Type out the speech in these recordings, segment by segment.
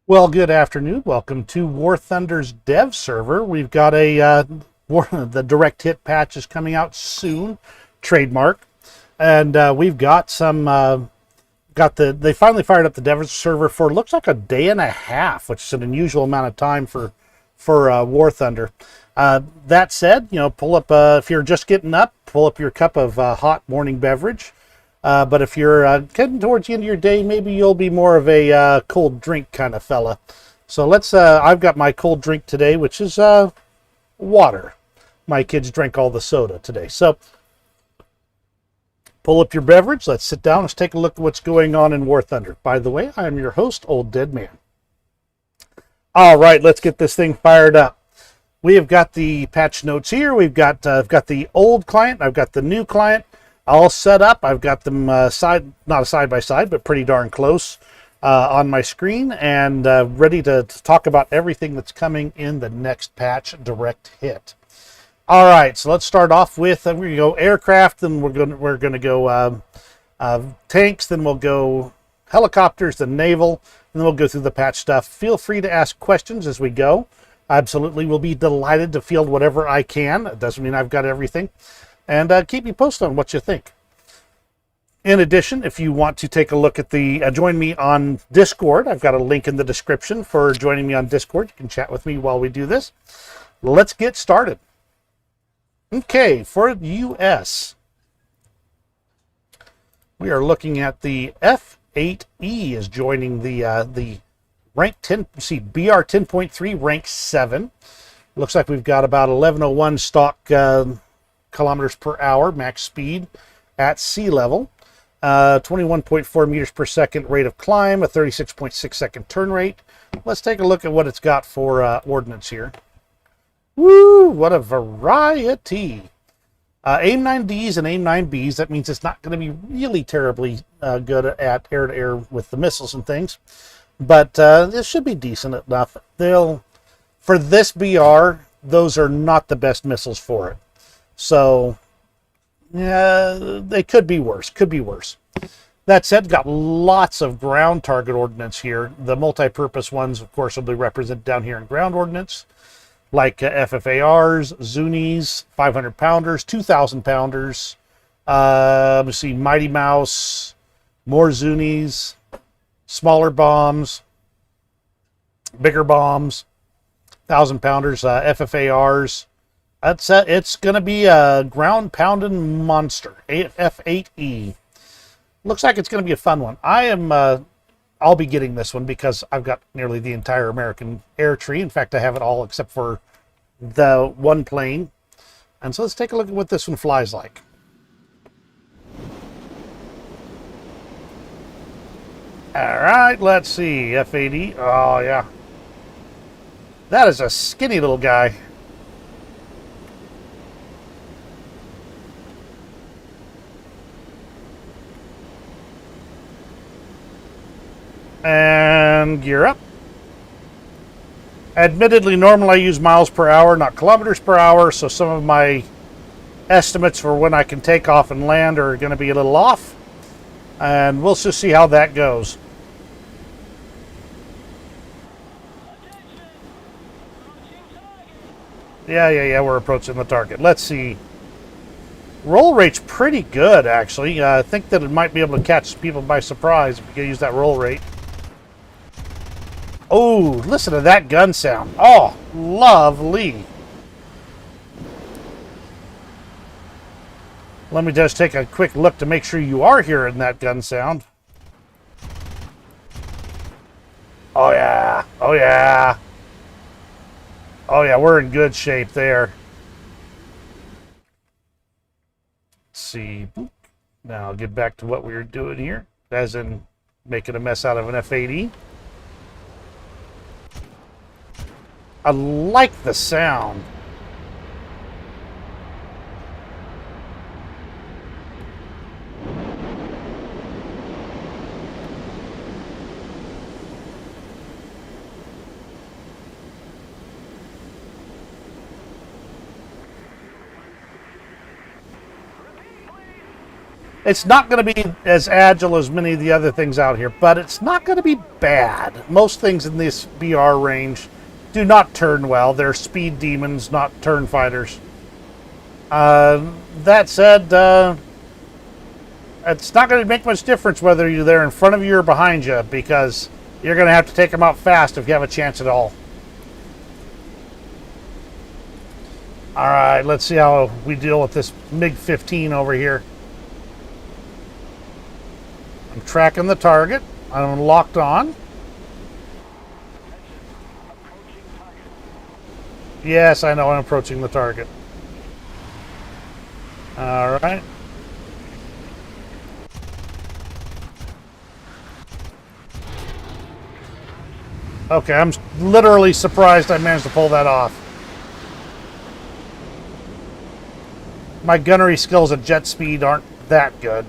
Well, good afternoon. Welcome to War Thunder's dev server. We've got the direct hit patch is coming out soon, trademark, and we've got they finally fired up the dev server for looks like a day and a half, which is an unusual amount of time for War Thunder. That said, pull up if you're just getting up, pull up your cup of hot morning beverage. But if you're getting towards the end of your day, maybe you'll be more of a cold drink kind of fella. So I've got my cold drink today, which is water. My kids drank all the soda today. So pull up your beverage. Let's sit down. Let's take a look at what's going on in War Thunder. By the way, I am your host, Old Dead Man. All right, let's get this thing fired up. We have got the patch notes here. I've got the old client. I've got the new client. All set up. I've got them not side by side, but pretty darn close on my screen, and ready to talk about everything that's coming in the next patch direct hit. All right, so let's start off with we're gonna go aircraft, then we're gonna go tanks, then we'll go helicopters, then naval, and then we'll go through the patch stuff. Feel free to ask questions as we go. I absolutely will be delighted to field whatever I can. It doesn't mean I've got everything. And keep you posted on what you think. In addition, if you want to take a look at join me on Discord, I've got a link in the description for joining me on Discord. You can chat with me while we do this. Let's get started. Okay, for the U.S., we are looking at the F8E is joining the rank 10. See, BR 10.3 rank 7. Looks like we've got about 1101 stock kilometers per hour max speed at sea level, 21.4 meters per second rate of climb, a 36.6 second turn rate. Let's take a look at what it's got for ordnance here. Woo, what a variety. AIM-9Ds and AIM-9Bs. That means it's not going to be really terribly good at air-to-air with the missiles and things, but this should be decent enough. For this BR, those are not the best missiles for it. So, yeah, they could be worse. That said, got lots of ground target ordnance here. The multi-purpose ones, of course, will be represented down here in ground ordnance, like FFARs, Zunis, 500-pounders, 2,000-pounders. Let's see, Mighty Mouse, more Zunis, smaller bombs, bigger bombs, 1,000-pounders, FFARs. It's going to be a ground-pounding monster, F8E. Looks like it's going to be a fun one. I'll be getting this one because I've got nearly the entire American air tree. In fact, I have it all except for the one plane. And so let's take a look at what this one flies like. All right, let's see. F8E. Oh, yeah. That is a skinny little guy. And gear up. Admittedly, normally I use miles per hour, not kilometers per hour, so some of my estimates for when I can take off and land are going to be a little off. And we'll just see how that goes. Yeah, we're approaching the target. Let's see. Roll rate's pretty good, actually. I think that it might be able to catch people by surprise if you can use that roll rate. Oh, listen to that gun sound. Oh, lovely. Let me just take a quick look to make sure you are hearing that gun sound. Oh, yeah. Oh, yeah. Oh, yeah, we're in good shape there. Let's see. Now I'll get back to what we were doing here, as in making a mess out of an F8E. I like the sound. It's not going to be as agile as many of the other things out here, but it's not going to be bad. Most things in this BR range do not turn well. They're speed demons, not turn fighters. That said, it's not going to make much difference whether you're there in front of you or behind you, because you're going to have to take them out fast if you have a chance at all. All right, let's see how we deal with this MiG-15 over here. I'm tracking the target. I'm locked on. Yes, I know I'm approaching the target. All right. Okay, I'm literally surprised I managed to pull that off. My gunnery skills at jet speed aren't that good.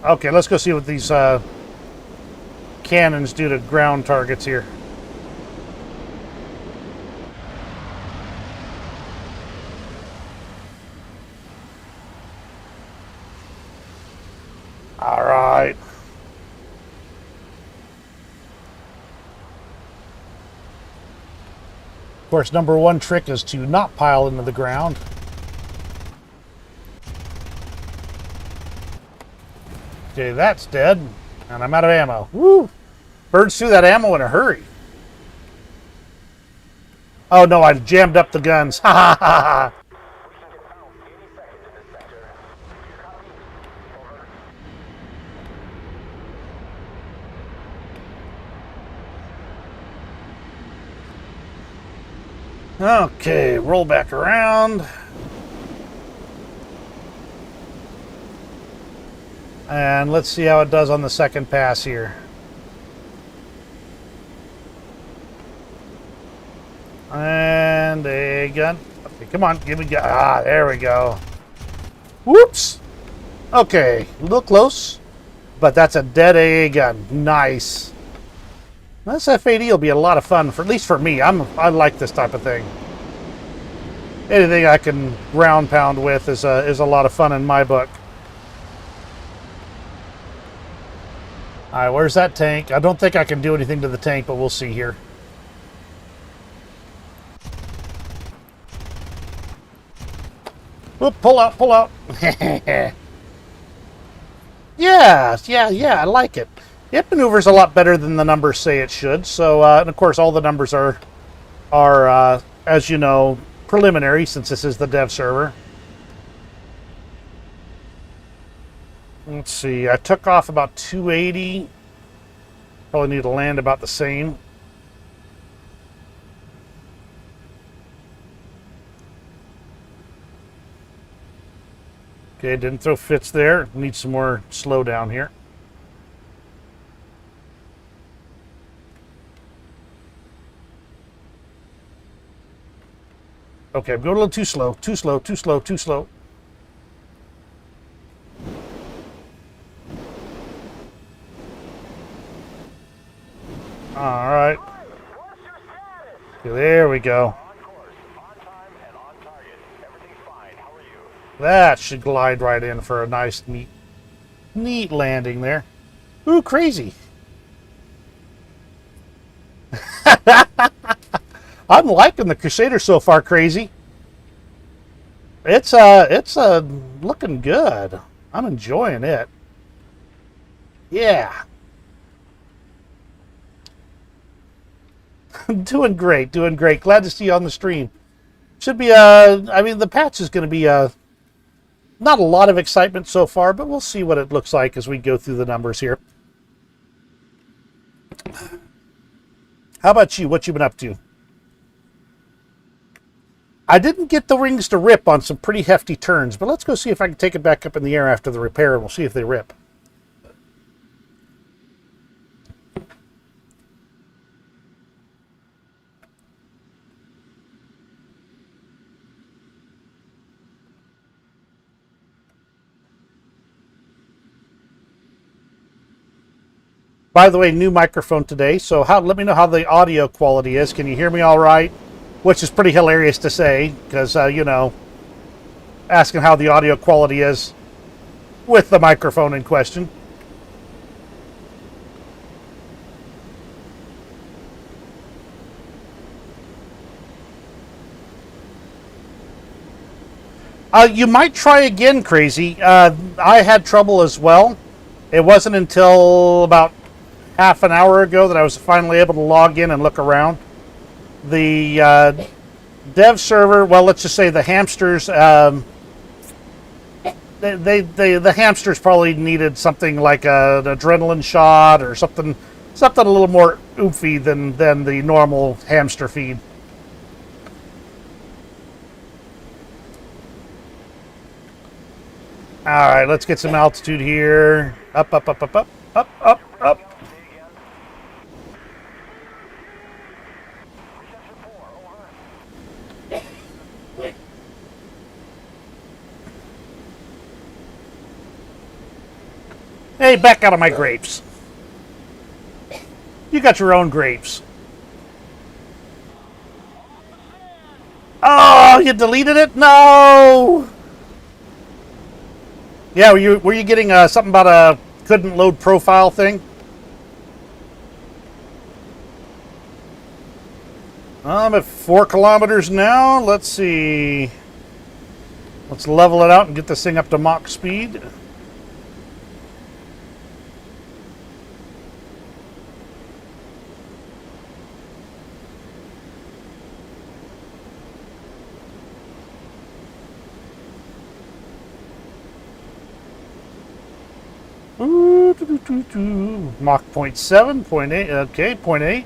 Okay, let's go see what these cannons do to ground targets here. All right. Of course, number one trick is to not pile into the ground. Okay, that's dead. And I'm out of ammo. Woo! Birds through that ammo in a hurry. Oh no, I jammed up the guns. Ha ha ha ha. Okay, roll back around. And let's see how it does on the second pass here. And a gun. Okay, come on, give me gun. Ah, there we go. Whoops. Okay, a little close, but that's a dead AA gun. Nice. This F-80 will be a lot of fun, for at least for me. I like this type of thing. Anything I can ground pound with is a lot of fun in my book. All right, where's that tank? I don't think I can do anything to the tank, but we'll see here. Oop, pull out, pull out. Yeah, I like it. It maneuvers a lot better than the numbers say it should. So, and of course, all the numbers are as you know, preliminary, since this is the dev server. Let's see, I took off about 280. Probably need to land about the same. Okay, didn't throw fits there. Need some more slowdown here. Okay, I'm going a little too slow, too slow, too slow, too slow. All right. Okay, there we go. That should glide right in for a nice, neat landing there. Ooh, crazy. I'm liking the Crusader so far, crazy. It's looking good. I'm enjoying it. Yeah. Doing great, doing great. Glad to see you on the stream. Should be I mean, the patch is going to be not a lot of excitement so far, but we'll see what it looks like as we go through the numbers here. How about you? What you been up to? I didn't get the rings to rip on some pretty hefty turns, but let's go see if I can take it back up in the air after the repair, and we'll see if they rip. By the way, new microphone today, so let me know how the audio quality is. Can you hear me all right? Which is pretty hilarious to say, because, you know, asking how the audio quality is with the microphone in question. You might try again, Crazy. I had trouble as well. It wasn't until about half an hour ago that I was finally able to log in and look around. The dev server, well, let's just say the hamsters, the hamsters probably needed something like an adrenaline shot or something a little more oofy than the normal hamster feed. All right, let's get some altitude here. Up, up, up, up, up, up, up, up. Hey, back out of my grapes. You got your own grapes. Oh, you deleted it? No. Yeah, were you getting something about a couldn't load profile thing? I'm at 4 kilometers now. Let's see. Let's level it out and get this thing up to Mach speed. Mach 0.7, 0.8, okay, 0.8.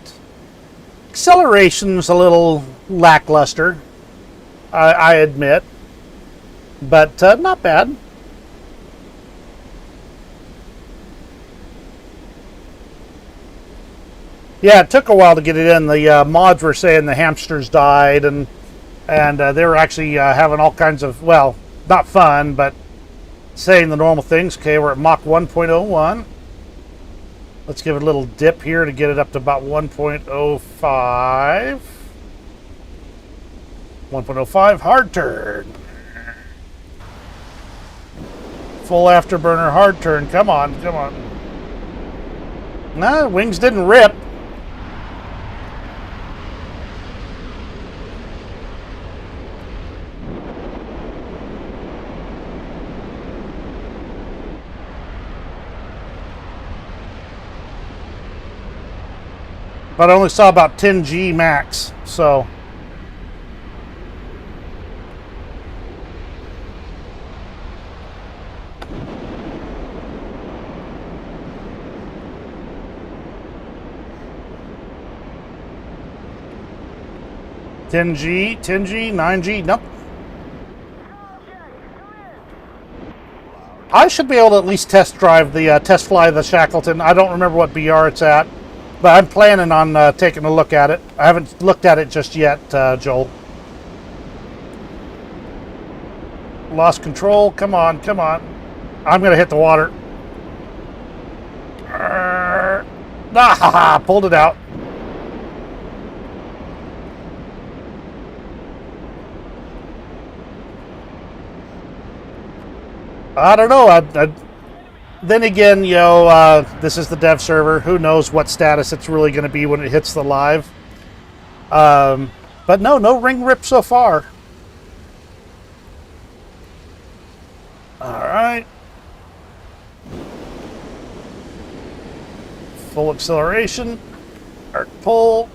Acceleration's a little lackluster, I admit, but not bad. Yeah, it took a while to get it in. The mods were saying the hamsters died, and they were actually having all kinds of, well, not fun, but saying the normal things. Okay, we're at Mach 1.01. Let's give it a little dip here to get it up to about 1.05. 1.05, hard turn. Full afterburner, hard turn. Come on, come on. Nah, wings didn't rip. But I only saw about 10 G max, so. $10 G, 10 G, 9 G, nope. I should be able to at least test drive the test fly the Shackleton. I don't remember what BR it's at. But I'm planning on taking a look at it. I haven't looked at it just yet, Joel. Lost control. Come on, come on. I'm going to hit the water. Pulled it out. I don't know. Then again, you know, this is the dev server. Who knows what status it's really going to be when it hits the live. But no ring rip so far. All right. Full acceleration. Arc pull.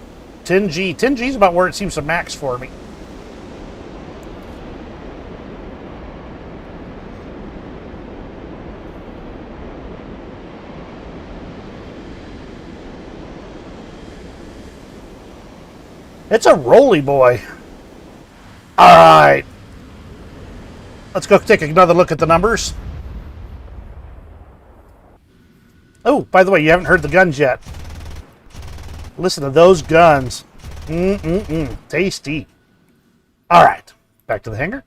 10 G. 10 G is about where it seems to max for me. It's a roly boy. All right. Let's go take another look at the numbers. Oh, by the way, you haven't heard the guns yet. Listen to those guns. Tasty. All right. Back to the hangar.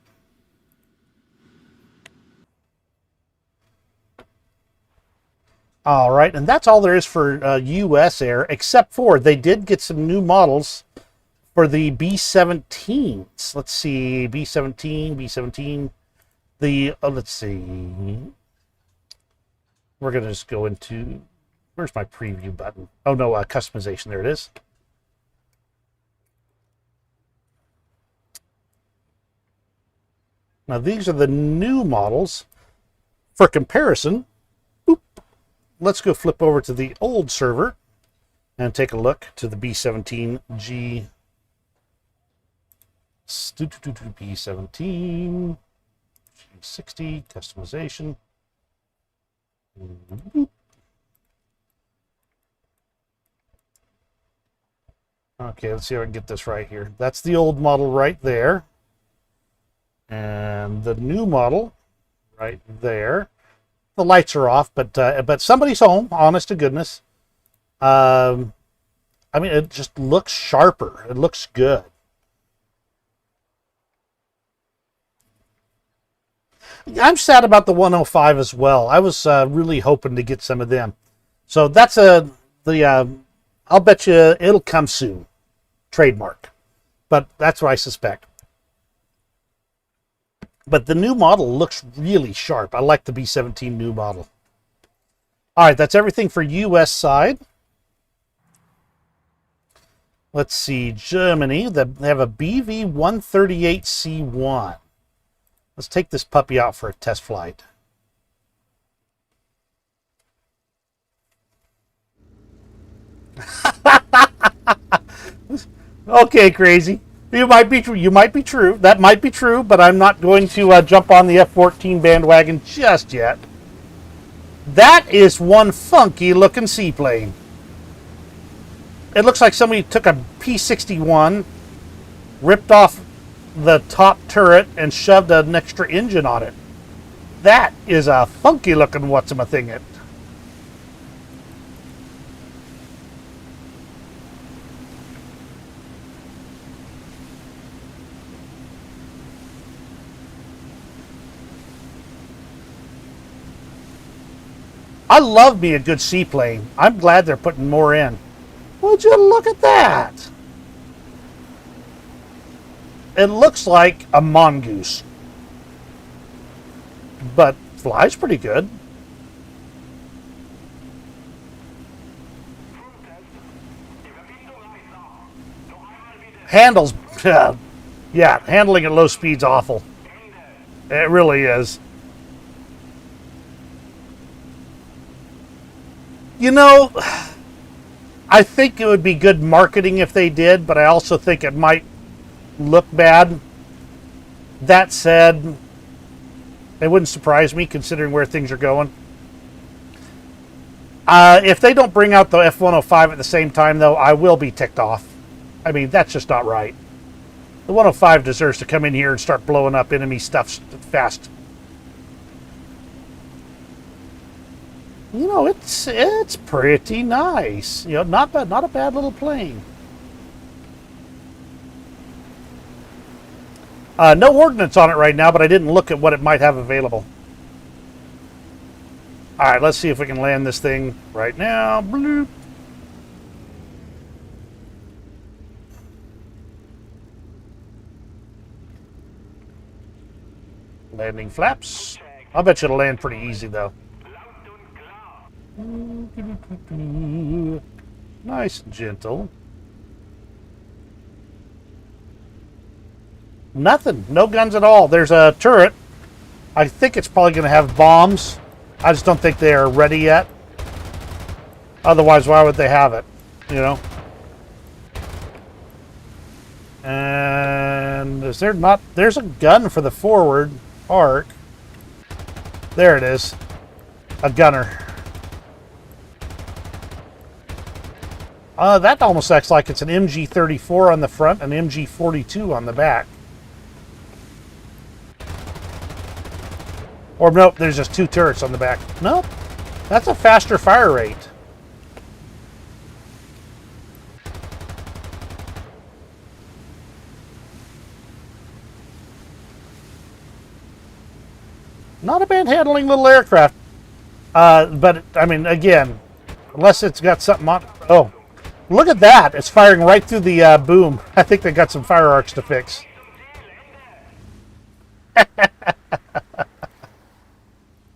All right, and that's all there is for U.S. Air, except for they did get some new models for the B-17s. Let's see, B-17. Let's see. We're going to just go into, where's my preview button? Oh, no, customization. There it is. Now, these are the new models. For comparison, boop, let's go flip over to the old server and take a look to the B-17G. B-17, G60, customization. Boop. Okay, let's see if I can get this right here. That's the old model right there. And the new model right there. The lights are off, but somebody's home, honest to goodness. I mean, it just looks sharper. It looks good. I'm sad about the 105 as well. I was really hoping to get some of them. So that's I'll bet you it'll come soon. Trademark. But that's what I suspect. But the new model looks really sharp. I like the B-17 new model. All right, that's everything for U.S. side. Let's see, Germany. They have a BV-138C1. Let's take this puppy out for a test flight. Okay, crazy. You might be true. You might be true. That might be true, but I'm not going to jump on the F-14 bandwagon just yet. That is one funky looking seaplane. It looks like somebody took a P-61, ripped off the top turret, and shoved an extra engine on it. That is a funky looking what's-a-thing-it. I love me a good seaplane. I'm glad they're putting more in. Would you look at that? It looks like a mongoose, but flies pretty good. Handles, yeah, handling at low speed's awful. It really is. You know, I think it would be good marketing if they did, but I also think it might look bad. That said, it wouldn't surprise me considering where things are going. If they don't bring out the F-105 at the same time, though, I will be ticked off. I mean, that's just not right. The 105 deserves to come in here and start blowing up enemy stuff fast. You know, it's pretty nice. You know, not a bad little plane. No ordnance on it right now, but I didn't look at what it might have available. All right, let's see if we can land this thing right now. Bloop. Landing flaps. I'll bet you it'll land pretty easy, though. Nice and gentle. Nothing. No guns at all. There's a turret. I think it's probably going to have bombs. I just don't think they're ready yet. Otherwise, why would they have it? You know? And is there not... There's a gun for the forward arc. There it is. A gunner. That almost acts like it's an MG-34 on the front and MG-42 on the back. Or nope, there's just two turrets on the back. Nope, that's a faster fire rate. Not a bad handling little aircraft. But I mean, again, unless it's got something on. Oh, look at that! It's firing right through the boom. I think they got some fire arcs to fix.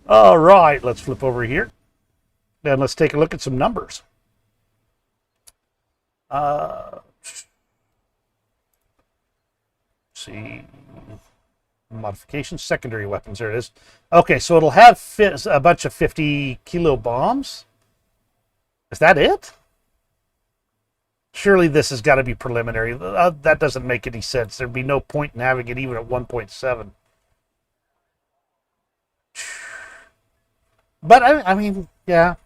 All right, let's flip over here and let's take a look at some numbers. See, modifications, secondary weapons. There it is. Okay, so it'll have a bunch of 50-kilo bombs. Is that it? Surely this has got to be preliminary. That doesn't make any sense. There'd be no point in having it even at 1.7. But I mean, yeah.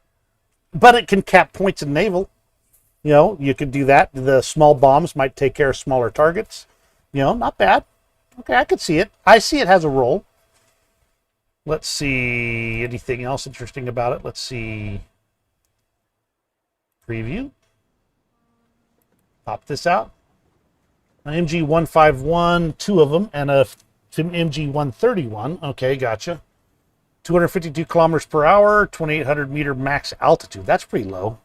But it can cap points in naval. You know, you could do that. The small bombs might take care of smaller targets. You know, not bad. Okay, I could see it. I see it has a role. Let's see anything else interesting about it. Let's see. Preview. Pop this out. An MG151, two of them, and a MG131. Okay, gotcha. 252 kilometers per hour, 2,800 meter max altitude. That's pretty low.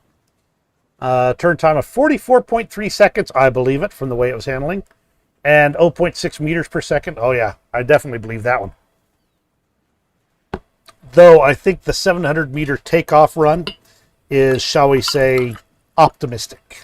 Turn time of 44.3 seconds. I believe it from the way it was handling. And 0.6 meters per second. Oh, yeah. I definitely believe that one. Though I think the 700 meter takeoff run is, shall we say, optimistic.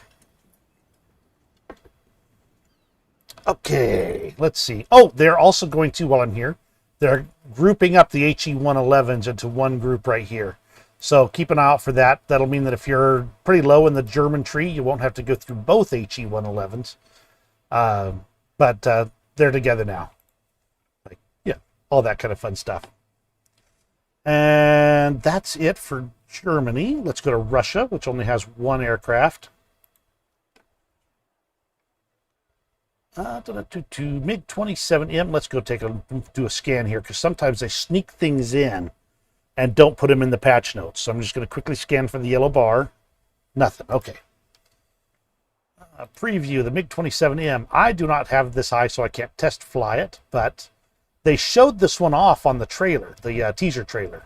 Okay, let's see. Oh, they're also going to, while I'm here, they're grouping up the HE-111s into one group right here. So keep an eye out for that. That'll mean that if you're pretty low in the German tree, you won't have to go through both HE-111s. But they're together now. Like, yeah, all that kind of fun stuff. And that's it for Germany. Let's go to Russia, which only has one aircraft. MiG-27M. Let's go do a scan here, because sometimes they sneak things in and don't put them in the patch notes. So I'm just going to quickly scan for the yellow bar. Nothing. Okay. Preview the MiG-27M. I do not have this high, so I can't test fly it, but they showed this one off on the trailer, the teaser trailer.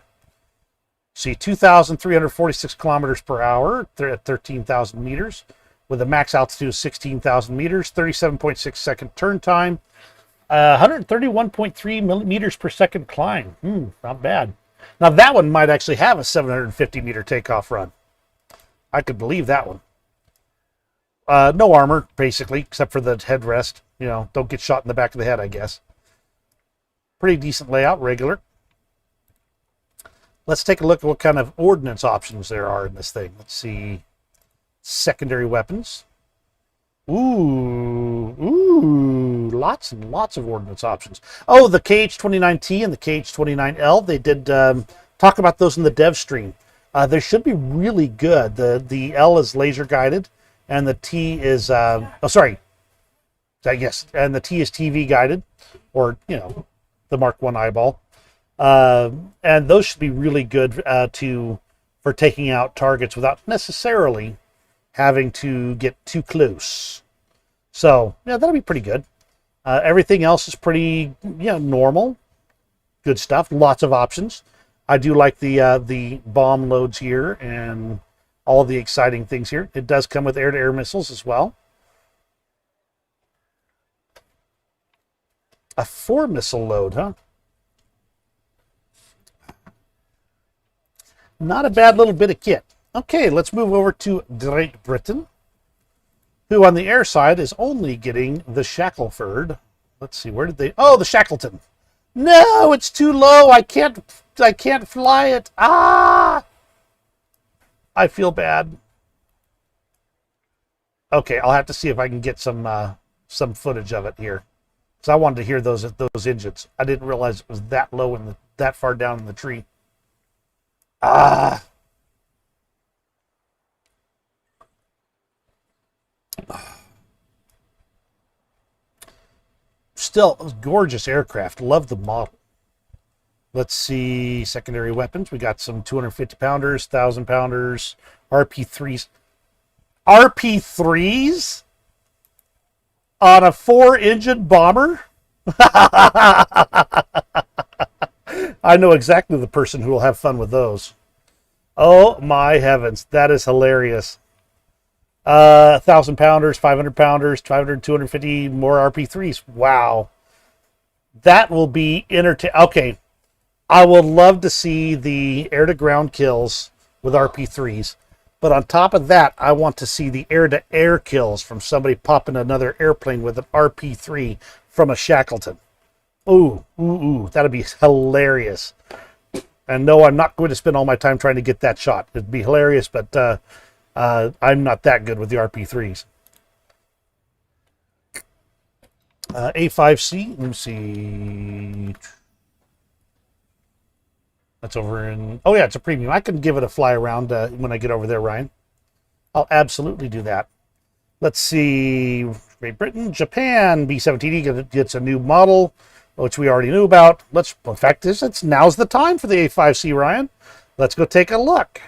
See, 2,346 kilometers per hour at 13,000 meters. With a max altitude of 16,000 meters, 37.6 second turn time, 131.3 meters per second climb. Not bad. Now that one might actually have a 750 meter takeoff run. I could believe that one. No armor, basically, except for the headrest. You know, don't get shot in the back of the head, I guess. Pretty decent layout, regular. Let's take a look at what kind of ordnance options there are in this thing. Let's see. Secondary weapons. Ooh, lots and lots of ordnance options. Oh, the KH-29T and the KH-29L, they did talk about those in the dev stream. They should be really good. The L is laser guided, and the T is, and the T is TV guided, or, you know, the Mark I eyeball. And those should be really good for taking out targets without necessarily having to get too close. So, yeah, that'll be pretty good. Everything else is pretty, normal. Good stuff. Lots of options. I do like the bomb loads here and all the exciting things here. It does come with air-to-air missiles as well. A 4-missile load, huh? Not a bad little bit of kit. Okay, let's move over to Great Britain, who on the air side is only getting the Shackleford. Let's see, where did they... Oh, the Shackleton. No, it's too low. I can't fly it. Ah! I feel bad. Okay, I'll have to see if I can get some footage of it here, because I wanted to hear those engines. I didn't realize it was that low and that far down in the tree. Ah! Still, gorgeous aircraft. Love the model. Let's see, secondary weapons. We got some 250 pounders, 1,000 pounders, RP3s. RP3s on a 4-engine bomber? I know exactly the person who will have fun with those. Oh my heavens, that is hilarious. 1,000 pounders, 500 pounders, 500, 250 more RP3s. Wow, that will be entertaining. Okay, I would love to see the air to ground kills with RP3s, but on top of that, I want to see the air to air kills from somebody popping another airplane with an RP3 from a Shackleton. Ooh, ooh, ooh, that'd be hilarious. And no, I'm not going to spend all my time trying to get that shot. It'd be hilarious, but I'm not that good with the RP3s. A5C, let me see. That's over in... Oh, yeah, it's a premium. I can give it a fly around when I get over there, Ryan. I'll absolutely do that. Let's see. Great Britain, Japan, B-17E gets a new model, which we already knew about. In fact, now's the time for the A5C, Ryan. Let's go take a look.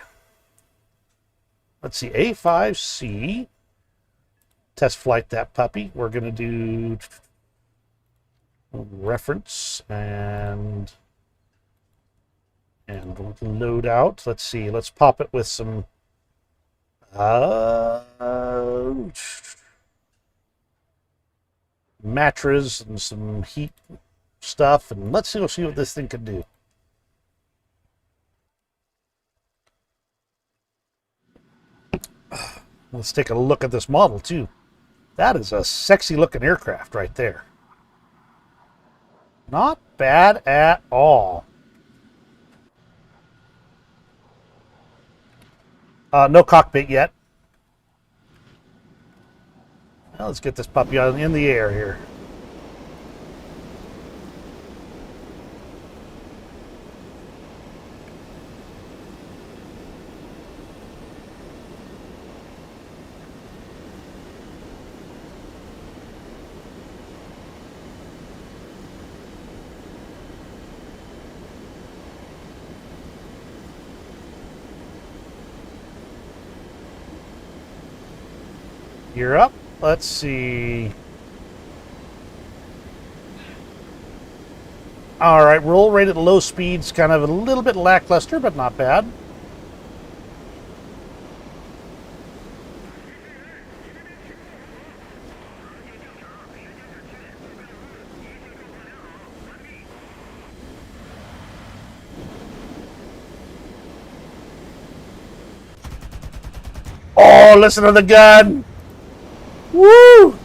Let's see, A5C. Test flight that puppy. We're going to do reference and load out. Let's see. Let's pop it with some mattress and some heat stuff, and let's see what this thing can do. Let's take a look at this model too. That is a sexy looking aircraft right there. Not bad at all. No cockpit yet. Well, let's get this puppy out in the air here. You're up. Let's see. All right, roll rate at low speeds, kind of a little bit lackluster, but not bad. Oh, listen to the gun. Woo!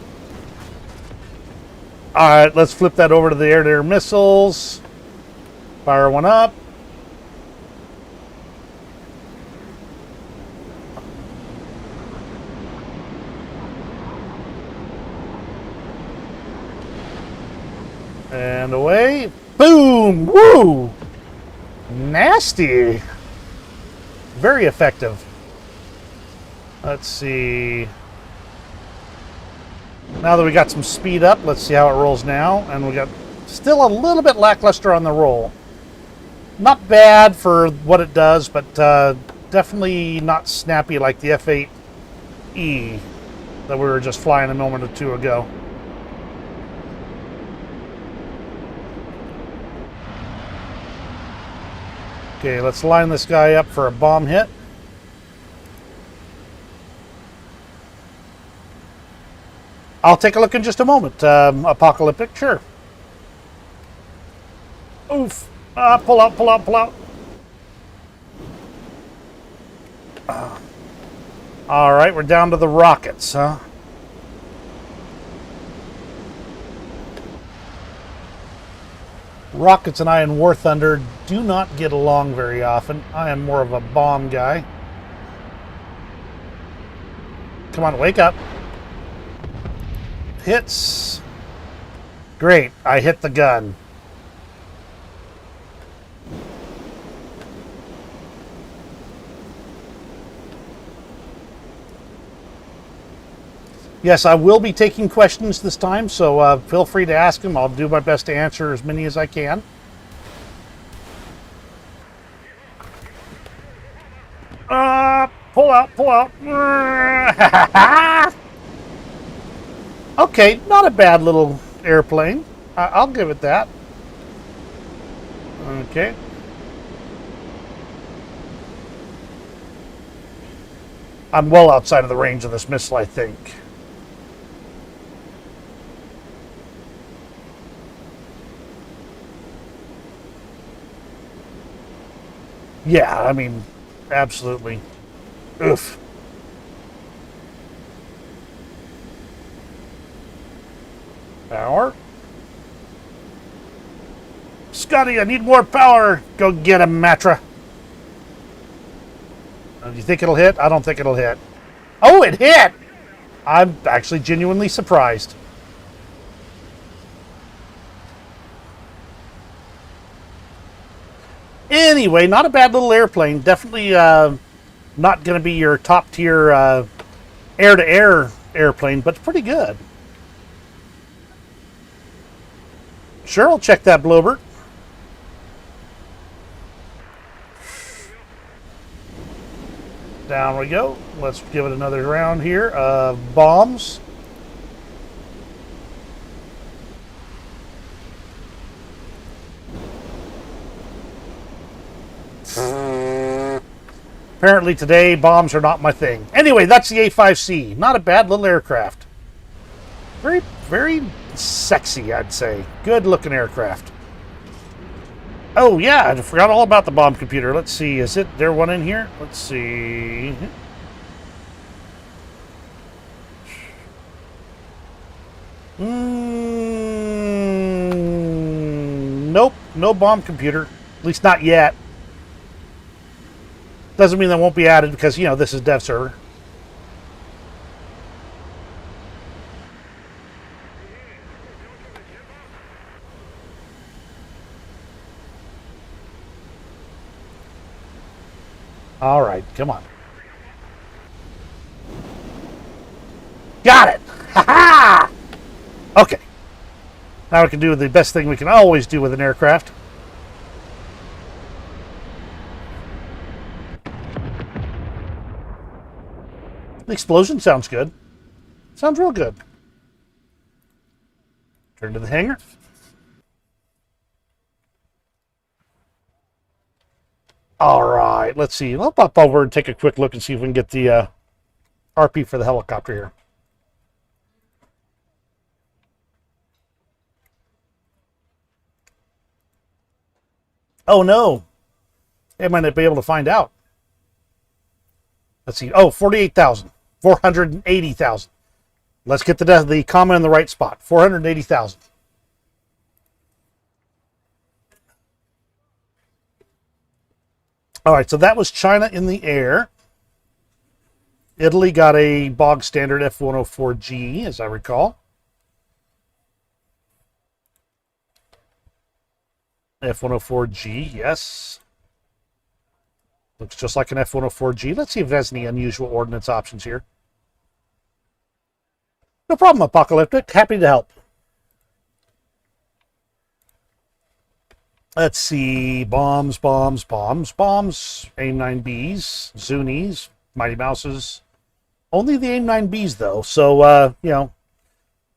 All right, let's flip that over to the air-to-air missiles. Fire one up. And away. Boom! Woo! Nasty. Very effective. Let's see. Now that we got some speed up, let's see how it rolls now. And we got still a little bit lackluster on the roll. Not bad for what it does, but definitely not snappy like the F8E that we were just flying a moment or two ago. Okay, let's line this guy up for a bomb hit. I'll take a look in just a moment. Apocalyptic, sure. Oof. Pull out, pull out, pull out. All right, we're down to the rockets, huh? Rockets and I in War Thunder do not get along very often. I am more of a bomb guy. Come on, wake up. Hits. Great, I hit the gun. Yes, I will be taking questions this time, so feel free to ask them. I'll do my best to answer as many as I can. Pull out, pull out. Okay, not a bad little airplane. I'll give it that. Okay. I'm well outside of the range of this missile, I think. Yeah, I mean, absolutely. Oof. Power. Scotty, I need more power. Go get him, Matra. Do you think it'll hit? I don't think it'll hit. Oh, it hit! I'm actually genuinely surprised. Anyway, not a bad little airplane. Definitely not going to be your top tier air-to-air airplane, but pretty good. Sure, I'll check that blowbird. Down we go. Let's give it another round here of bombs. Apparently today, bombs are not my thing. Anyway, that's the A5C. Not a bad little aircraft. Very, very sexy, I'd say. Good looking aircraft. Oh, yeah, I forgot all about the bomb computer. Let's see. Is there one in here? Let's see. Nope, no bomb computer. At least not yet. Doesn't mean that won't be added because, you know, this is dev server. All right, come on. Got it! Ha-ha! Okay. Now we can do the best thing we can always do with an aircraft. The explosion sounds good. Sounds real good. Turn to the hangar. All right, let's see. I'll pop over and take a quick look and see if we can get the RP for the helicopter here. Oh, no. They might not be able to find out. Let's see. Oh, 48,000. 480,000. Let's get the comma in the right spot. 480,000. All right, so that was China in the air. Italy got a bog standard F104G, as I recall. F104G, yes. Looks just like an F104G. Let's see if it has any unusual ordnance options here. No problem, Apocalyptic. Happy to help. Let's see. Bombs, bombs, bombs, bombs. AIM-9Bs, Zunis, Mighty Mouses. Only the AIM-9Bs, though. So, you know,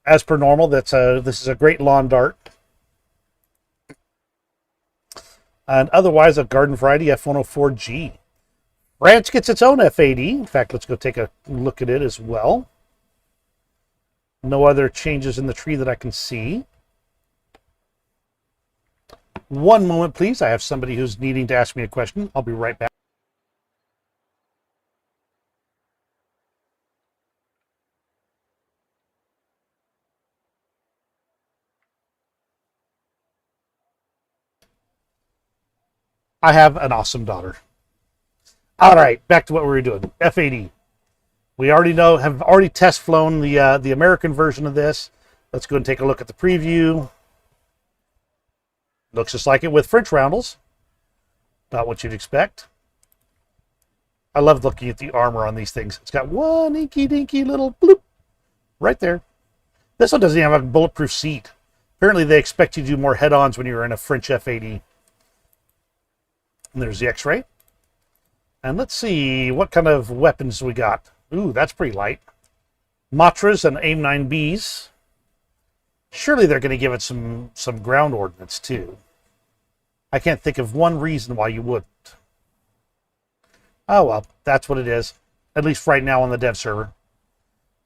as per normal, this is a great lawn dart. And otherwise, a garden variety F104G. France gets its own F80. In fact, let's go take a look at it as well. No other changes in the tree that I can see. One moment, please. I have somebody who's needing to ask me a question. I'll be right back. I have an awesome daughter. All right, back to what we were doing. F80. We already have already test flown the American version of this. Let's go and take a look at the preview. Looks just like it with French roundels. Not what you'd expect. I love looking at the armor on these things. It's got one inky dinky little bloop right there. This one doesn't even have a bulletproof seat. Apparently they expect you to do more head-ons when you're in a French F80. And there's the X-ray. And let's see what kind of weapons we got. Ooh, that's pretty light. Matras and AIM-9Bs. Surely they're going to give it some ground ordnance too. I can't think of one reason why you wouldn't. Oh well, that's what it is. at least right now on the dev server.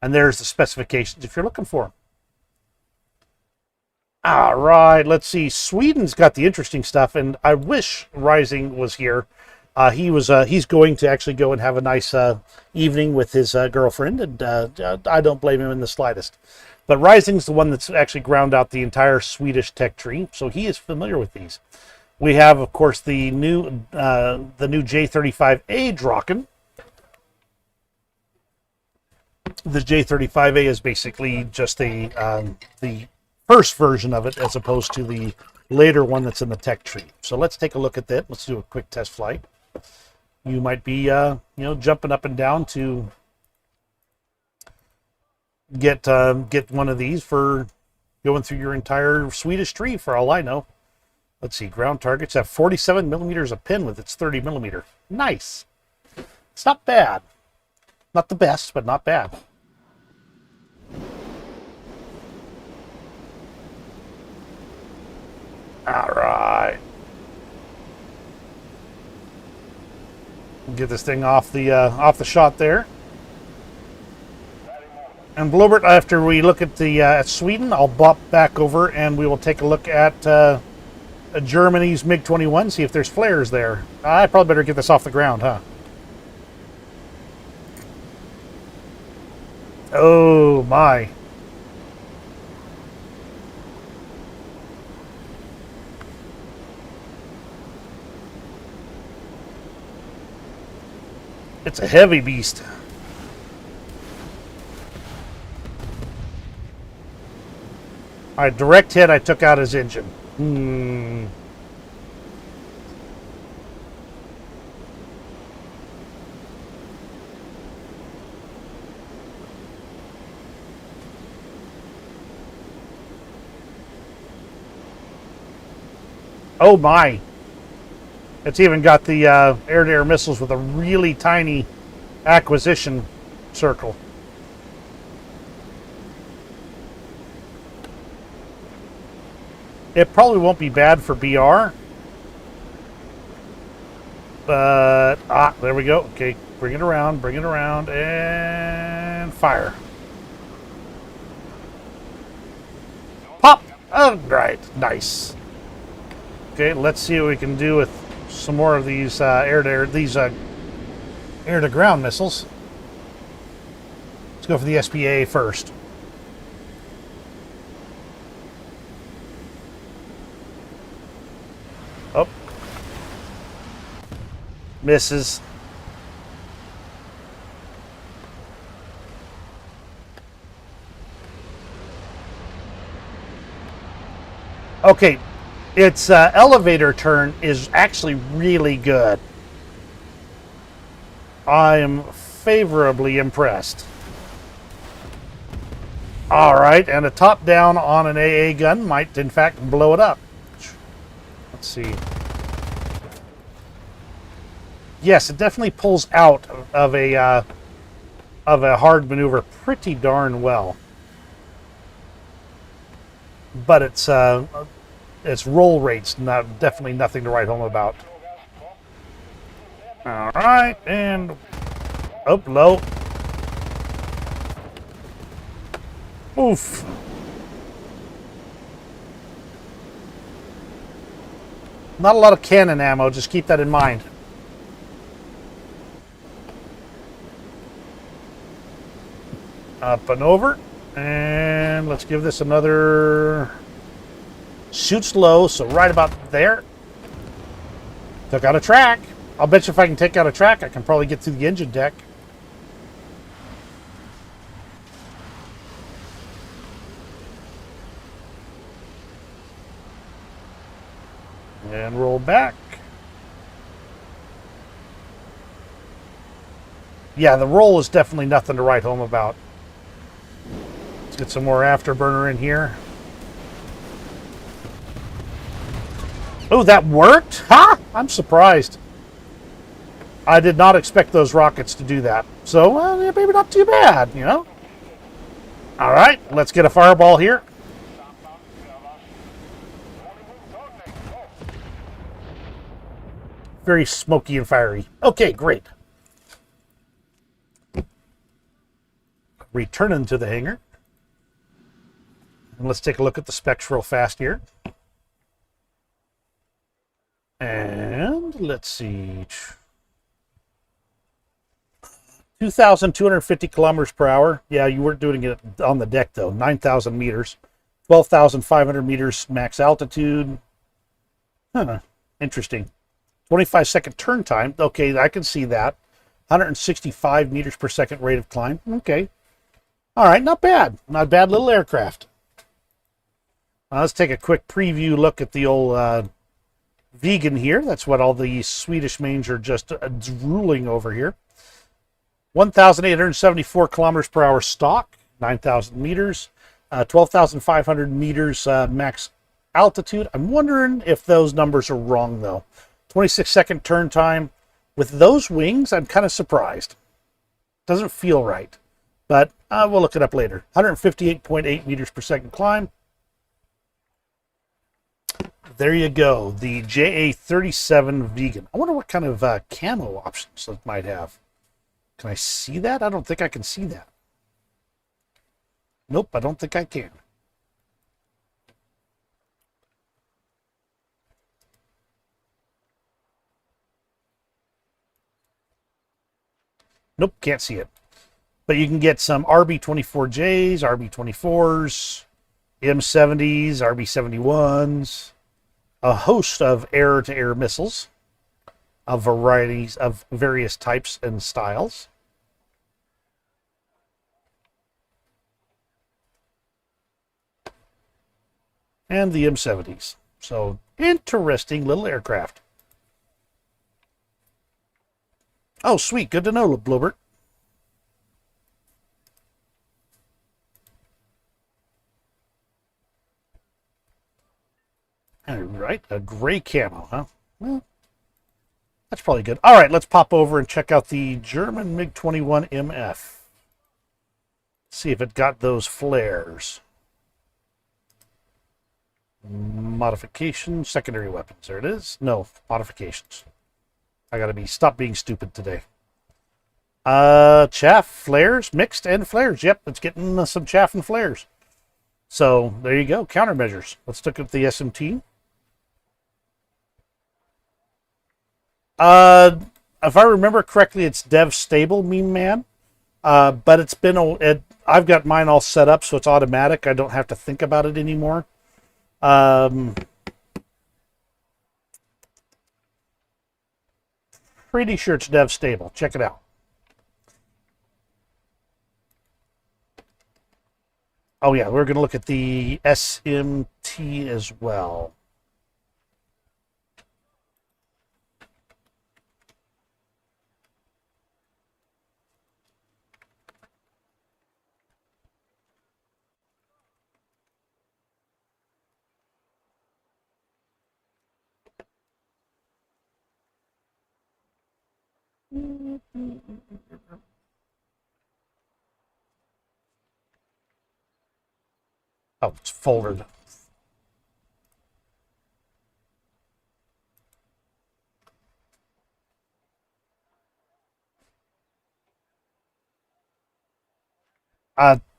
And there's the specifications if you're looking for them. All right, let's see. Sweden's got the interesting stuff, and I wish Rising was here. He's going to actually go and have a nice evening with his girlfriend, and I don't blame him in the slightest. But Rising's the one that's actually ground out the entire Swedish tech tree, so he is familiar with these. We have, of course, the new J35A Draken. The J35A is basically just the first version of it, as opposed to the later one that's in the tech tree. So let's take a look at that. Let's do a quick test flight. You might be, jumping up and down to get one of these for going through your entire Swedish tree, for all I know. Let's see, ground targets have 47 millimeters of pin with its 30 millimeter. Nice. It's not bad. Not the best, but not bad. All right. Get this thing off the shot there. And Blobert, after we look at the at Sweden, I'll bop back over and we will take a look at Germany's MiG-21, see if there's flares there. I probably better get this off the ground, huh? Oh my. It's a heavy beast. All right, direct hit, I took out his engine. Oh my. It's even got the air-to-air missiles with a really tiny acquisition circle. It probably won't be bad for BR. But, there we go. Okay, bring it around, and fire. Pop! Oh, right, nice. Okay, let's see what we can do with some more of these air-to-ground missiles. Let's go for the SPA first. Oh. Misses. Okay. Its elevator turn is actually really good. I am favorably impressed. All right, and a top down on an AA gun might, in fact, blow it up. Let's see. Yes, it definitely pulls out of a hard maneuver pretty darn well. But its roll rate's definitely nothing to write home about. All right, and low. Oof. Not a lot of cannon ammo, just keep that in mind. Up and over, and let's give this another. Shoots low, so right about there. Took out a track. I'll bet you if I can take out a track, I can probably get through the engine deck. And roll back. Yeah, the roll is definitely nothing to write home about. Let's get some more afterburner in here. Oh, that worked? Ha! I'm surprised. I did not expect those rockets to do that. So, maybe not too bad, you know? All right, let's get a fireball here. Very smoky and fiery. Okay, great. returning to the hangar. And let's take a look at the specs real fast here. And let's see. 2,250 kilometers per hour. Yeah, you weren't doing it on the deck, though. 9,000 meters. 12,500 meters max altitude. Huh. Interesting. 25-second turn time. Okay, I can see that. 165 meters per second rate of climb. Okay. All right, not bad. Not a bad little aircraft. Let's take a quick preview look at the old vegan here. That's what all the Swedish mains are just drooling over here. 1,874 kilometers per hour stock, 9,000 meters, 12,500 meters max altitude. I'm wondering if those numbers are wrong, though. 26-second turn time. With those wings, I'm kind of surprised. Doesn't feel right, but we'll look it up later. 158.8 meters per second climb. There you go, the JA37 Vegan. I wonder what kind of camo options it might have. Can I see that? I don't think I can see that. Nope, I don't think I can. Nope, can't see it. But you can get some RB-24Js, RB-24s, M70s, RB-71s, a host of air-to-air missiles of varieties of various types and styles. And the M70s. So, interesting little aircraft. Oh, sweet. Good to know, Blobert. All right, a gray camo, huh? Well, that's probably good. All right, let's pop over and check out the German MiG-21 MF. See if it got those flares. Modifications, secondary weapons. There it is. No, modifications. I gotta stop being stupid today. Chaff, flares, mixed and flares. Yep, it's getting some chaff and flares. So there you go, countermeasures. Let's look at the SMT. If I remember correctly, it's dev stable, Meme Man. But it's been I've got mine all set up, so it's automatic. I don't have to think about it anymore. Pretty sure it's dev stable. Check it out. Oh yeah, we're going to look at the SMT as well. Oh, it's folded.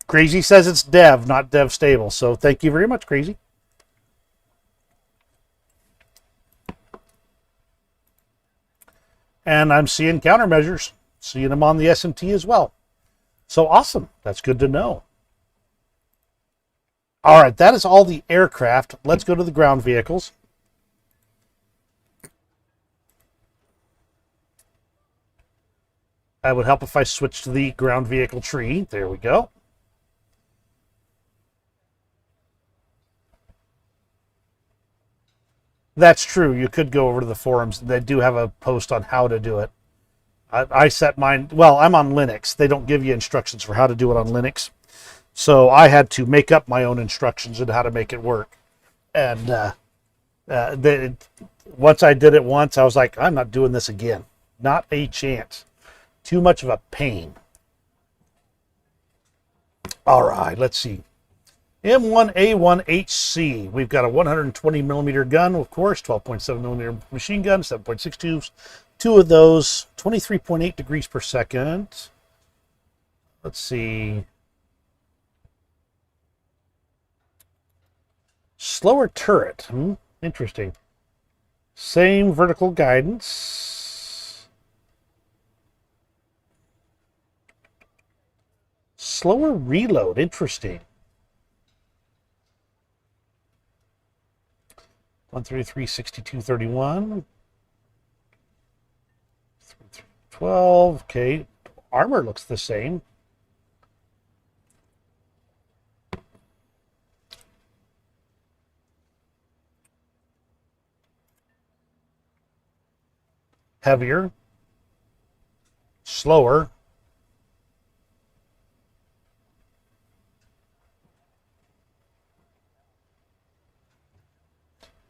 Crazy says it's dev, not dev stable. So thank you very much, Crazy. And I'm seeing countermeasures, seeing them on the SMT as well. So awesome. That's good to know. All right, that is all the aircraft. Let's go to the ground vehicles. That would help if I switch to the ground vehicle tree. There we go. That's true. You could go over to the forums. They do have a post on how to do it. I set mine. Well, I'm on Linux. They don't give you instructions for how to do it on Linux. So I had to make up my own instructions on how to make it work. And once I did it once, I was like, I'm not doing this again. Not a chance. Too much of a pain. All right, let's see. M1a1 Hc. We've got a 120 millimeter gun, of course, 12.7 millimeter machine gun, 7.62s. Two of those, 23.8 degrees per second. Let's see. Slower turret. Interesting. Same vertical guidance. Slower reload. Interesting. 133, 62, 31. 12. Okay. Armor looks the same. Heavier. Slower.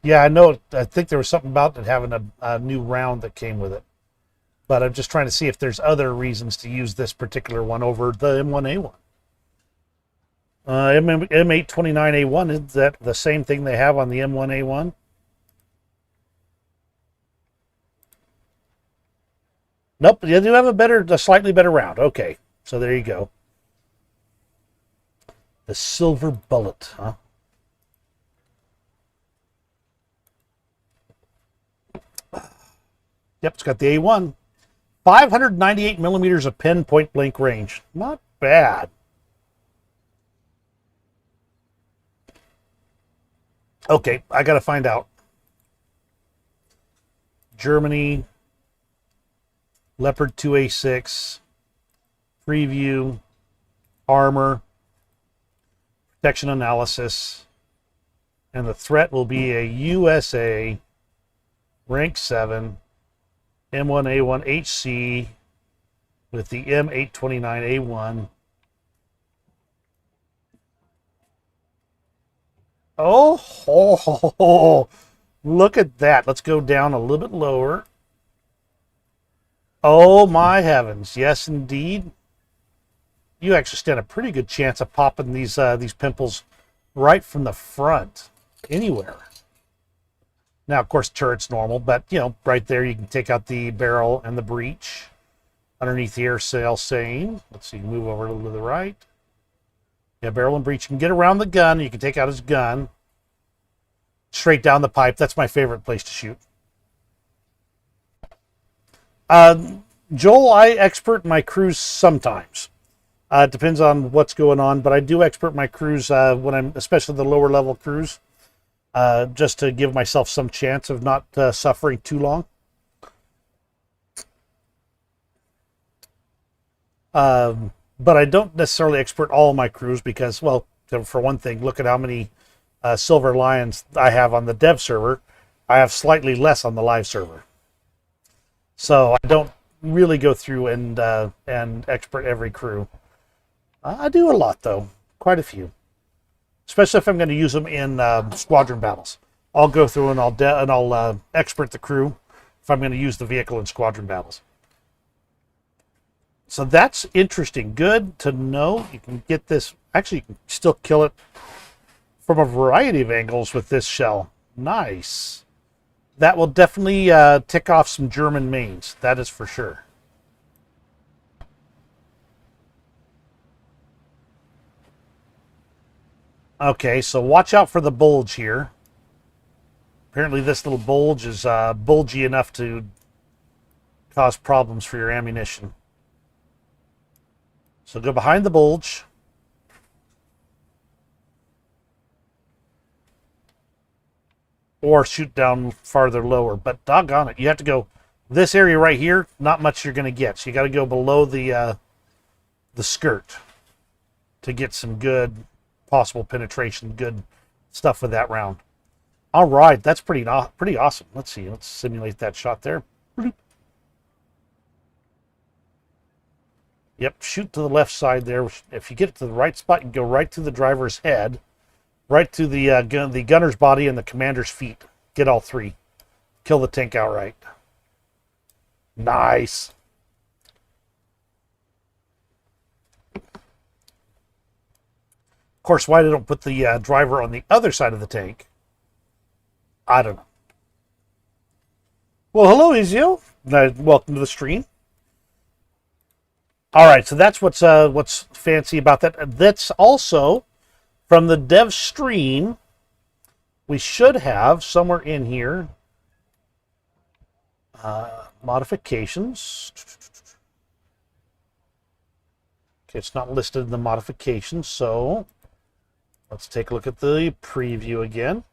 Yeah, I know. I think there was something about it having a new round that came with it. But I'm just trying to see if there's other reasons to use this particular one over the M1a1. M829A1, is that the same thing they have on the M1a1? Nope, you do have a slightly better round. Okay, so there you go. The silver bullet, huh? Yep, it's got the A1. 598 millimeters of pin point blank range. Not bad. Okay, I got to find out. Germany, Leopard 2A6, preview, armor, protection analysis, and the threat will be a USA rank 7 M1a1 Hc with the M829A1. Oh, look at that. Let's go down a little bit lower. Oh, my heavens. Yes, indeed. You actually stand a pretty good chance of popping these pimples right from the front, anywhere. Now, of course, turret's normal, but, you know, right there you can take out the barrel and the breech. Underneath the air sail, same. Let's see, move over a little to the right. Yeah, barrel and breech. You can get around the gun. You can take out his gun. Straight down the pipe. That's my favorite place to shoot. Joel, I expert my crews sometimes. It depends on what's going on, but I do expert my crews when I'm, especially the lower level crews. Just to give myself some chance of not suffering too long. But I don't necessarily expert all my crews because, well, for one thing, look at how many Silver Lions I have on the dev server. I have slightly less on the live server. So I don't really go through and expert every crew. I do a lot, though. Quite a few. Especially if I'm going to use them in squadron battles. I'll go through and I'll expert the crew if I'm going to use the vehicle in squadron battles. So that's interesting. Good to know. You can get this. Actually, you can still kill it from a variety of angles with this shell. Nice. That will definitely tick off some German mains. That is for sure. Okay, so watch out for the bulge here. Apparently this little bulge is bulgy enough to cause problems for your ammunition. So go behind the bulge. Or shoot down farther lower. But doggone it, you have to go this area right here, not much you're going to get. So you got to go below the skirt to get some good possible penetration, good stuff with that round. All right, that's pretty awesome. Let's see. Let's simulate that shot there. Yep, shoot to the left side there. If you get it to the right spot, you go right to the driver's head, right to the gunner's body and the commander's feet. Get all three. Kill the tank outright. Nice. Of course, why they don't put the driver on the other side of the tank, I don't know. Well, hello, Ezio. Welcome to the stream. All right, so that's what's fancy about that. That's also from the dev stream. we should have somewhere in here modifications. Okay, it's not listed in the modifications, so let's take a look at the preview again.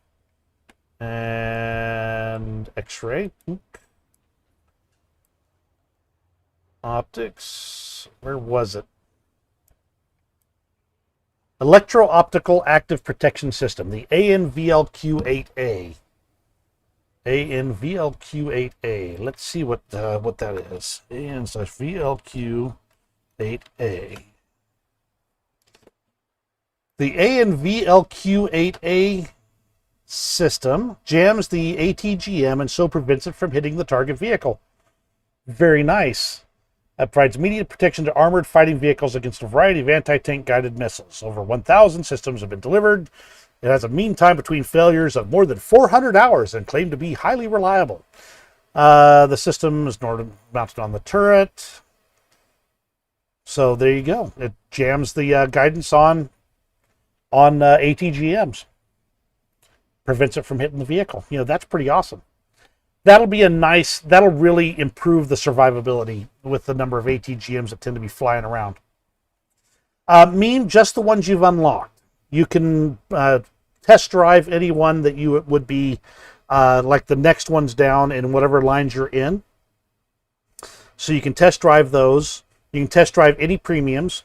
And X-ray. Optics. Where was it? Electro-optical active protection system, the ANVLQ-8A. ANVLQ-8A. Let's see what that is. AN/VLQ-8A. The ANVLQ-8A system jams the ATGM and so prevents it from hitting the target vehicle. Very nice. That provides immediate protection to armored fighting vehicles against a variety of anti-tank guided missiles. Over 1,000 systems have been delivered. It has a mean time between failures of more than 400 hours and claimed to be highly reliable. The system is mounted on the turret. So there you go. It jams the guidance on ATGMs. Prevents it from hitting the vehicle. You know, that's pretty awesome. That'll really improve the survivability with the number of ATGMs that tend to be flying around. Just the ones you've unlocked. You can test drive any one that you would be like the next ones down in whatever lines you're in. So you can test drive those. You can test drive any premiums.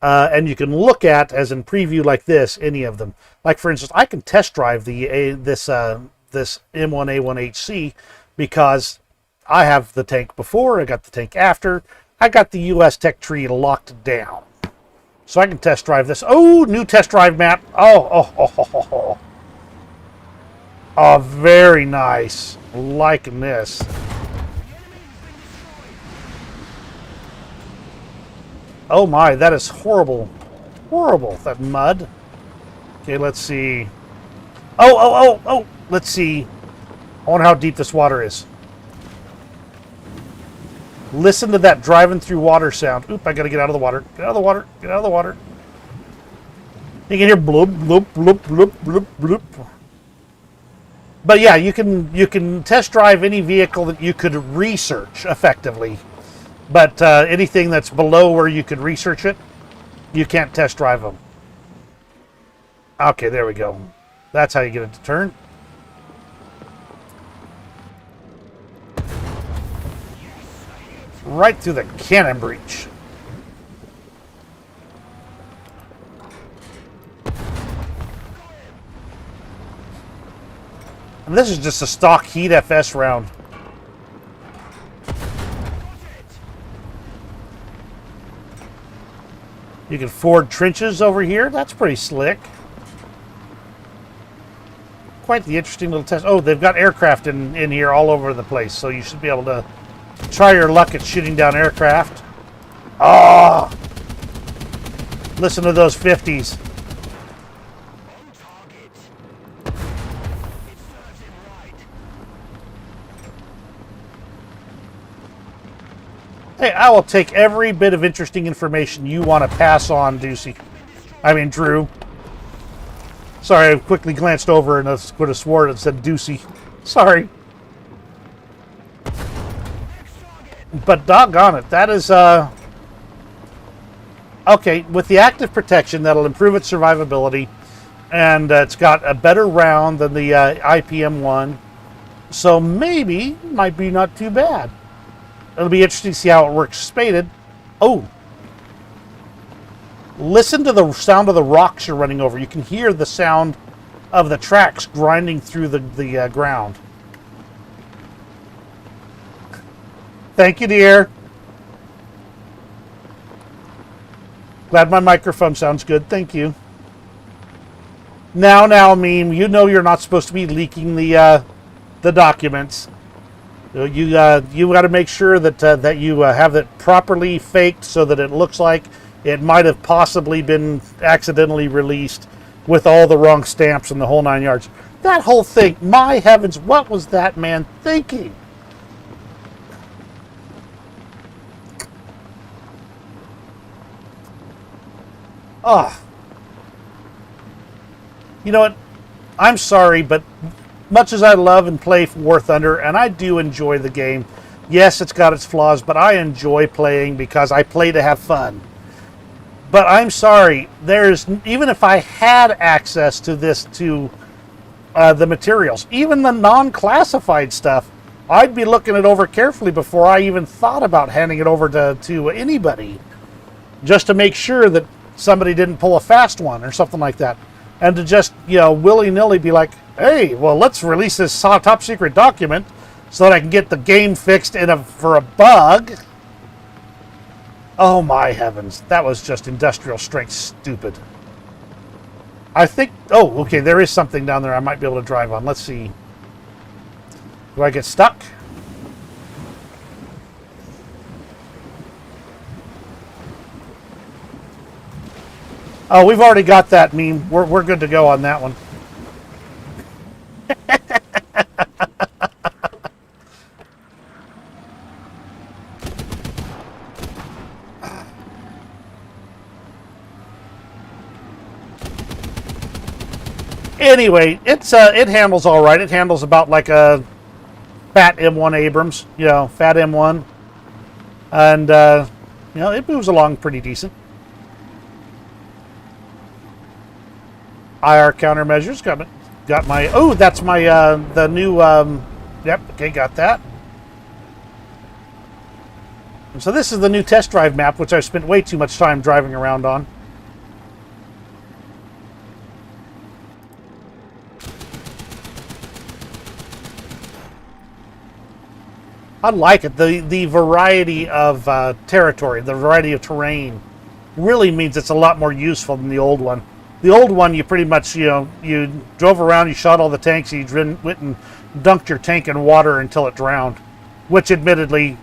And you can look at, as in preview like this, any of them. Like, for instance, I can test drive this M1a1 Hc because I have the tank before, I got the tank after, I got the US tech tree locked down. So I can test drive this. Oh, new test drive map. Oh, very nice. Liking this. Oh my, that is horrible. Horrible, that mud. Okay, let's see. Oh, let's see. I wonder how deep this water is. Listen to that driving through water sound. Oop, I gotta get out of the water. Get out of the water. Get out of the water. You can hear bloop, bloop, bloop, bloop, bloop, bloop. But yeah, you can test drive any vehicle that you could research effectively. But anything that's below where you could research it, you can't test drive them. Okay, there we go. That's how you get it to turn. Right through the cannon breech. And this is just a stock Heat FS round. You can ford trenches over here. That's pretty slick. Quite the interesting little test. Oh, they've got aircraft in here all over the place, so you should be able to try your luck at shooting down aircraft. Oh! Listen to those 50s. Hey, I will take every bit of interesting information you want to pass on, Drew. Sorry, I quickly glanced over and I would have sworn it said Ducey. Sorry. But doggone it, that is, okay, with the active protection, that'll improve its survivability. And it's got a better round than the IPM-1. So maybe, might be not too bad. It'll be interesting to see how it works spaded. Oh. Listen to the sound of the rocks you're running over. You can hear the sound of the tracks grinding through the ground. Thank you, dear. Glad my microphone sounds good. Thank you. Now, meme. You know you're not supposed to be leaking the documents. You got to make sure that you have it properly faked so that it looks like it might have possibly been accidentally released with all the wrong stamps and the whole 9 yards. That whole thing, my heavens, what was that man thinking? Ah. You know what? I'm sorry, but much as I love and play War Thunder, and I do enjoy the game, yes, it's got its flaws, but I enjoy playing because I play to have fun. But I'm sorry, even if I had access to the materials, even the non-classified stuff, I'd be looking it over carefully before I even thought about handing it over to anybody, just to make sure that somebody didn't pull a fast one or something like that. And to just, willy-nilly be like, hey, well, let's release this top secret document so that I can get the game fixed for a bug. Oh my heavens, that was just industrial strength stupid. I think, oh, okay, there is something down there I might be able to drive on. Let's see. Do I get stuck? Oh, we've already got that meme. We're good to go on that one. Anyway, it handles all right. It handles about like a fat M1 Abrams, fat M1, and it moves along pretty decent. IR countermeasures got my that's my the new yep, okay, got that. And so this is the new test drive map, which I've spent way too much time driving around on. I like it. The variety of territory, the variety of terrain, really means it's a lot more useful than the old one. The old one, you pretty much, you drove around, you shot all the tanks, you went and dunked your tank in water until it drowned, which admittedly,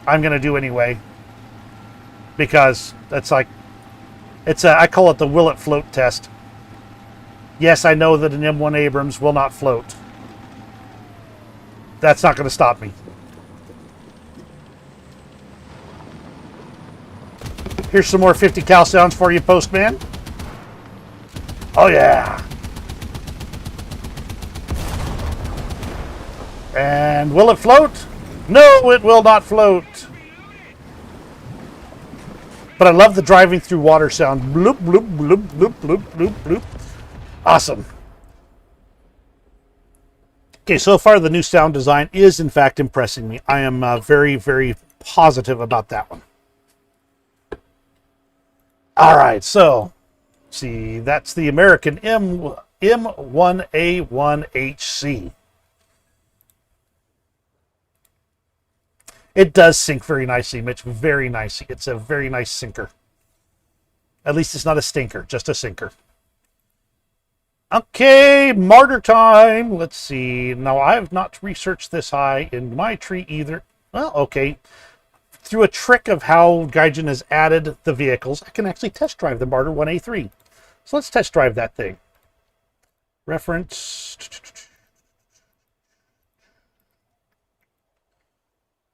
I'm going to do anyway, because that's like, I call it the will it float test. Yes, I know that an M1 Abrams will not float. That's not going to stop me. Here's some more 50 cal sounds for you, Postman. Oh yeah. And will it float? No, it will not float. But I love the driving through water sound. Bloop, bloop, bloop, bloop, bloop, bloop, bloop. Awesome. Okay, so far the new sound design is in fact impressing me. I am very, very positive about that one. All right, so see, that's the American M1a1 Hc. It does sink very nicely, Mitch, very nicely. It's a very nice sinker. At least it's not a stinker, just a sinker. Okay, martyr time. Let's see. Now, I have not researched this high in my tree either. Well, okay. Through a trick of how Gaijin has added the vehicles, I can actually test drive the Martyr 1A3. So let's test drive that thing. Reference.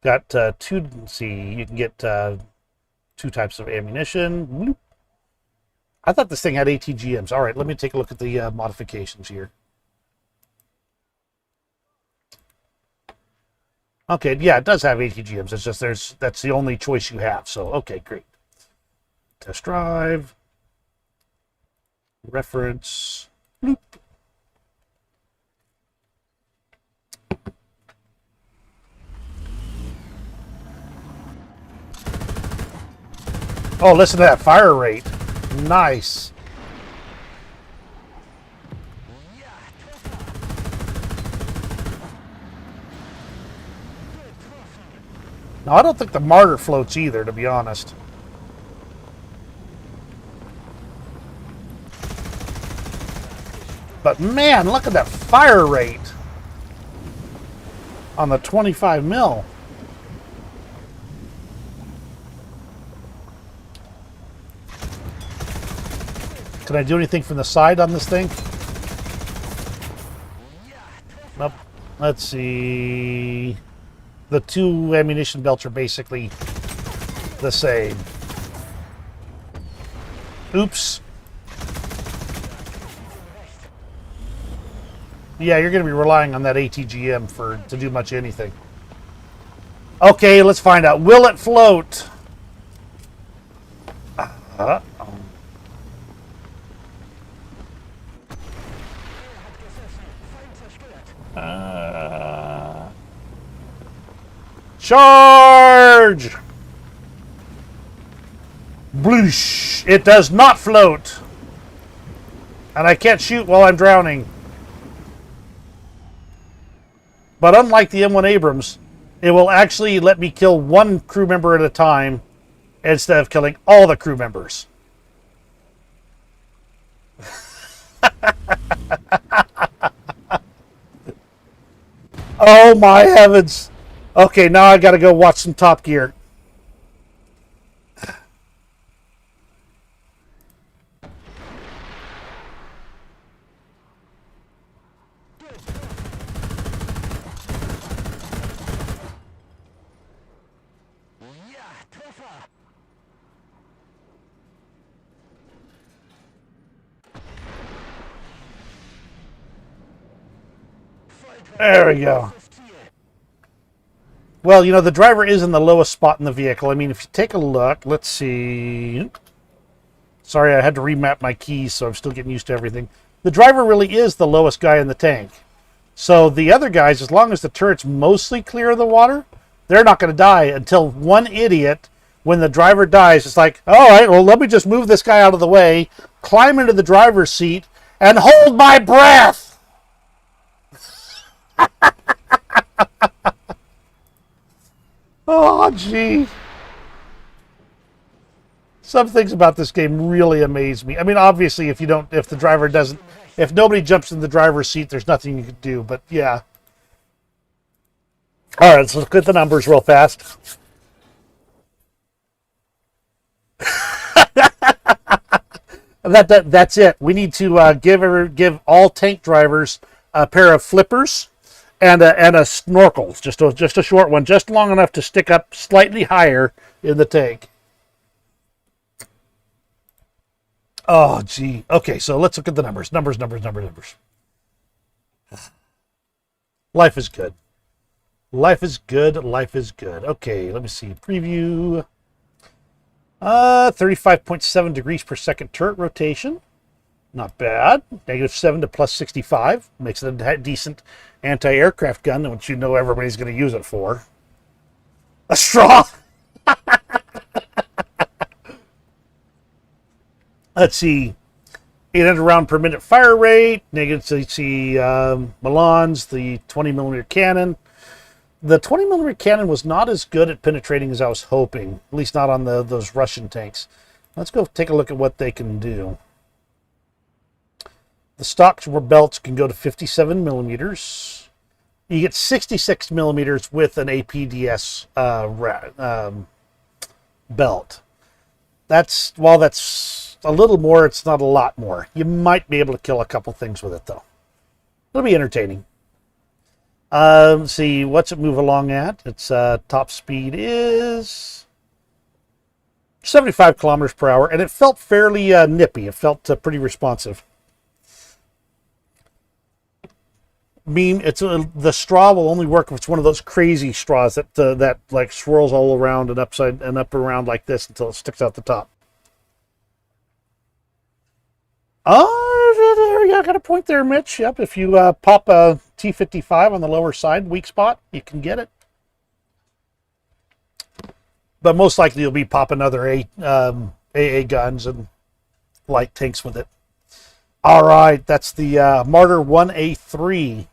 Got two, let's see, you can get two types of ammunition. I thought this thing had ATGMs. All right, let me take a look at the modifications here. Okay, yeah, it does have ATGMs. It's just that's the only choice you have. So, okay, great. Test drive. Reference. Bloop. Oh, listen to that fire rate. Nice. Now, I don't think the Martyr floats either, to be honest. But man, look at that fire rate on the 25 mil. Can I do anything from the side on this thing? Nope. Let's see. The two ammunition belts are basically the same. Oops. Yeah, you're going to be relying on that ATGM to do much anything. Okay, let's find out. Will it float? Uh, Charge! Bloosh! It does not float. And I can't shoot while I'm drowning. But unlike the M1 Abrams, it will actually let me kill one crew member at a time instead of killing all the crew members. Oh my heavens. Okay, now I gotta go watch some Top Gear. There we go. Well, you know, the driver is in the lowest spot in the vehicle. I mean, if you take a look, let's see. Sorry, I had to remap my keys, so I'm still getting used to everything. The driver really is the lowest guy in the tank. So the other guys, as long as the turret's mostly clear of the water, they're not going to die until one idiot, when the driver dies, it's like, all right, well, let me just move this guy out of the way, climb into the driver's seat, and hold my breath! Oh, gee. Some things about this game really amaze me. I mean, obviously, if nobody jumps in the driver's seat, there's nothing you can do, but yeah. All right, let's look at the numbers real fast. That's it. We need to give all tank drivers a pair of flippers and a snorkel, just a short one, just long enough to stick up slightly higher in the tank. Oh, gee. Okay, so let's look at the numbers. Numbers. Life is good. Life is good. Life is good. Okay, let me see. Preview. 35.7 degrees per second turret rotation. Not bad. -7 to +65. Makes it a decent anti-aircraft gun, which you know everybody's going to use it for. A straw! Let's see. 800 round per minute fire rate. Let's see. Milan's, the 20mm cannon. The 20mm cannon was not as good at penetrating as I was hoping. At least not on those Russian tanks. Let's go take a look at what they can do. The stock belts can go to 57mm. You get 66mm with an APDS belt. While that's a little more, it's not a lot more. You might be able to kill a couple things with it, though. It'll be entertaining. Let's see, what's it move along at? Its top speed is 75 kilometers per hour, and it felt fairly nippy. It felt pretty responsive. The straw will only work if it's one of those crazy straws that like swirls all around and up around like this until it sticks out the top. Oh, there you go. Got a point there, Mitch. Yep, if you pop a T-55 on the lower side, weak spot, you can get it. But most likely you'll be popping other AA guns and light tanks with it. All right, that's the Martyr 1A3.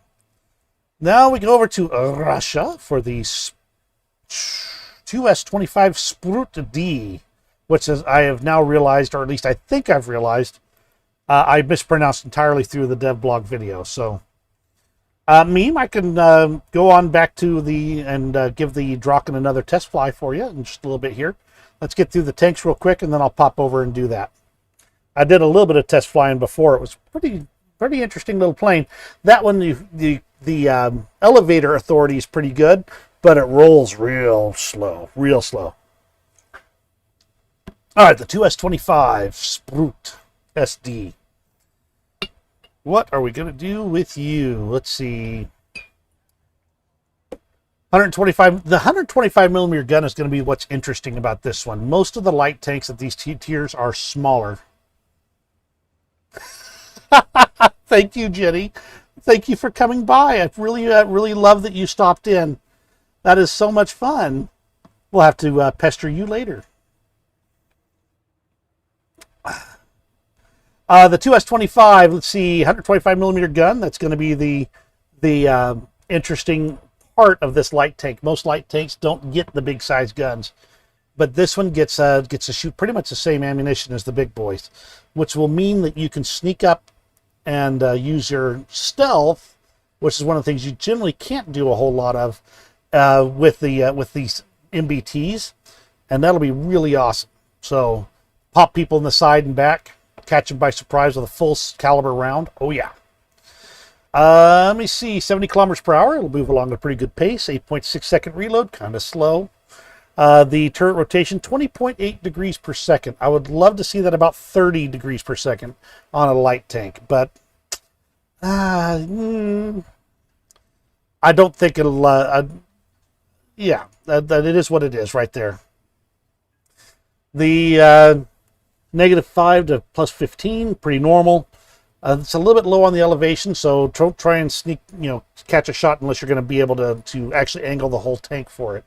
Now we go over to Russia for the 2S25 Sprut D, which is, I have now realized, or at least I think I've realized, I mispronounced entirely through the devblog video. So, meme, I can go on back to and give the Draken another test fly for you in just a little bit here. Let's get through the tanks real quick, and then I'll pop over and do that. I did a little bit of test flying before. It was pretty interesting little plane. That one, the elevator authority is pretty good, but it rolls real slow. All right, the 2S25 Sprut SD. What are we going to do with you? Let's see. 125. The 125 millimeter gun is going to be what's interesting about this one. Most of the light tanks at these tiers are smaller. Thank you, Jenny. Thank you for coming by. I really love that you stopped in. That is so much fun. We'll have to pester you later. The 2S25, let's see, 125 millimeter gun. That's going to be the interesting part of this light tank. Most light tanks don't get the big size guns, but this one gets to shoot pretty much the same ammunition as the big boys, which will mean that you can sneak up and use your stealth, which is one of the things you generally can't do a whole lot of with these MBTs, and that'll be really awesome. So pop people in the side and back, catch them by surprise with a full caliber round. Oh yeah. Let me see, 70 kilometers per hour. It'll move along at a pretty good pace. 8.6 second reload, kind of slow. The turret rotation, 20.8 degrees per second. I would love to see that about 30 degrees per second on a light tank, but I don't think it'll, yeah, that it is what it is right there. The -5 to +15, pretty normal. It's a little bit low on the elevation, so don't try and sneak, catch a shot unless you're going to be able to actually angle the whole tank for it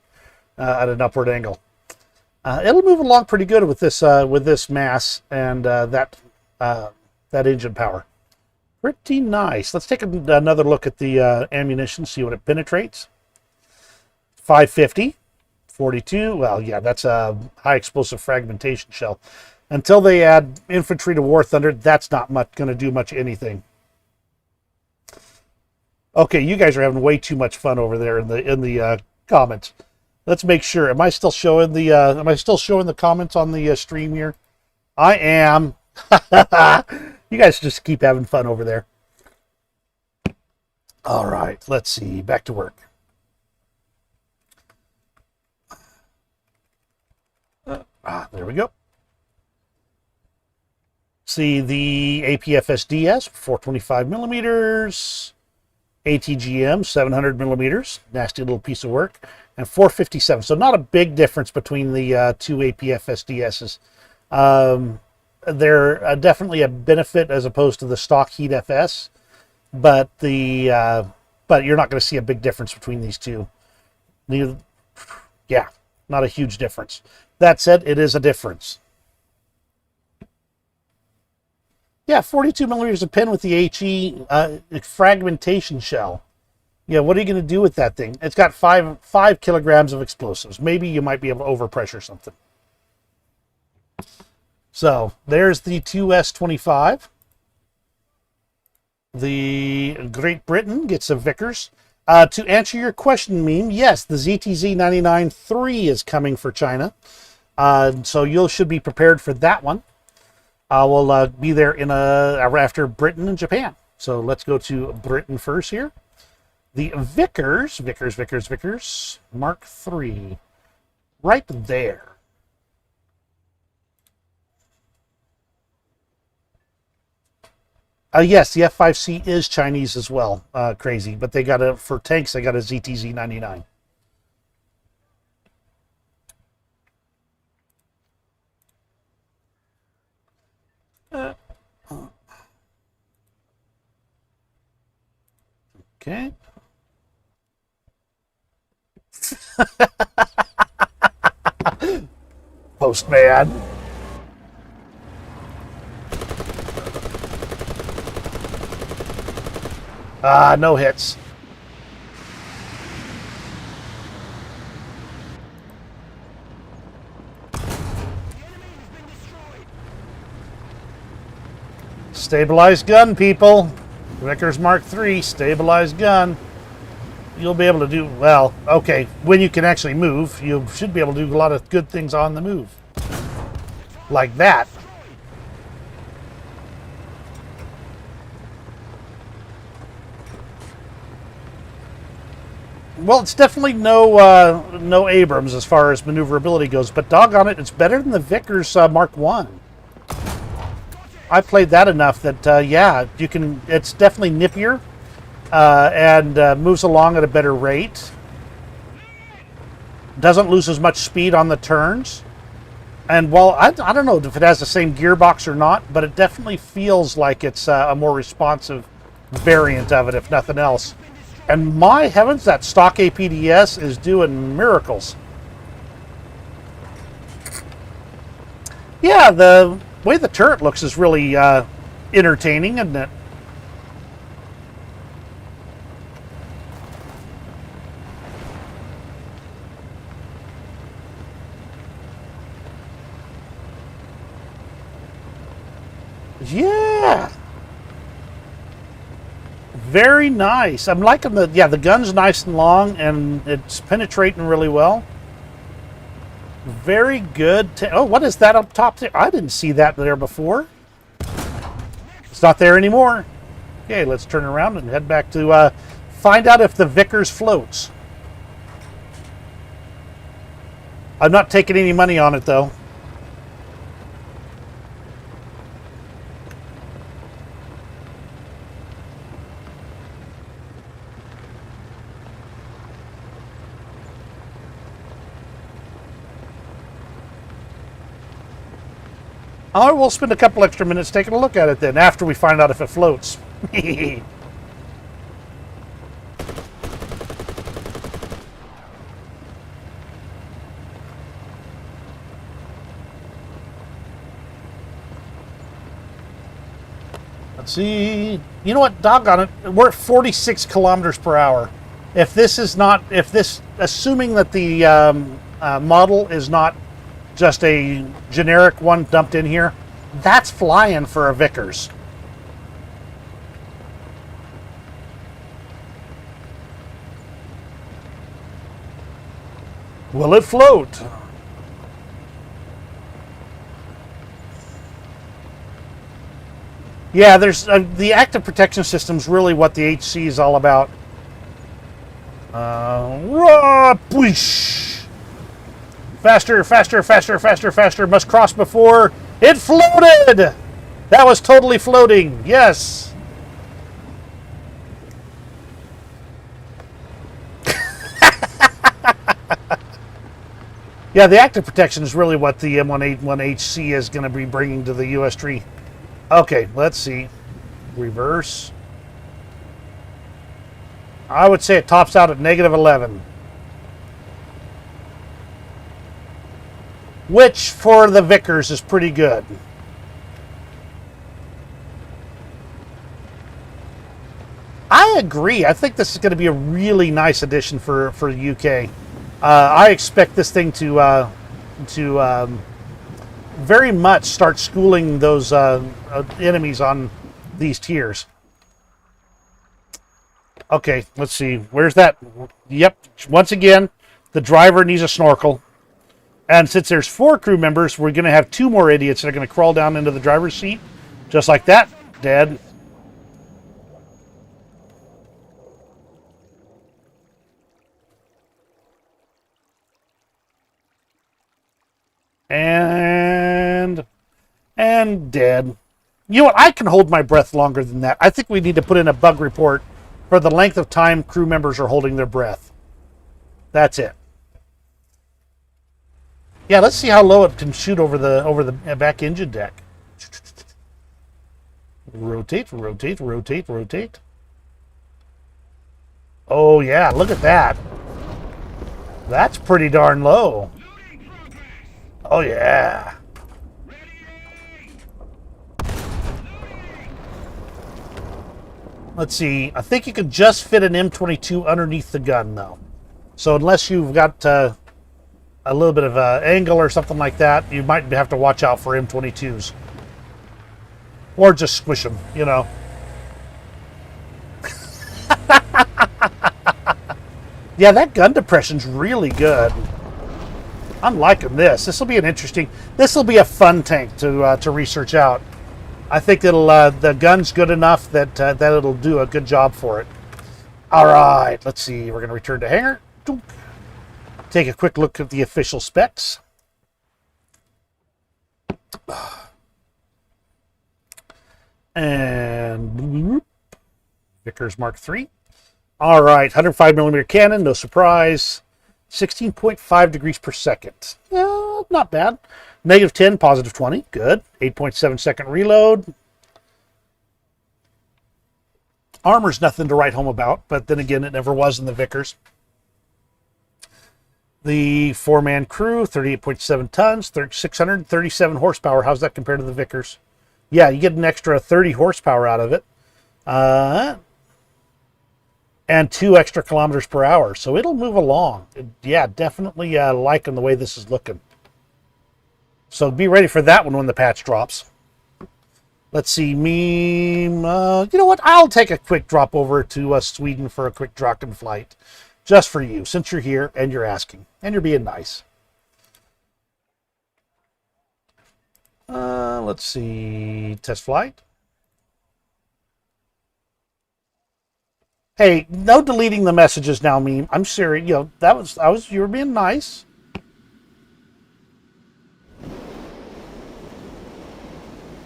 at an upward angle. It'll move along pretty good with this mass and that engine power. Pretty nice. Let's take another look at the ammunition, see what it penetrates. 550, 42. Well, yeah, that's a high explosive fragmentation shell. Until they add infantry to War Thunder, that's not going to do much anything. Okay, you guys are having way too much fun over there in the comments. Let's make sure. Am I still showing the comments on the stream here? I am. You guys just keep having fun over there. All right, let's see. Back to work. There we go. See the APFSDS, 425 millimeters, ATGM, 700 millimeters, nasty little piece of work, and 457. So not a big difference between the two APFSDSs. They're definitely a benefit as opposed to the stock Heat FS, but but you're not going to see a big difference between these two. Yeah, not a huge difference. That said, it is a difference. Yeah, 42 millimeters of pin with the HE fragmentation shell. Yeah, what are you going to do with that thing? It's got 5 kilograms of explosives. Maybe you might be able to overpressure something. So there's the 2S25. The Great Britain gets a Vickers. To answer your question, Meme, yes, the ZTZ 99-3 is coming for China. So you should be prepared for that one. We'll be there after Britain and Japan. So let's go to Britain first here. The Vickers Mark III, right there. Yes, the F5C is Chinese as well. Crazy, but they got for tanks. They got a ZTZ 99. Okay. Postman. No hits. Stabilized gun, people. Vickers Mark III, stabilized gun. You'll be able to do, well, okay, when you can actually move, you should be able to do a lot of good things on the move. Like that. Well, it's definitely no Abrams as far as maneuverability goes, but doggone it, it's better than the Vickers Mark I. I played that enough that yeah, you can. It's definitely nippier and moves along at a better rate. Doesn't lose as much speed on the turns. And while I don't know if it has the same gearbox or not, but it definitely feels like it's a more responsive variant of it, if nothing else. And my heavens, that stock APDS is doing miracles. Yeah, the way the turret looks is really entertaining, isn't it? Yeah. Very nice. I'm liking the gun's nice and long and it's penetrating really well. Very good. Oh, what is that up top there? I didn't see that there before. It's not there anymore. Okay, let's turn around and head back to find out if the Vickers floats. I'm not taking any money on it though. Oh, we'll spend a couple extra minutes taking a look at it then, after we find out if it floats. Let's see. You know what? Doggone it. We're at 46 kilometers per hour. If this is not, assuming that the model is not just a generic one dumped in here, that's flying for a Vickers. Will it float? Yeah, there's the active protection system's really what the HC is all about. Faster, faster, faster, faster, faster. Must cross before it floated. That was totally floating. Yes. Yeah, the active protection is really what the M1a1 Hc is going to be bringing to the US tree. Okay, let's see. Reverse. I would say it tops out at -11. Which, for the Vickers, is pretty good. I agree. I think this is going to be a really nice addition for the UK. I expect this thing to very much start schooling those enemies on these tiers. Okay, let's see. Where's that? Yep. Once again, the driver needs a snorkel. And since there's 4 crew members, we're going to have 2 more idiots that are going to crawl down into the driver's seat. Just like that. Dead. And dead. You know what? I can hold my breath longer than that. I think we need to put in a bug report for the length of time crew members are holding their breath. That's it. Yeah, let's see how low it can shoot over the back engine deck. Rotate, rotate, rotate, rotate. Oh yeah, look at that. That's pretty darn low. Oh yeah. Let's see. I think you could just fit an M22 underneath the gun though. So unless you've got a little bit of angle or something like that, you might have to watch out for M22s. Or just squish them, you know. Yeah, that gun depression's really good. I'm liking this. This will be an interesting... This will be a fun tank to research out. I think it'll the gun's good enough that that it'll do a good job for it. All right, let's see. We're going to return to hangar. Take a quick look at the official specs. And Vickers Mark III. All right, 105 millimeter cannon, no surprise. 16.5 degrees per second. Not bad. Negative 10, positive 20, good. 8.7 second reload. Armor's nothing to write home about, but then again, it never was in the Vickers. The four-man crew, 38.7 tons, 637 horsepower. How's that compared to the Vickers? Yeah, you get an extra 30 horsepower out of it. And 2 extra kilometers per hour. So it'll move along. Yeah, definitely liking the way this is looking. So be ready for that one when the patch drops. Let's see, meme. You know what? I'll take a quick drop over to Sweden for a quick Draken flight. Just for you, since you're here and you're asking. And you're being nice. Let's see. Test flight. Hey, no deleting the messages now, meme. I'm serious. You know, you were being nice.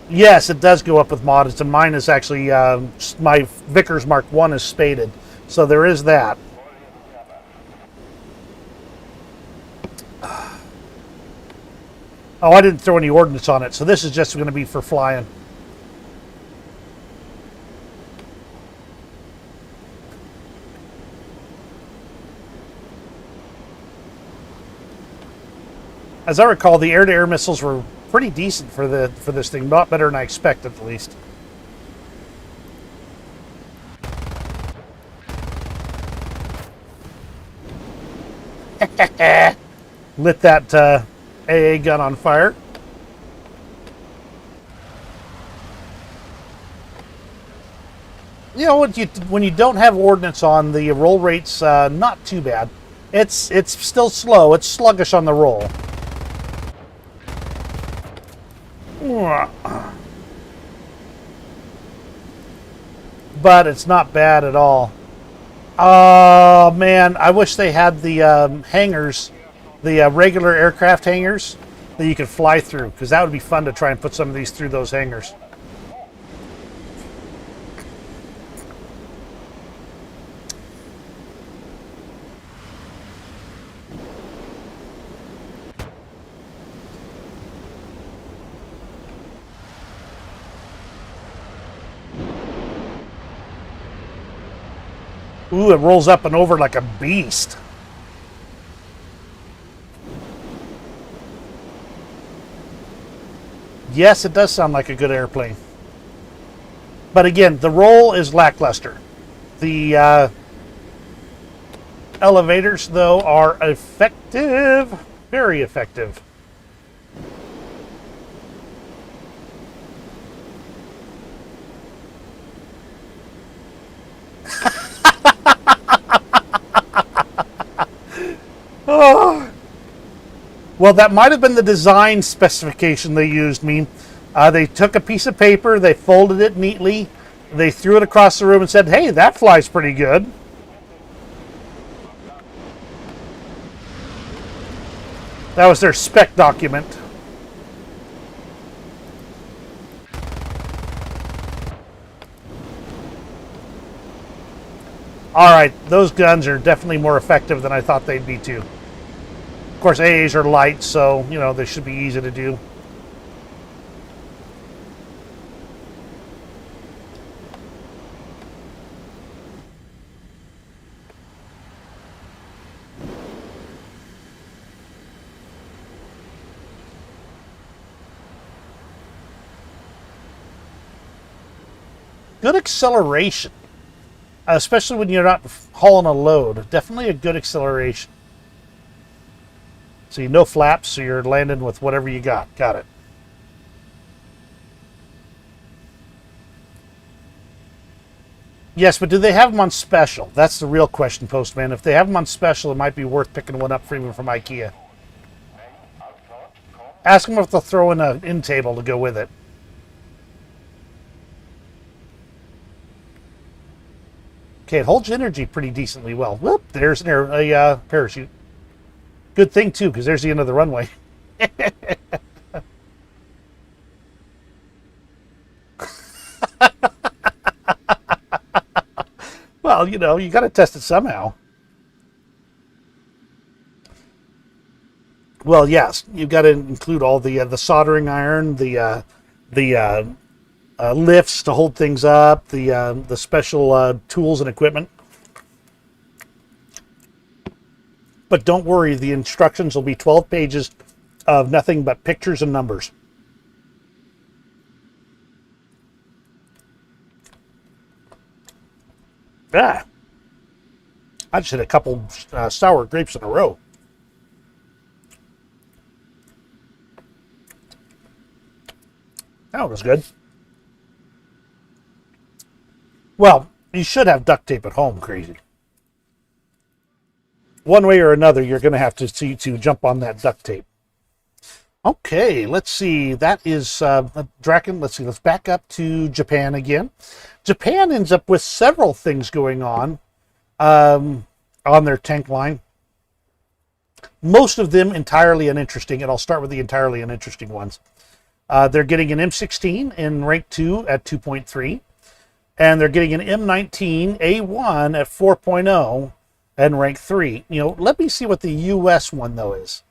Yes, it does go up with mods, and mine is actually, my Vickers Mark I is spaded. So there is that. Oh, I didn't throw any ordnance on it, so this is just going to be for flying. As I recall, the air-to-air missiles were pretty decent for this thing. Not better than I expected, at least. Lit that AA gun on fire. You know, when you don't have ordnance on, the roll rate's not too bad. It's still slow. It's sluggish on the roll. But it's not bad at all. Oh man, I wish they had the hangars, the regular aircraft hangars that you could fly through, because that would be fun to try and put some of these through those hangars. Ooh, it rolls up and over like a beast. Yes, it does sound like a good airplane. But again, the roll is lackluster. The elevators, though, are effective. Very effective. Oh. Well, that might have been the design specification they used. They took a piece of paper, they folded it neatly, they threw it across the room and said, hey, that flies pretty good. That was their spec document. All right, those guns are definitely more effective than I thought they'd be too. Of course, AAs are light, so, you know, they should be easy to do. Good acceleration, especially when you're not hauling a load. Definitely a good acceleration. So no flaps, so you're landing with whatever you got. Got it. Yes, but do they have them on special? That's the real question, Postman. If they have them on special, it might be worth picking one up even from IKEA. Ask them if they'll throw in an end table to go with it. Okay, it holds energy pretty decently well. Whoop, there's a parachute. Good thing, too, because there's the end of the runway. Well, you know, you got to test it somehow. Well, yes, you've got to include all the soldering iron, the lifts to hold things up, the special tools and equipment. But don't worry, the instructions will be 12 pages of nothing but pictures and numbers. Ah, I just hit a couple sour grapes in a row. That was good. Well, you should have duct tape at home, crazy. One way or another, you're going to have to see to jump on that duct tape. Okay, let's see. That is Draken. Let's see. Let's back up to Japan again. Japan ends up with several things going on their tank line. Most of them entirely uninteresting, and I'll start with the entirely uninteresting ones. They're getting an M16 in rank 2 at 2.3, and they're getting an M1a1 at 4.0 and rank 3. You know, let me see what the U.S. one, though, is.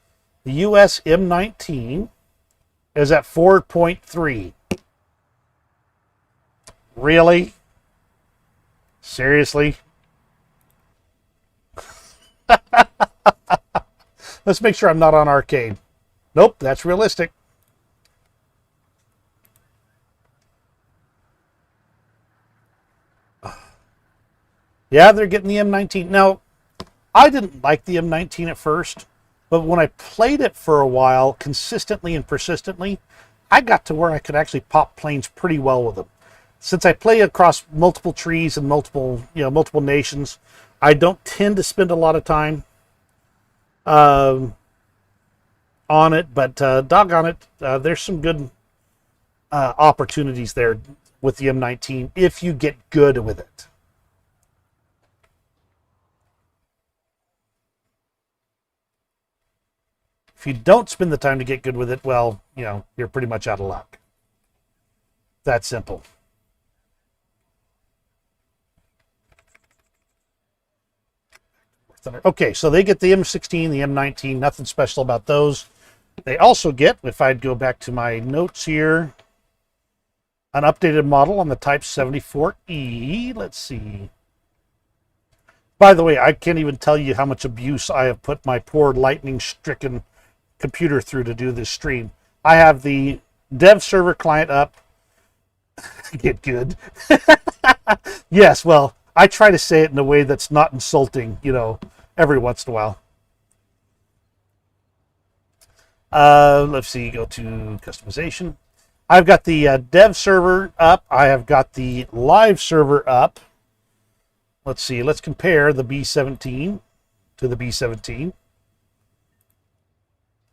The U.S. M19 is at 4.3. Really? Seriously? Let's make sure I'm not on arcade. Nope, that's realistic. Yeah, they're getting the M19. Now, I didn't like the M19 at first, but when I played it for a while, consistently and persistently, I got to where I could actually pop planes pretty well with them. Since I play across multiple trees and multiple nations, I don't tend to spend a lot of time on it, but doggone it, there's some good opportunities there with the M19 if you get good with it. If you don't spend the time to get good with it, well, you know, you're pretty much out of luck. That simple. Okay, so they get the M16, the M19, nothing special about those. They also get, if I'd go back to my notes here, an updated model on the Type 74E. Let's see. By the way, I can't even tell you how much abuse I have put my poor lightning-stricken computer through to do this stream. I have the dev server client up. Get good. Yes, well, I try to say it in a way that's not insulting, you know, every once in a while. Let's see, go to customization. I've got the dev server up. I have got the live server up. Let's see, let's compare the B-17 to the B-17.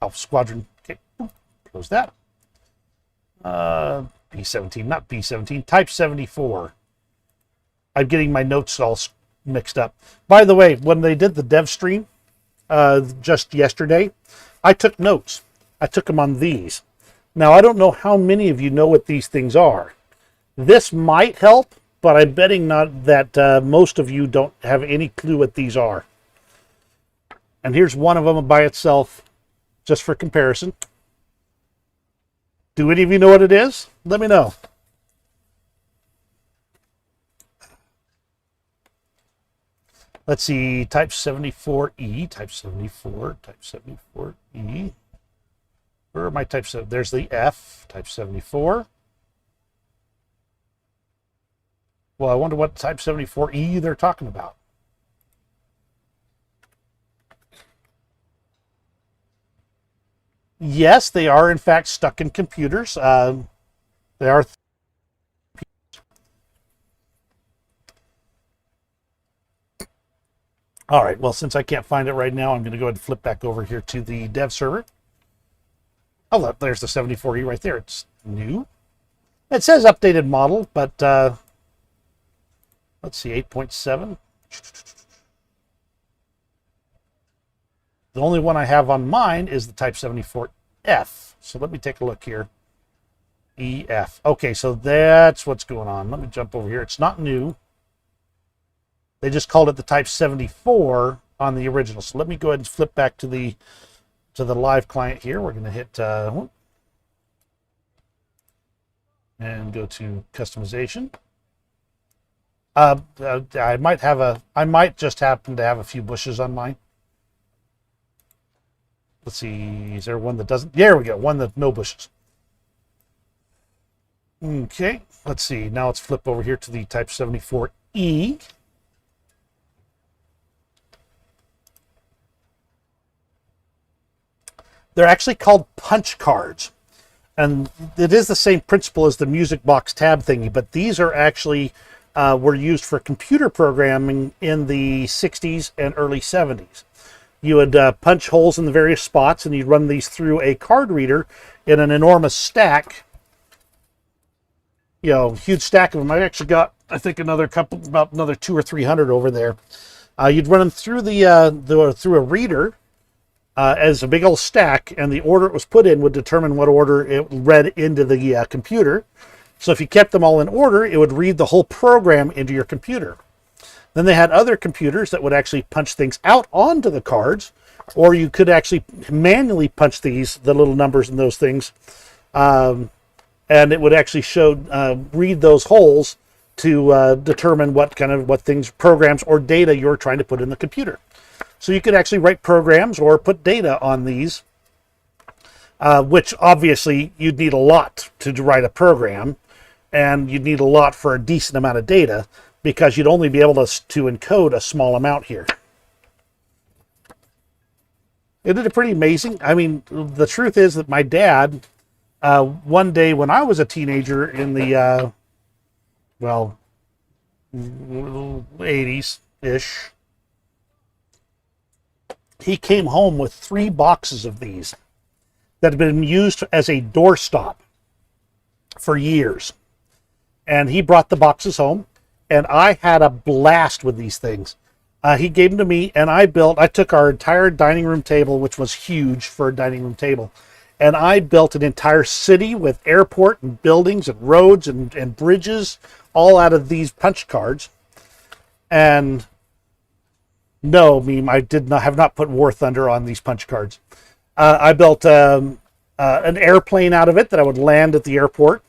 Alpha Squadron, okay, close that. B-17, not B-17, Type 74. I'm getting my notes all mixed up. By the way, when they did the dev stream just yesterday, I took notes. I took them on these. Now, I don't know how many of you know what these things are. This might help, but I'm betting not that most of you don't have any clue what these are. And here's one of them by itself, just for comparison. Do any of you know what it is? Let me know. Let's see, Type 74E, Type 74, Type 74E. Where are my Type 7? There's the F, Type 74. Well, I wonder what Type 74E they're talking about. Yes, they are in fact stuck in computers. They are. All right, well, since I can't find it right now, I'm going to go ahead and flip back over here to the dev server. Oh, there's the 74E right there. It's new. It says updated model, but let's see, 8.7. The only one I have on mine is the Type 74F. So let me take a look here. EF. Okay, so that's what's going on. Let me jump over here. It's not new. They just called it the Type 74 on the original. So let me go ahead and flip back to the live client here. We're going to hit and go to customization. I might just happen to have a few bushes on mine. Let's see, is there one that doesn't? There we go, one that no bushes. Okay, let's see. Now let's flip over here to the Type 74E. They're actually called punch cards. And it is the same principle as the music box tab thingy, but these are actually were used for computer programming in the 60s and early 70s. You would punch holes in the various spots, and you'd run these through a card reader in an enormous stack. You know, huge stack of them. I actually got, I think, about another 200 or 300 over there. You'd run them through through a reader as a big old stack, and the order it was put in would determine what order it read into the computer. So if you kept them all in order, it would read the whole program into your computer. Then they had other computers that would actually punch things out onto the cards, or you could actually manually punch the little numbers in those things, and it would actually read those holes to determine what things, programs or data you're trying to put in the computer. So you could actually write programs or put data on these, which obviously you'd need a lot to write a program, and you'd need a lot for a decent amount of data, because you'd only be able to encode a small amount here. Isn't it pretty amazing? I mean, the truth is that my dad, one day when I was a teenager in the, 80s-ish, he came home with 3 boxes of these that had been used as a doorstop for years. And he brought the boxes home, and I had a blast with these things. He gave them to me, and I took our entire dining room table, which was huge for a dining room table, and I built an entire city with airport and buildings and roads and bridges, all out of these punch cards. And no, I have not put War Thunder on these punch cards. I built an airplane out of it that I would land at the airport.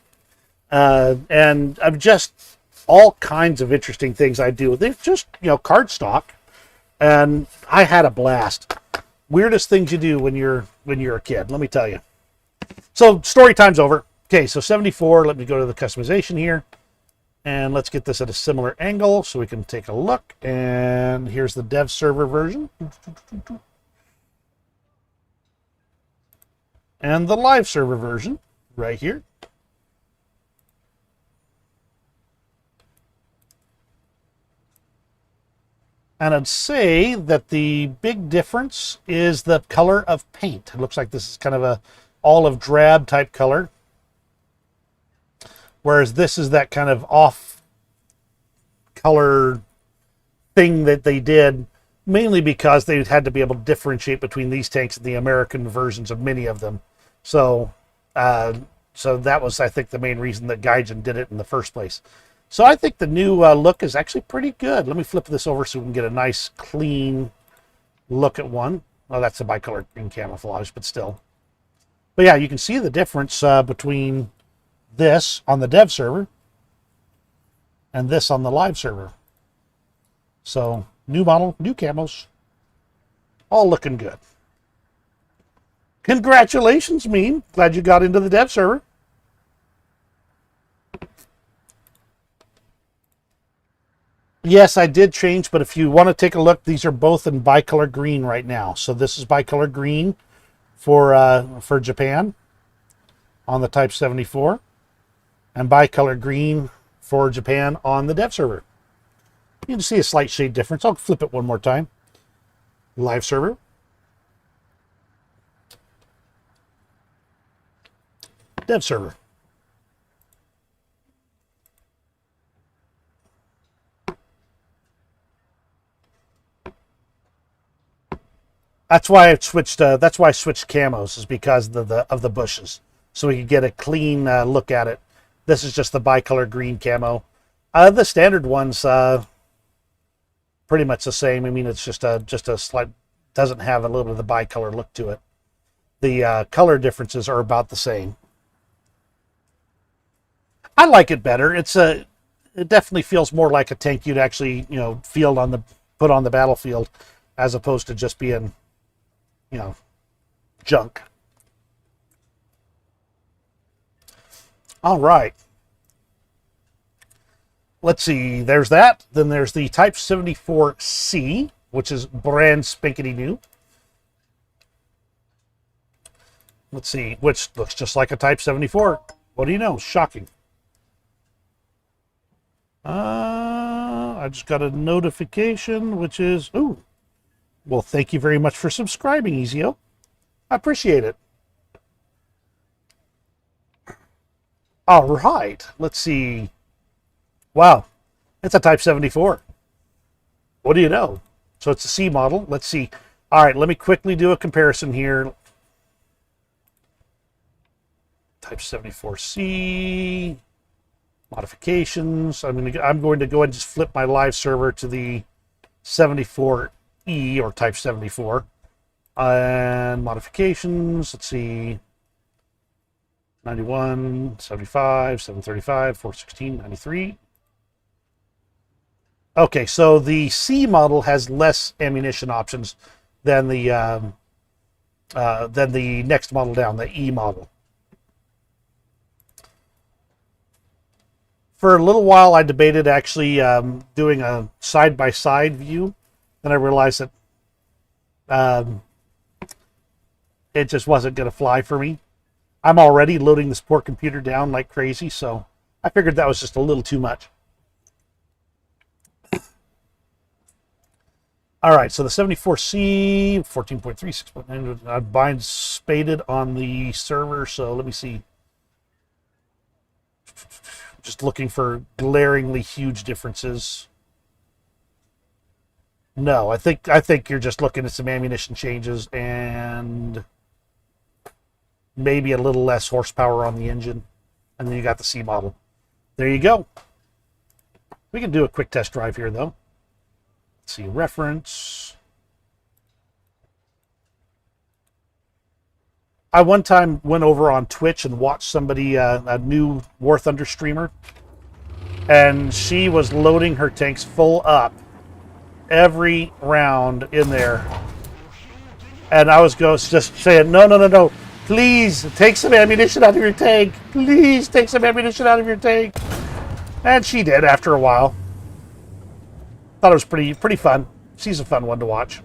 And I'm just all kinds of interesting things I do. They're just, card stock, and I had a blast. Weirdest things you do when you're a kid, let me tell you. So story time's over. Okay, so 74, let me go to the customization here, and let's get this at a similar angle so we can take a look. And here's the dev server version. And the live server version right here. And I'd say that the big difference is the color of paint. It looks like this is kind of a olive drab type color, whereas this is that kind of off color thing that they did, mainly because they had to be able to differentiate between these tanks and the American versions of many of them. So that was, I think, the main reason that Gaijin did it in the first place. So I think the new look is actually pretty good. Let me flip this over so we can get a nice, clean look at one. Well, that's a bicolor green camouflage, but still. But yeah, you can see the difference between this on the dev server and this on the live server. So, new model, new camos, all looking good. Congratulations, Meme. Glad you got into the dev server. Yes, I did change, but if you want to take a look, these are both in bicolor green right now. So this is bicolor green for Japan on the Type 74, and bicolor green for Japan on the dev server. You can see a slight shade difference. I'll flip it one more time. Live server. Dev server. That's why I switched. That's why I switched camos, is because of the bushes, so we could get a clean look at it. This is just the bicolor green camo. The standard ones, pretty much the same. I mean, it's just a slight, doesn't have a little bit of the bicolor look to it. The color differences are about the same. I like it better. It definitely feels more like a tank you'd actually, put on the battlefield, as opposed to just being, junk. All right. Let's see. There's that. Then there's the Type 74C, which is brand spankety new. Let's see, which looks just like a Type 74. What do you know? Shocking. I just got a notification, which is, ooh, well, thank you very much for subscribing, Ezio. I appreciate it. All right, let's see. Wow, it's a Type 74. What do you know? So it's a C model. Let's see. All right, let me quickly do a comparison here. Type 74C. Modifications. I'm going to go ahead and just flip my live server to the 74E or Type 74. And modifications, let's see. 91, 75, 735, 416, 93. Okay, so the C model has less ammunition options than the next model down, the E model. For a little while, I debated actually doing a side-by-side view. Then I realized that it just wasn't going to fly for me. I'm already loading this poor computer down like crazy, so I figured that was just a little too much. All right, so the 74C, 14.3, 6.9, bind spaded on the server, so let me see. Just looking for glaringly huge differences. No, I think you're just looking at some ammunition changes and maybe a little less horsepower on the engine. And then you got the C model. There you go. We can do a quick test drive here, though. Let's see, reference. I one time went over on Twitch and watched somebody, a new War Thunder streamer, and she was loading her tanks full up every round in there. And I was just saying, no, please take some ammunition out of your tank. Please take some ammunition out of your tank. And she did after a while. Thought it was pretty fun. She's a fun one to watch.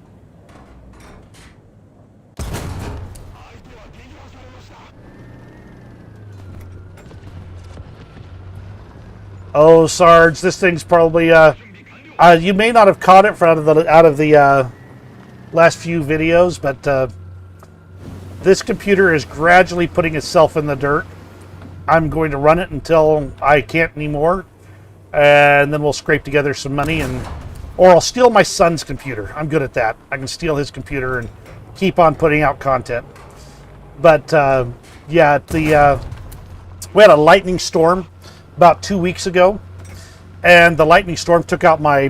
Oh, Sarge, this thing's probably you may not have caught it out of the last few videos, but this computer is gradually putting itself in the dirt. I'm going to run it until I can't anymore, and then we'll scrape together some money, or I'll steal my son's computer. I'm good at that. I can steal his computer and keep on putting out content. But yeah, we had a lightning storm about 2 weeks ago, and the lightning storm took out my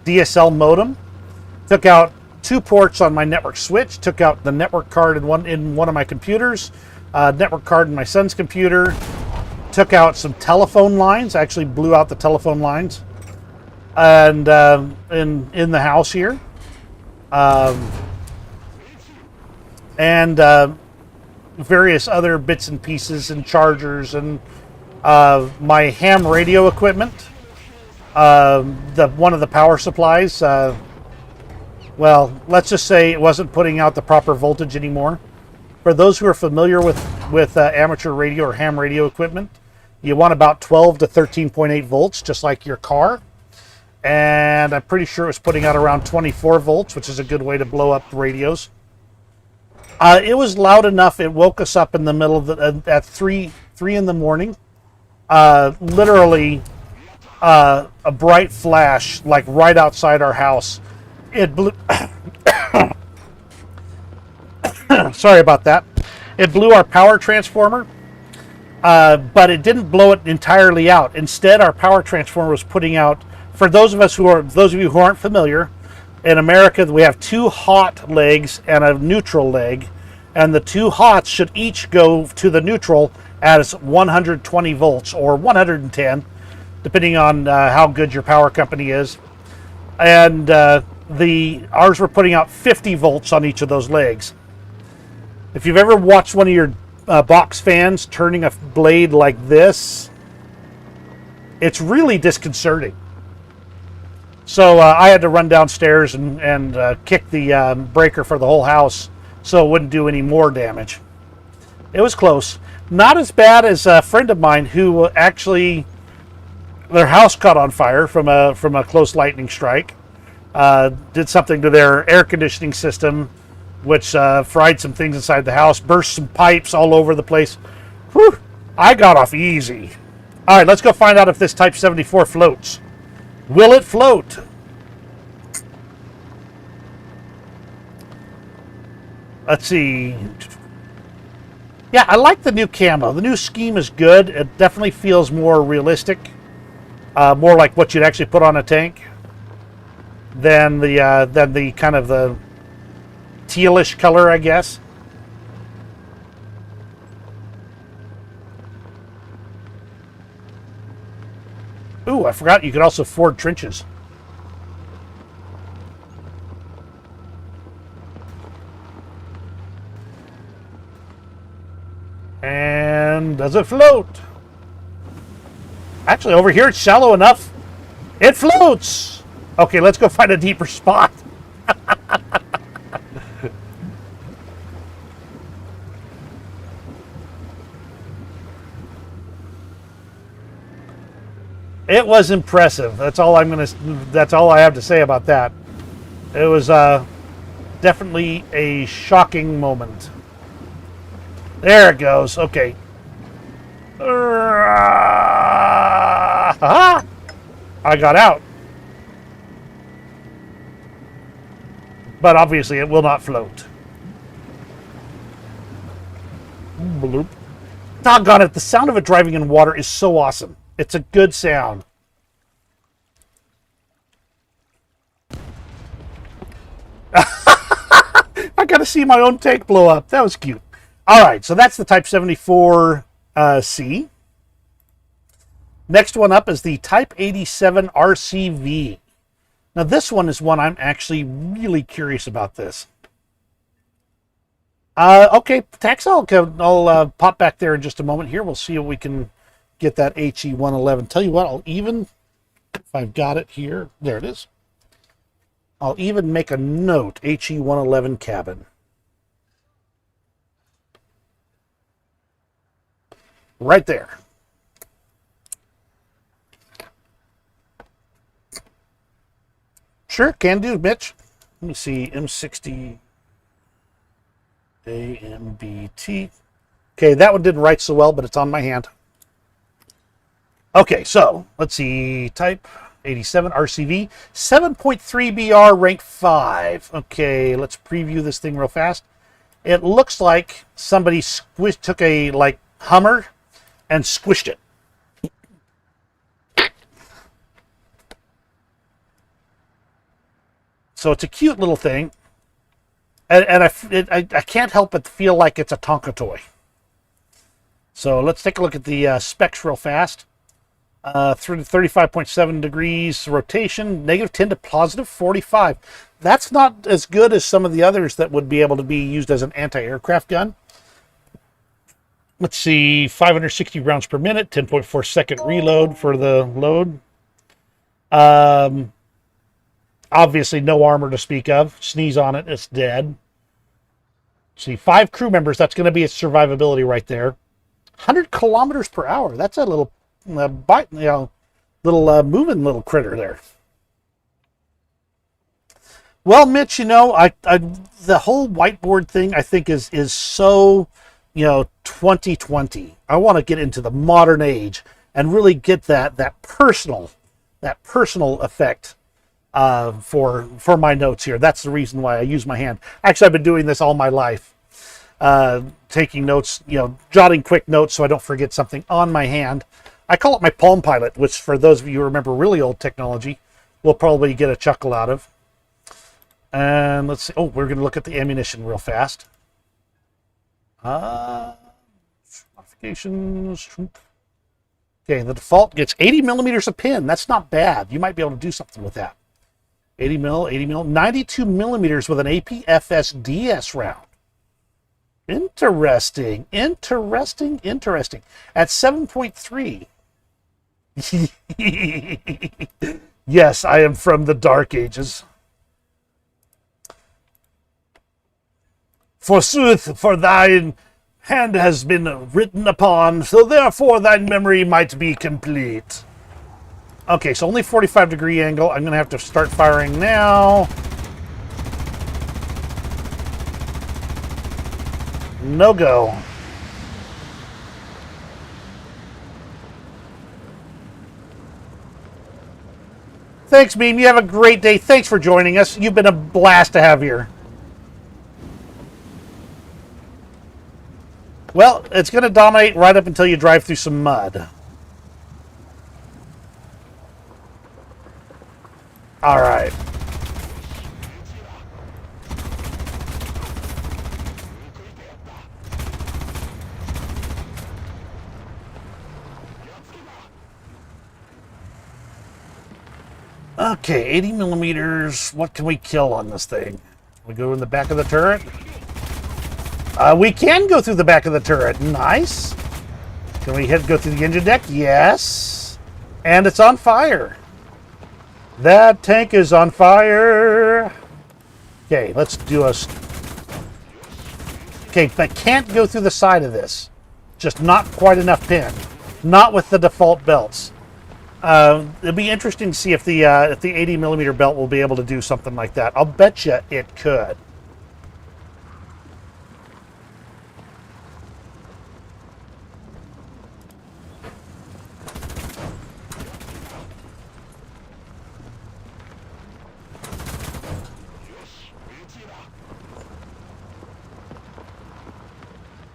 DSL modem, took out 2 ports on my network switch, took out the network card in one of my computers, network card in my son's computer, took out some telephone lines, actually blew out the telephone lines, and in the house here, and various other bits and pieces and chargers and my ham radio equipment, one of the power supplies, well, let's just say it wasn't putting out the proper voltage anymore. For those who are familiar with amateur radio or ham radio equipment, you want about 12 to 13.8 volts, just like your car. And I'm pretty sure it was putting out around 24 volts, which is a good way to blow up radios. It was loud enough, it woke us up in the middle of at 3 in the morning. Literally a bright flash, like right outside our house. It blew. Sorry about that. It blew our power transformer, but it didn't blow it entirely out. Instead, our power transformer was putting out for those of you who aren't familiar, in America we have two hot legs and a neutral leg, and the two hots should each go to the neutral as 120 volts or 110, depending on how good your power company is. And ours were putting out 50 volts on each of those legs. If you've ever watched one of your box fans turning a blade like this, it's really disconcerting. So I had to run downstairs and kick the breaker for the whole house so it wouldn't do any more damage. It was close. Not as bad as a friend of mine who actually, their house caught on fire from a close lightning strike. Did something to their air conditioning system, which fried some things inside the house, burst some pipes all over the place. Whew, I got off easy. All right, let's go find out if this Type 74 floats. Will it float? Let's see. Yeah, I like the new camo. The new scheme is good. It definitely feels more realistic, more like what you'd actually put on a tank than the kind of the tealish color, I guess. Ooh, I forgot you could also ford trenches. And does it float? Actually, over here it's shallow enough. It floats! Okay, let's go find a deeper spot. It was impressive. That's all I have to say about that. It was definitely a shocking moment. There it goes. Okay. I got out. But obviously it will not float. Bloop. Doggone it, the sound of it driving in water is so awesome. It's a good sound. I got to see my own tank blow up. That was cute. All right, so that's the Type 74 C. Next one up is the Type 87 RCV. Now this one is one I'm actually really curious about this. Okay, Tax, I'll pop back there in just a moment here. We'll see if we can get that HE111. Tell you what, I'll even, if I've got it here, there it is. I'll even make a note, HE111 cabin. Right there. Sure, can do, Mitch. Let me see, M60 AMBT. Okay, that one didn't write so well, but it's on my hand. Okay, so let's see, Type 87 RCV, 7.3 BR, rank 5. Okay, let's preview this thing real fast. It looks like somebody took a Hummer and squished it. So it's a cute little thing, and I can't help but feel like it's a Tonka toy. So let's take a look at the specs real fast. 35.7 degrees rotation, -10 to +45. That's not as good as some of the others that would be able to be used as an anti-aircraft gun. Let's see, 560 rounds per minute, 10.4 second reload for the load. Obviously no armor to speak of. Sneeze on it, it's dead. Let's see, 5 crew members, that's going to be its survivability right there. 100 kilometers per hour, that's a little moving little critter there. Well, Mitch, the whole whiteboard thing I think is so 2020. I want to get into the modern age and really get that personal effect for my notes here. That's the reason why I use my hand. Actually, I've been doing this all my life, taking notes, jotting quick notes so I don't forget something on my hand. I call it my Palm Pilot, which for those of you who remember really old technology, we'll probably get a chuckle out of. And let's see. Oh, we're going to look at the ammunition real fast. Modifications. Okay, the default gets 80 millimeters a pin. That's not bad. You might be able to do something with that. 80 mil, 92 millimeters with an APFS DS round. Interesting. At 7.3. Yes, I am from the Dark Ages. Forsooth, for thine hand has been written upon, so therefore thine memory might be complete. Okay, so only 45-degree angle. I'm going to have to start firing now. No go. Thanks, Meme. You have a great day. Thanks for joining us. You've been a blast to have here. Well, it's going to dominate right up until you drive through some mud. All right. Okay, 80 millimeters. What can we kill on this thing? We go in the back of the turret? We can go through the back of the turret. Nice. Can we go through the engine deck? Yes. And it's on fire. That tank is on fire. Okay, let's do a... Okay, but can't go through the side of this. Just not quite enough pin. Not with the default belts. It'll be interesting to see if the 80 millimeter belt will be able to do something like that. I'll bet you it could.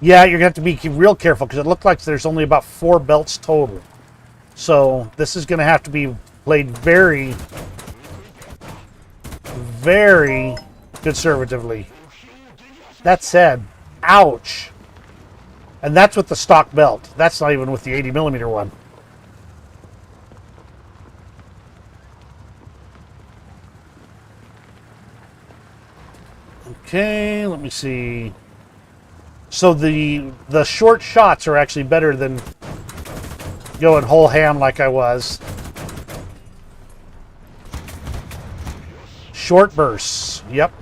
Yeah, you're going to have to be real careful because it looks like there's only about 4 belts total. So this is going to have to be played very, very conservatively. That said, ouch. And that's with the stock belt. That's not even with the 80 millimeter one. Okay, let me see. So the short shots are actually better than going whole ham like I was. Short bursts. Yep.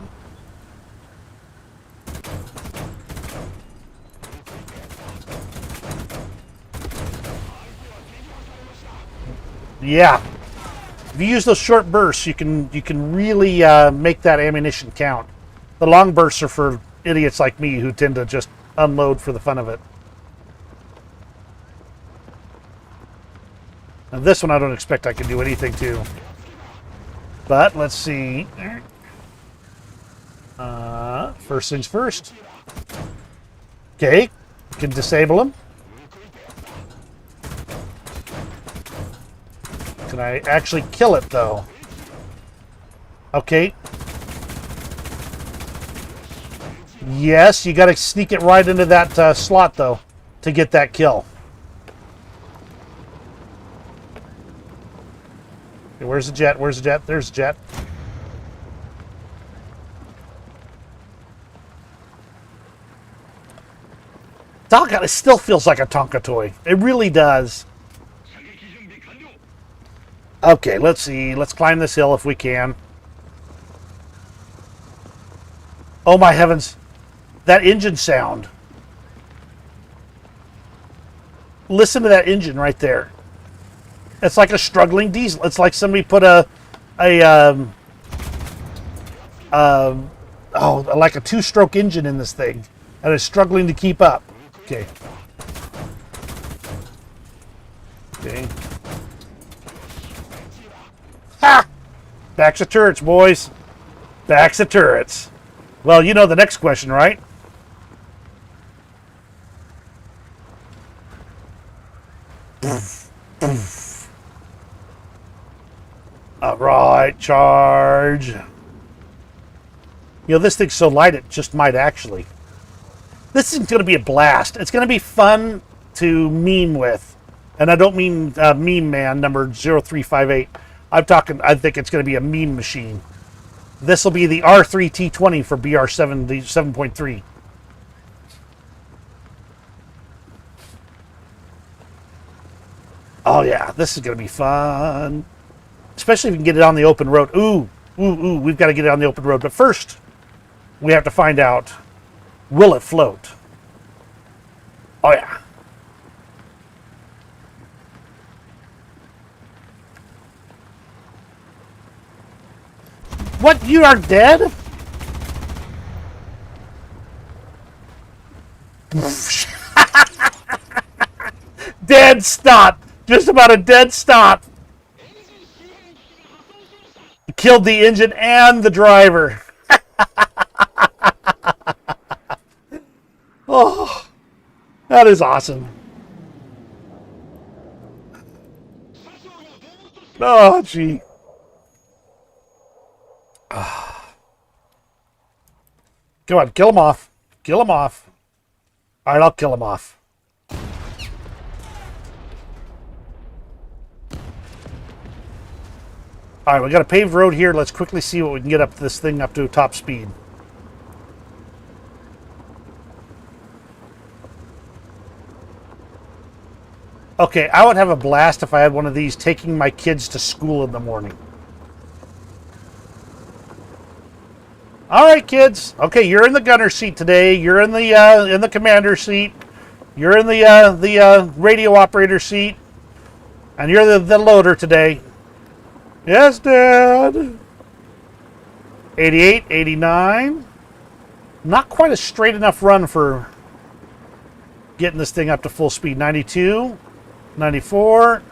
Yeah. If you use those short bursts, you can really make that ammunition count. The long bursts are for idiots like me who tend to just unload for the fun of it. Now this one I don't expect I can do anything to. But let's see. First things first. Okay, can disable him. Can I actually kill it though? Okay. Yes, you got to sneak it right into that slot though to get that kill. Okay, where's the jet? Where's the jet? There's the jet. Tonka, it still feels like a Tonka toy. It really does. Okay, let's see. Let's climb this hill if we can. Oh my heavens. That engine sound. Listen to that engine right there. It's like a struggling diesel. It's like somebody put like a two-stroke engine in this thing and it's struggling to keep up. Okay. Okay. Ha! Backs of turrets, boys. Backs of turrets. Well, you know the next question, right? All right, charge. You know, this thing's so light it just might actually. This is going to be a blast. It's going to be fun to meme with. And I don't mean meme man number 0358. I'm talking, I think it's going to be a meme machine. This will be the R3T20 for BR7, the 7.3. Oh yeah, this is going to be fun. Especially if we can get it on the open road. Ooh, we've got to get it on the open road. But first, we have to find out, will it float? Oh yeah. What, you are dead? Dead stop. Just about a dead stop. Killed the engine and the driver. Oh, that is awesome. Oh, gee. Come on, kill him off. Kill him off. All right, I'll kill him off. All right, we got a paved road here. Let's quickly see what we can get up this thing up to top speed. Okay, I would have a blast if I had one of these taking my kids to school in the morning. All right, kids. Okay, you're in the gunner seat today. You're in the commander seat. You're in the radio operator seat, and you're the loader today. Yes, Dad. 88, 89. Not quite a straight enough run for getting this thing up to full speed. 92, 94.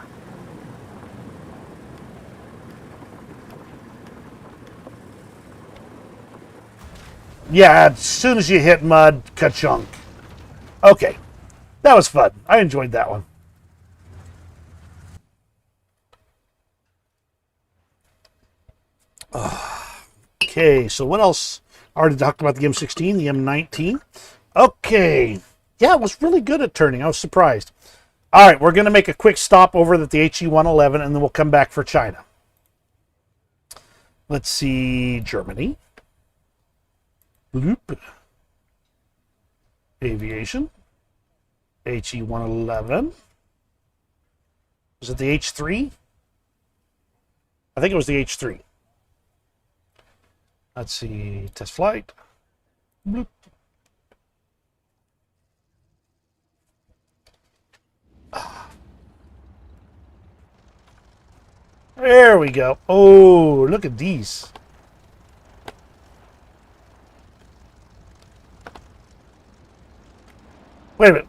Yeah, as soon as you hit mud, ka-chunk. Okay, that was fun. I enjoyed that one. Okay, so what else? I already talked about the M16, the M19. Okay, yeah, it was really good at turning. I was surprised. All right, we're going to make a quick stop over at the HE-111, and then we'll come back for China. Let's see, Germany. Loop. Aviation. HE-111. Was it the H3? I think it was the H3. Let's see, test flight. Bloop. There we go. Oh, look at these. Wait a minute.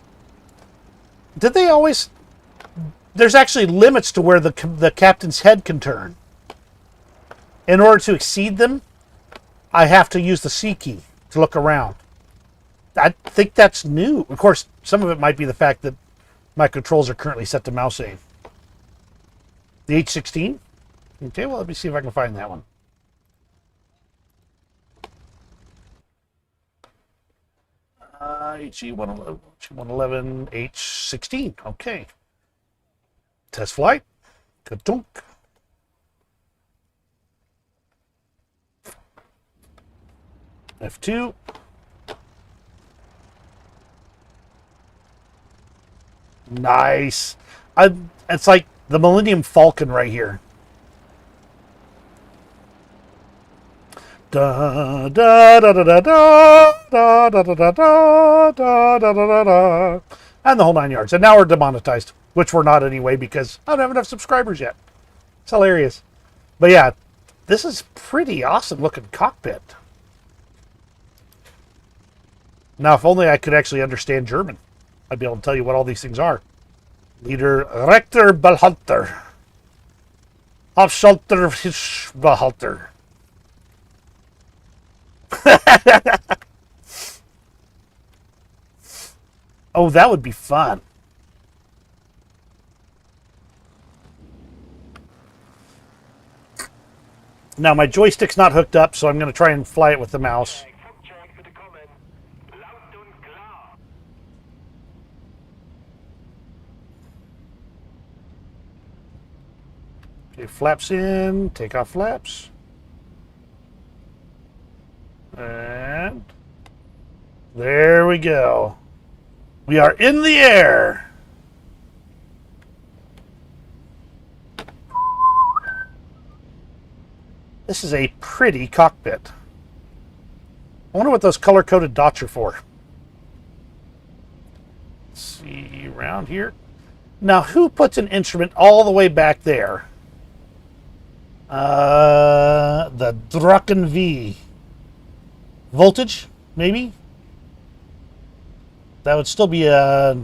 Did they always... There's actually limits to where the captain's head can turn. In order to exceed them, I have to use the C key to look around. I think that's new. Of course, some of it might be the fact that my controls are currently set to mouse aim. The H16? Okay, well, let me see if I can find that one. HE-111, H16. Okay. Test flight. Ka-dunk. F2. Nice. It's like the Millennium Falcon right here. Da da da da da da da da da da da da da da da, and the whole 9 yards. And now we're demonetized, which we're not anyway because I don't have enough subscribers yet. It's hilarious. But yeah, this is pretty awesome looking cockpit. Now, if only I could actually understand German, I'd be able to tell you what all these things are. Leader Rector Behalter. Abschalter Behalter. Oh, that would be fun. Now my joystick's not hooked up, so I'm going to try and fly it with the mouse. Okay, flaps in, take off flaps. And there we go. We are in the air. This is a pretty cockpit. I wonder what those color-coded dots are for. Let's see around here. Now, who puts an instrument all the way back there? The Draken V. Voltage, maybe? That would still be a...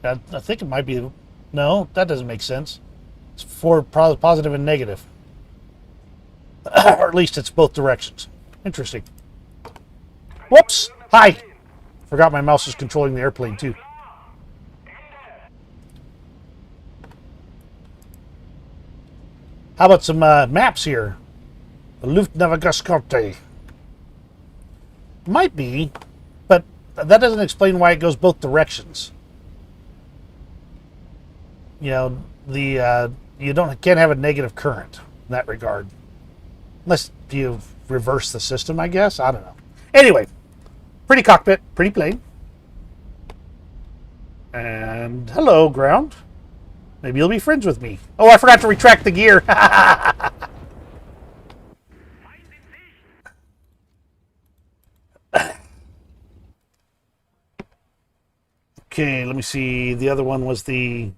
I think it might be... No, that doesn't make sense. It's for positive and negative. Or at least it's both directions. Interesting. Whoops! Hi! Forgot my mouse is controlling the airplane, too. How about some maps here? The Luftnavigationskarte. Might be, but that doesn't explain why it goes both directions. You know, the you can't have a negative current in that regard, unless you reverse the system. I guess, I don't know. Anyway, pretty cockpit, pretty plane, and hello ground. Maybe you'll be friends with me. Oh, I forgot to retract the gear. Okay, let me see. The other one was the...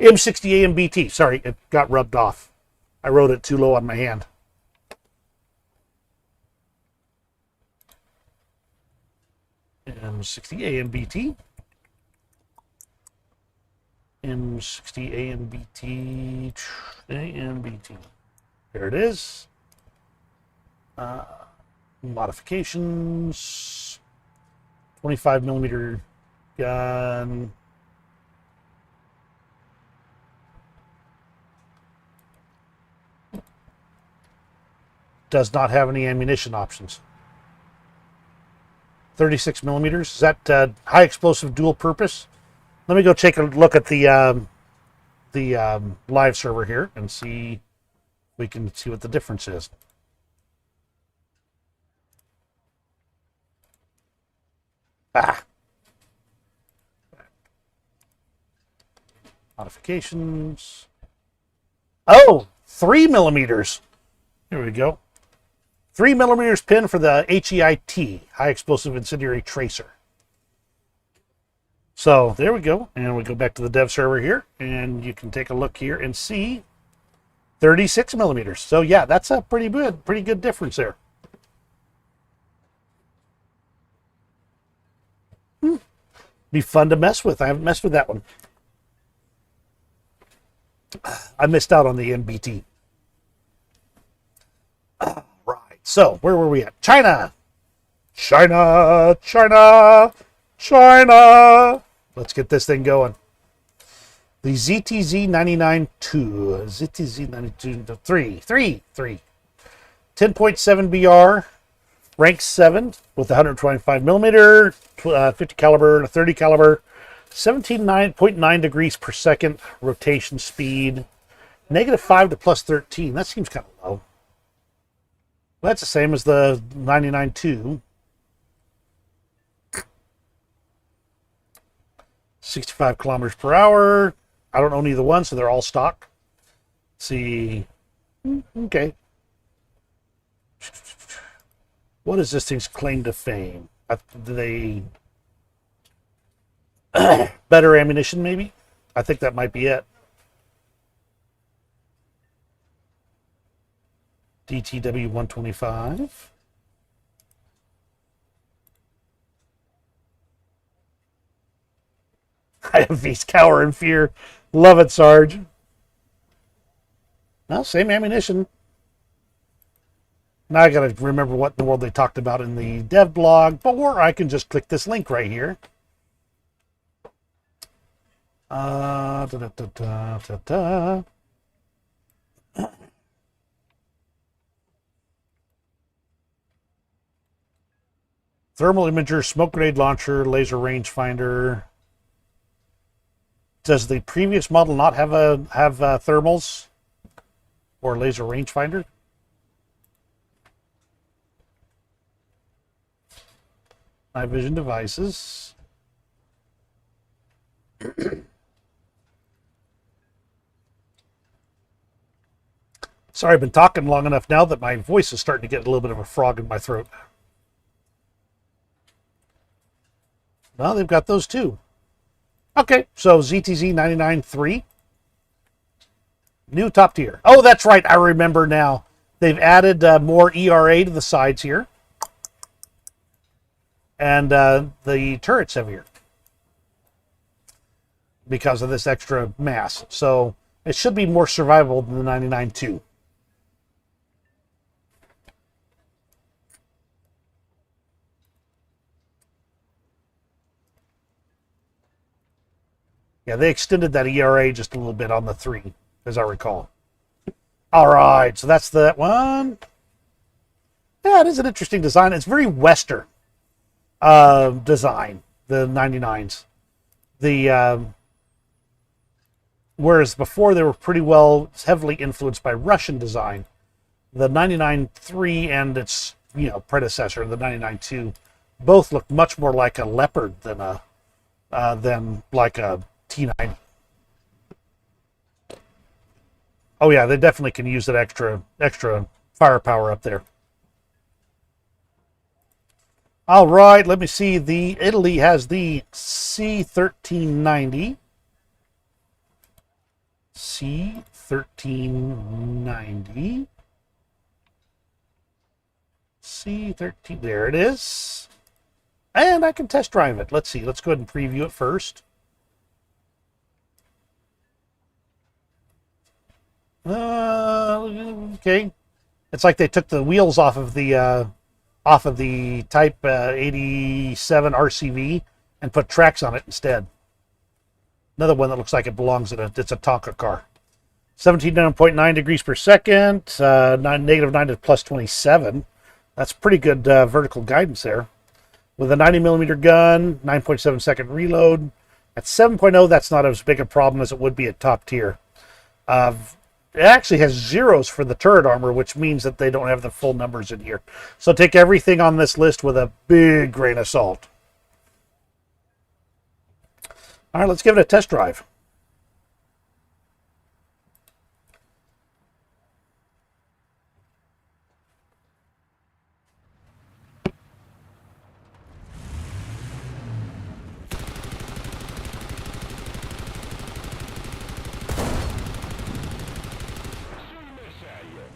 M60 AMBT. Sorry, it got rubbed off. I wrote it too low on my hand. M60 AMBT. M60 AMBT. AMBT. There it is. Modifications. 25mm gun. Does not have any ammunition options. 36mm. Is that high explosive dual purpose? Let me go take a look at the live server here and see if we can see what the difference is. Modifications. Oh, 3mm. Here we go. 3mm pin for the HEIT, high explosive incendiary tracer. So there we go, and we go back to the dev server here, and you can take a look here and see 36mm. So yeah, that's a pretty good difference there. Be fun to mess with. I haven't messed with that one. I missed out on the MBT. Right. So where were we at? China. China. Let's get this thing going. The ZTZ-99-2. ZTZ-92-3. 10.7 BR. Rank 7 with 125mm, 50 caliber, and a 30 caliber. 17.9 degrees per second rotation speed. -5 to +13. That seems kind of low. Well, that's the same as the 99-2. 65 kilometers per hour. I don't own either one, so they're all stock. Let's see. Okay. What is this thing's claim to fame? Do they... better ammunition, maybe? I think that might be it. DTW 125. IMVs cower in fear. Love it, Sarge. Well, same ammunition. Now I got to remember what in the world they talked about in the dev blog, or I can just click this link right here. Da, da, da, da, da, da. Thermal imager, smoke grenade launcher, laser rangefinder. Does the previous model not have thermals or laser rangefinder? Night vision devices. Sorry, I've been talking long enough now that my voice is starting to get a little bit of a frog in my throat. Well, they've got those too. Okay, so ZTZ 99.3. New top tier. Oh, that's right. I remember now. They've added more ERA to the sides here. And the turret's heavier because of this extra mass. So it should be more survivable than the 99.2. Yeah, they extended that ERA just a little bit on the 3, as I recall. All right, so that's that one. Yeah, it is an interesting design. It's very Western design, the 99s. Whereas before they were pretty well heavily influenced by Russian design. The 99.3 and its predecessor, the 99.2, both look much more like a Leopard than like a T90. Oh yeah, they definitely can use that extra firepower up there. All right, let me see. Italy has the C1390. C1390. C13. There it is. And I can test drive it. Let's see. Let's go ahead and preview it first. Okay. It's like they took the wheels off of the Type 87 RCV and put tracks on it instead. Another one that looks like it belongs in it's a Tonka car. 17.9 degrees per second, -9 to +27. That's pretty good vertical guidance there. With a 90mm gun, 9.7 second reload. At 7.0, that's not as big a problem as it would be at top tier. It actually has zeros for the turret armor, which means that they don't have the full numbers in here. So take everything on this list with a big grain of salt. All right, let's give it a test drive.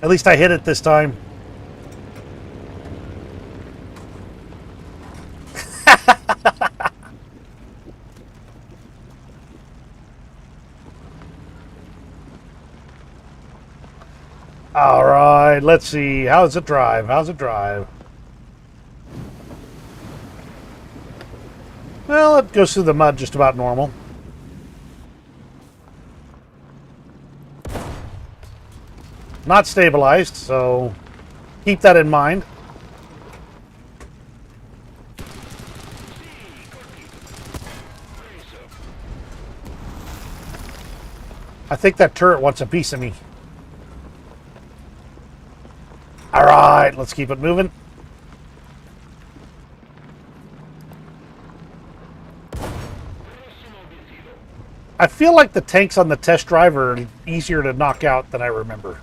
At least I hit it this time. All right, let's see. How's it drive? How's it drive? Well, it goes through the mud just about normal. Not stabilized, so keep that in mind. I think that turret wants a piece of me. All right, let's keep it moving. I feel like the tanks on the test drive are easier to knock out than I remember.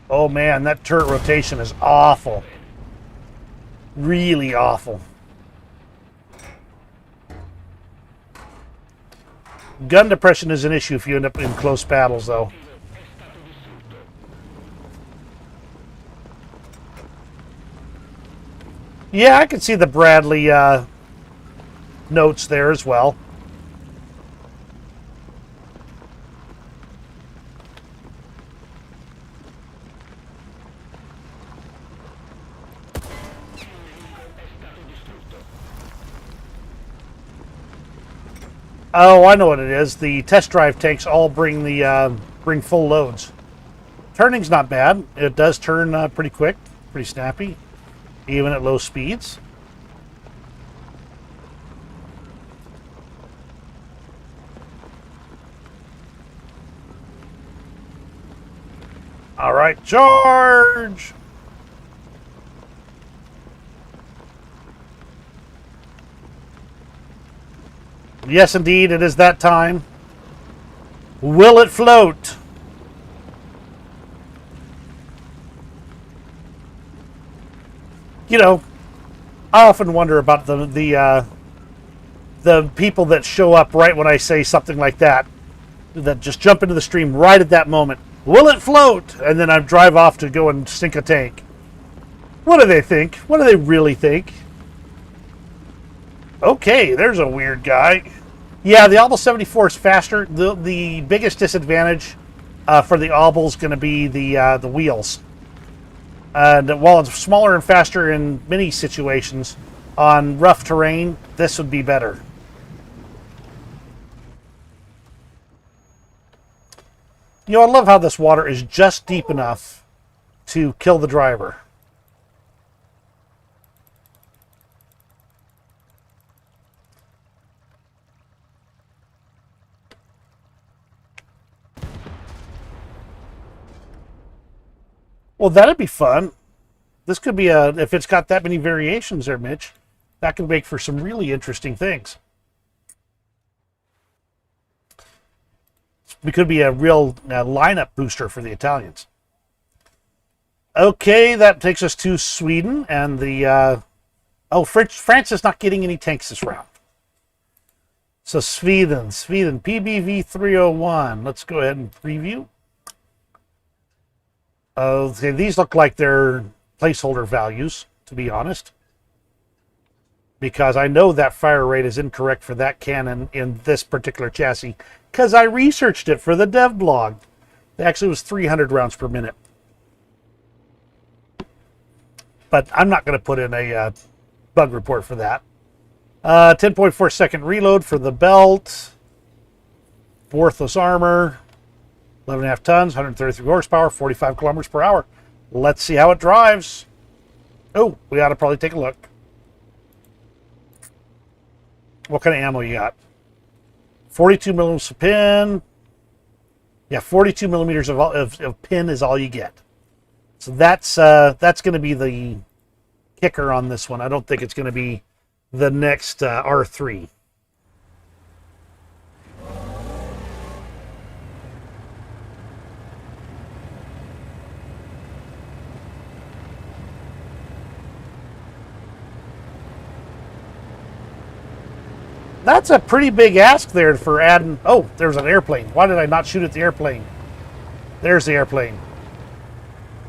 Oh man, that turret rotation is awful. Really awful. Gun depression is an issue if you end up in close battles, though. Yeah, I can see the Bradley notes there as well. Oh, I know what it is. The test drive tanks all bring the bring full loads. Turning's not bad. It does turn pretty quick, pretty snappy, even at low speeds. All right, charge! Yes, indeed, it is that time. Will it float? You know, I often wonder about the people that show up right when I say something like that just jump into the stream right at that moment. Will it float? And then I drive off to go and sink a tank. What do they think? What do they really think? Okay, there's a weird guy. Yeah, the Obel 74 is faster. The biggest disadvantage for the Obel is going to be the wheels. And while it's smaller and faster in many situations, on rough terrain, this would be better. You know, I love how this water is just deep enough to kill the driver. Well, that'd be fun. This could be if it's got that many variations there, Mitch, that could make for some really interesting things. It could be a real lineup booster for the Italians. Okay, that takes us to Sweden, and the France is not getting any tanks this round. So Sweden, PBV 301. Let's go ahead and preview. Okay, these look like they're placeholder values, to be honest, because I know that fire rate is incorrect for that cannon in this particular chassis, because I researched it for the dev blog. It actually was 300 rounds per minute. But I'm not going to put in a bug report for that. 10.4 second reload for the belt. Worthless armor. 11.5 tons, 133 horsepower, 45 kilometers per hour. Let's see how it drives. Oh, we ought to probably take a look. What kind of ammo you got? 42 millimeters of pin. Yeah, 42 millimeters of pin is all you get. So that's going to be the kicker on this one. I don't think it's going to be the next R3. That's a pretty big ask there for adding... Oh, there's an airplane. Why did I not shoot at the airplane? There's the airplane.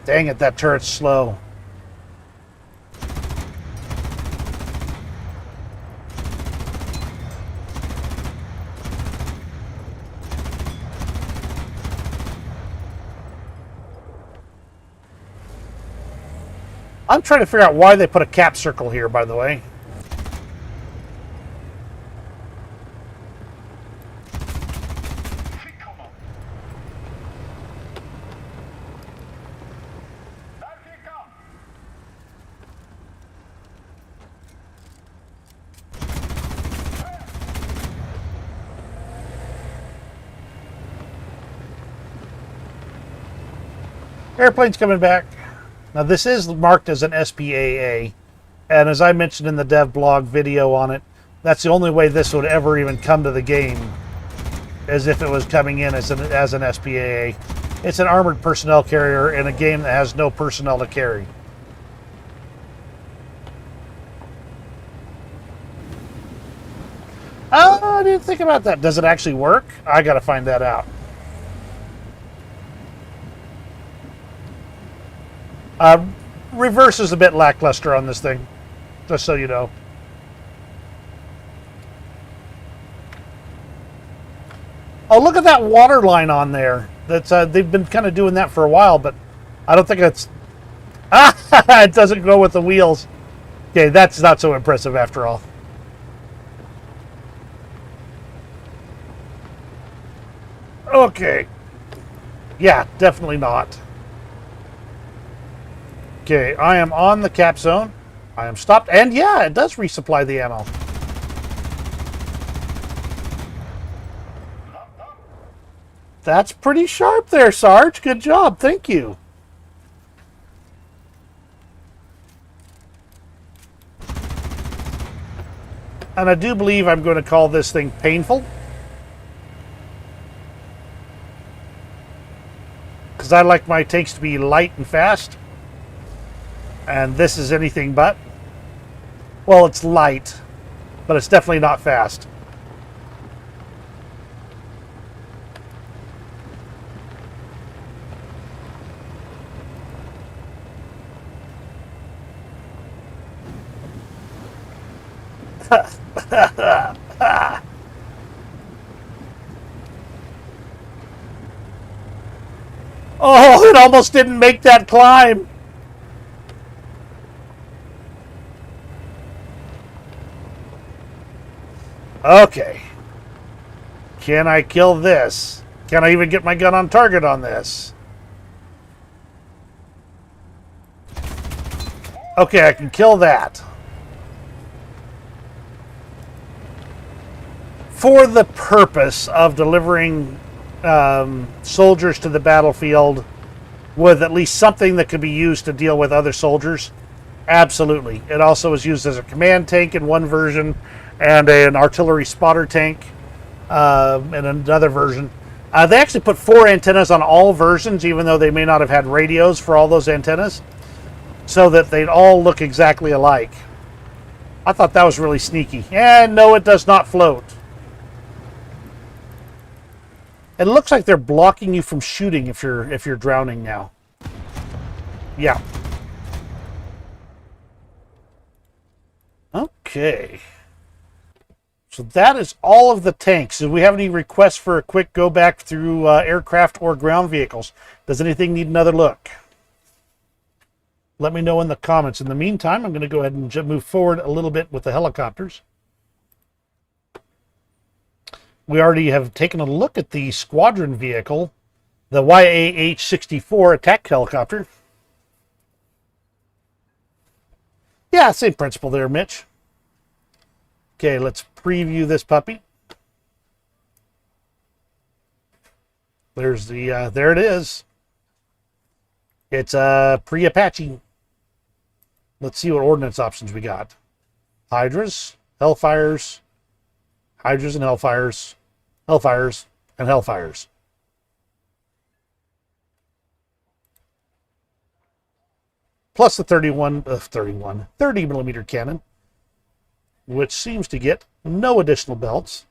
Dang it, that turret's slow. I'm trying to figure out why they put a cap circle here, by the way. Airplane's coming back. Now this is marked as an SPAA, and as I mentioned in the dev blog video on it, that's the only way this would ever even come to the game, as if it was coming in as an SPAA. It's an armored personnel carrier in a game that has no personnel to carry. Oh, I didn't think about that. Does it actually work? I gotta find that out. Reverse is a bit lackluster on this thing. Just so you know. Oh, look at that water line on there. That's they've been kind of doing that for a while, but I don't think it's... Ah, it doesn't go with the wheels. Okay, that's not so impressive after all. Okay. Yeah, definitely not. Okay, I am on the cap zone. I am stopped. And yeah, it does resupply the ammo. That's pretty sharp there, Sarge. Good job. Thank you. And I do believe I'm going to call this thing painful. Because I like my tanks to be light and fast. And this is anything but. Well, it's light, but it's definitely not fast. Oh, it almost didn't make that climb. Okay. Can I kill this? Can I even get my gun on target on this? Okay, I can kill that. For the purpose of delivering soldiers to the battlefield with at least something that could be used to deal with other soldiers, absolutely. It also is used as a command tank in one version and an artillery spotter tank in another version. They actually put 4 antennas on all versions, even though they may not have had radios for all those antennas, so that they'd all look exactly alike. I thought that was really sneaky. And no, it does not float. It looks like they're blocking you from shooting if you're drowning now. Yeah. Okay. So that is all of the tanks. Do we have any requests for a quick go back through aircraft or ground vehicles? Does anything need another look? Let me know in the comments. In the meantime, I'm going to go ahead and move forward a little bit with the helicopters. We already have taken a look at the squadron vehicle, the YAH-64 attack helicopter. Yeah, same principle there, Mitch. Okay, let's preview this puppy. There's the, there it is. It's a pre-Apache. Let's see what ordnance options we got. Hydras, Hellfires, Hydras and Hellfires, Hellfires, and Hellfires. Plus the 30 millimeter cannon, which seems to get no additional belts.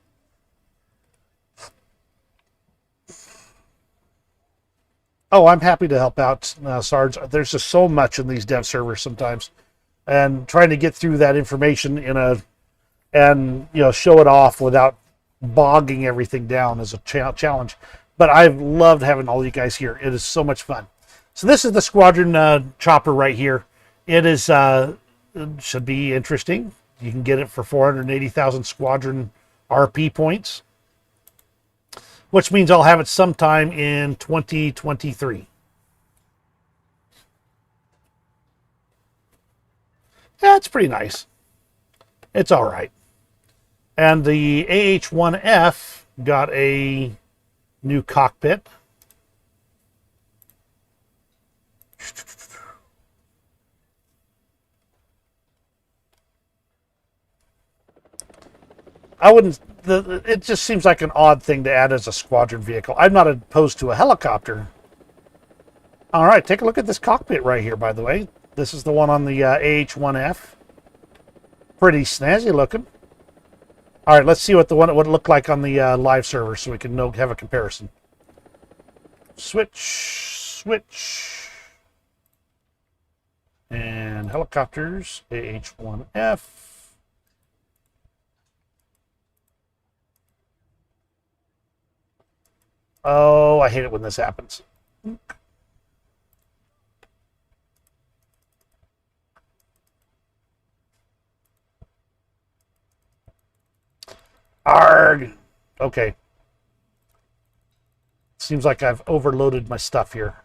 Oh, I'm happy to help out, Sarge. There's just so much in these dev servers sometimes, and trying to get through that information and show it off without bogging everything down is a challenge. But I've loved having all you guys here. It is so much fun. So this is the squadron chopper right here. It is it should be interesting. You can get it for 480,000 squadron RP points, which means I'll have it sometime in 2023. Yeah, it's pretty nice. It's all right. And the AH-1F got a new cockpit. I wouldn't... it just seems like an odd thing to add as a squadron vehicle. I'm not opposed to a helicopter. All right, take a look at this cockpit right here, by the way. This is the one on the AH-1F. Pretty snazzy looking. All right, let's see what what it looked like on the live server so we can have a comparison. Switch. And And helicopters, AH-1F. Oh, I hate it when this happens. Arg! Okay. Seems like I've overloaded my stuff here.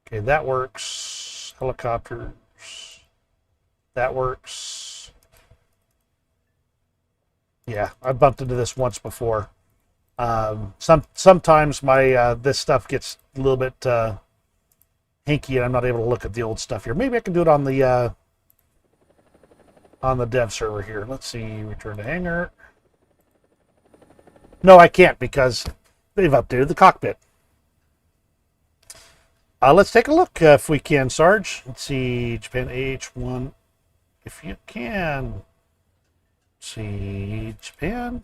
Okay, that works. Helicopters. That works. Yeah, I bumped into this once before. Sometimes my this stuff gets a little bit hinky, and I'm not able to look at the old stuff here. Maybe I can do it on the dev server here. Let's see. Return to hangar. No, I can't because they've updated the cockpit. Let's take a look if we can, Sarge. Let's see, Japan AH-1, if you can. Let's see, Japan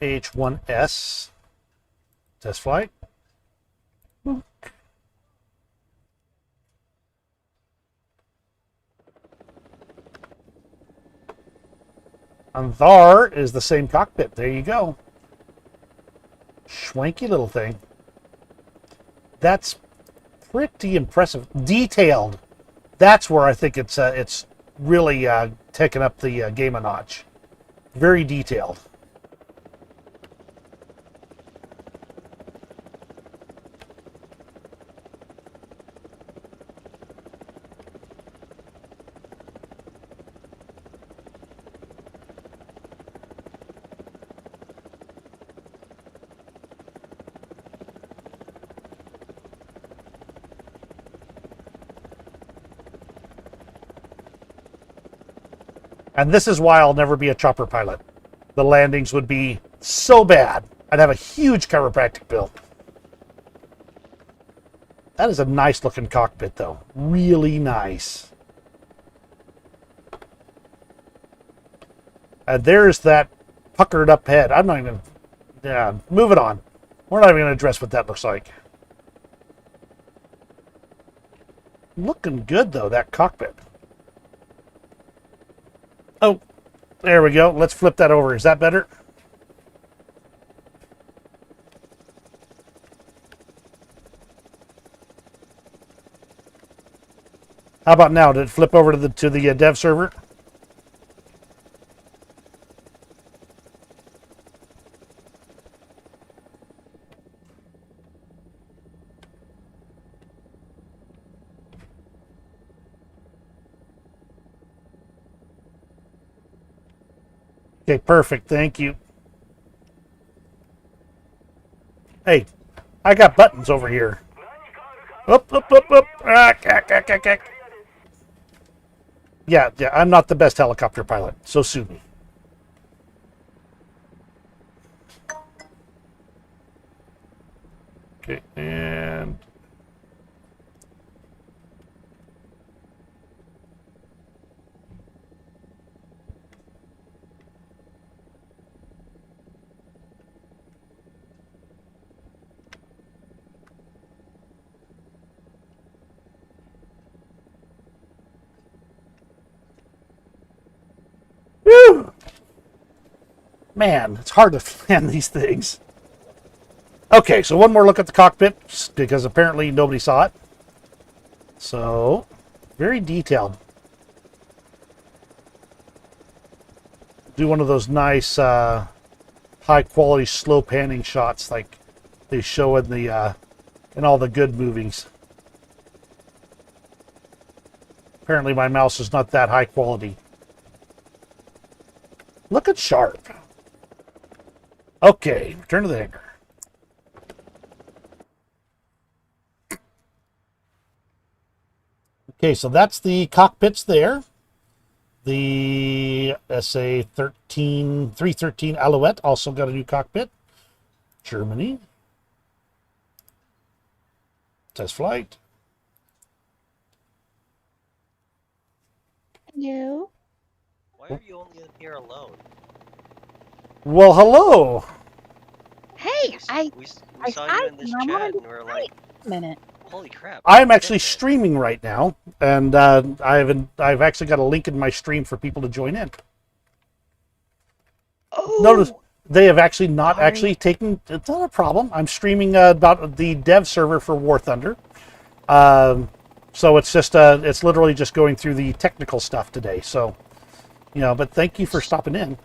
AH-1S, test flight. And there is the same cockpit. There you go. Schwanky little thing. That's pretty impressive. Detailed. That's where I think it's really taken up the game a notch. Very detailed. And this is why I'll never be a chopper pilot. The landings would be so bad. I'd have a huge chiropractic bill. That is a nice looking cockpit though. Really nice. And there's that puckered up head. I'm not even... Yeah, move it on. We're not even going to address what that looks like. Looking good though, that cockpit. Oh, there we go. Let's flip that over. Is that better? How about now? Did it flip over to the dev server? Okay, perfect. Thank you. Hey, I got buttons over here. Up, up, up, up. Yeah, I'm not the best helicopter pilot, so sue me. Okay, and... Whew! Man, it's hard to plan these things. Okay, so one more look at the cockpit, because apparently nobody saw it. So, very detailed. Do one of those nice, high-quality, slow panning shots like they show in the in all the good movies. Apparently my mouse is not that high quality. Look at sharp. Okay, return to the hangar. Okay, so that's the cockpits there. The SA-313 Alouette also got a new cockpit. Germany. Test flight. Hello. Why are you only in here alone? Well, hello. Hey, I We I saw saw you in this you. I'm chat on and we're like, a minute. Holy crap! I'm actually Dead man. streaming right now, and I've actually got a link in my stream for people to join in. Notice Oh, they have actually not sorry. actually taken. It's not a problem. I'm streaming about the dev server for War Thunder. So it's just it's literally just going through the technical stuff today. So, but thank you for stopping in.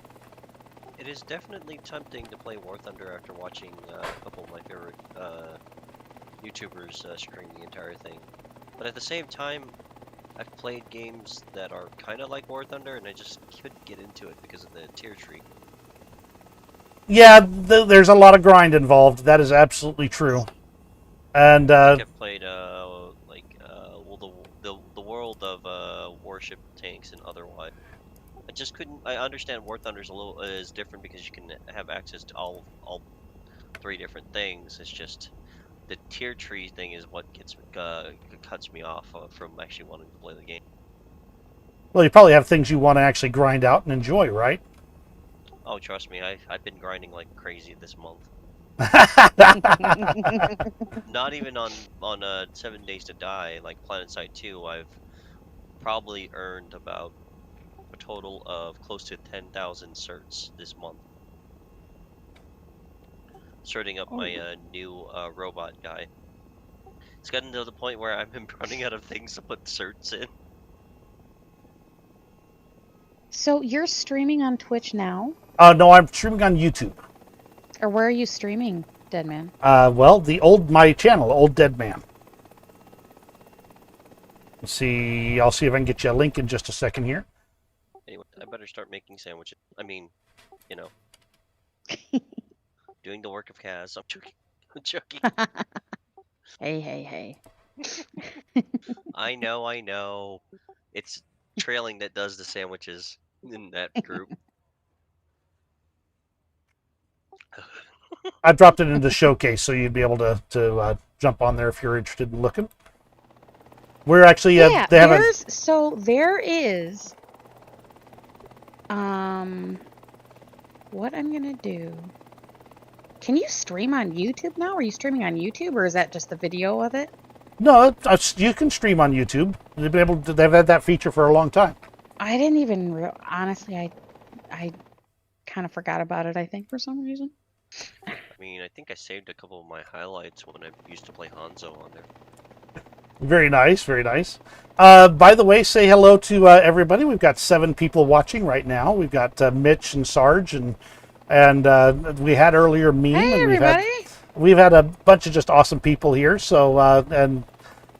It is definitely tempting to play War Thunder after watching a couple of my favorite YouTubers stream the entire thing. But at the same time, I've played games that are kind of like War Thunder, and I just couldn't get into it because of the tier tree. Yeah, there's a lot of grind involved. That is absolutely true. And Like I've played well, the world of warship tanks and otherwise. I just couldn't. I understand War Thunder's is different because you can have access to all three different things. It's just the tier tree thing is what cuts me off from actually wanting to play the game. well, you probably have things you want to actually grind out and enjoy, right? Oh, trust me, I've been grinding like crazy this month. Not even on 7 Days to Die, like PlanetSide 2, I've probably earned about a total of close to 10,000 certs this month. Starting up my new robot guy. It's gotten to the point where I've been running out of things to put certs in. So you're streaming on Twitch now? No, I'm streaming on YouTube. Or where are you streaming, Deadman? Well, my channel, Old Dead Man. Let's see, I'll see if I can get you a link in just a second here. Anyway, I better start making sandwiches. I mean, doing the work of Kaz. I'm joking. I'm joking. Hey. I know. It's Trailing that does the sandwiches in that group. I dropped it into Showcase, so you'd be able to jump on there if you're interested in looking. We're actually Yeah, they have there is what I'm gonna do. Can you stream on YouTube now? Are you streaming on YouTube, or is that just the video of it? No, you can stream on YouTube. They've had that feature for a long time. I didn't even honestly, I kind of forgot about it, I think, for some reason. I mean, I think I saved a couple of my highlights when I used to play Hanzo on there. Very nice, very nice. By the way, say hello to everybody. We've got 7 people watching right now. We've got Mitch and Sarge, and we had earlier Meme. Hey, and everybody! We've had a bunch of just awesome people here. So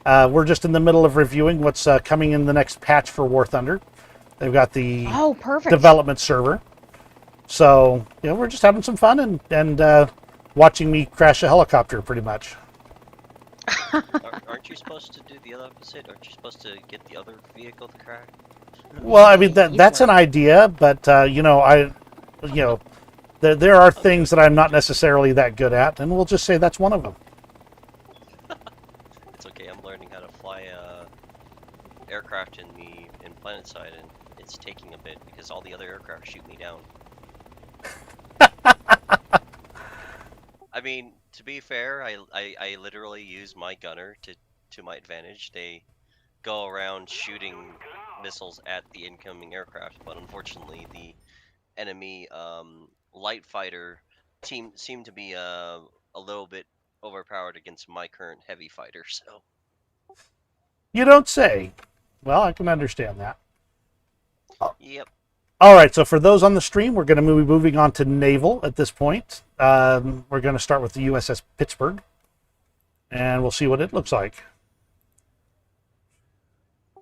we're just in the middle of reviewing what's coming in the next patch for War Thunder. They've got the Perfect. development server. So we're just having some fun and watching me crash a helicopter, pretty much. Aren't you supposed to do the other opposite? Aren't you supposed to get the other vehicle to crack? Well, I mean that's an idea, but there are things that I'm not necessarily that good at, and we'll just say that's one of them. It's okay. I'm learning how to fly aircraft in PlanetSide, and it's taking a bit because all the other aircraft shoot me down. I mean, to be fair, I literally use my gunner to my advantage. They go around shooting missiles at the incoming aircraft, but unfortunately the enemy light fighter team seemed to be a little bit overpowered against my current heavy fighter, so. You don't say. Well, I can understand that. Yep. All right, so for those on the stream, we're going to be moving on to naval at this point. We're going to start with the USS Pittsburgh, and we'll see what it looks like.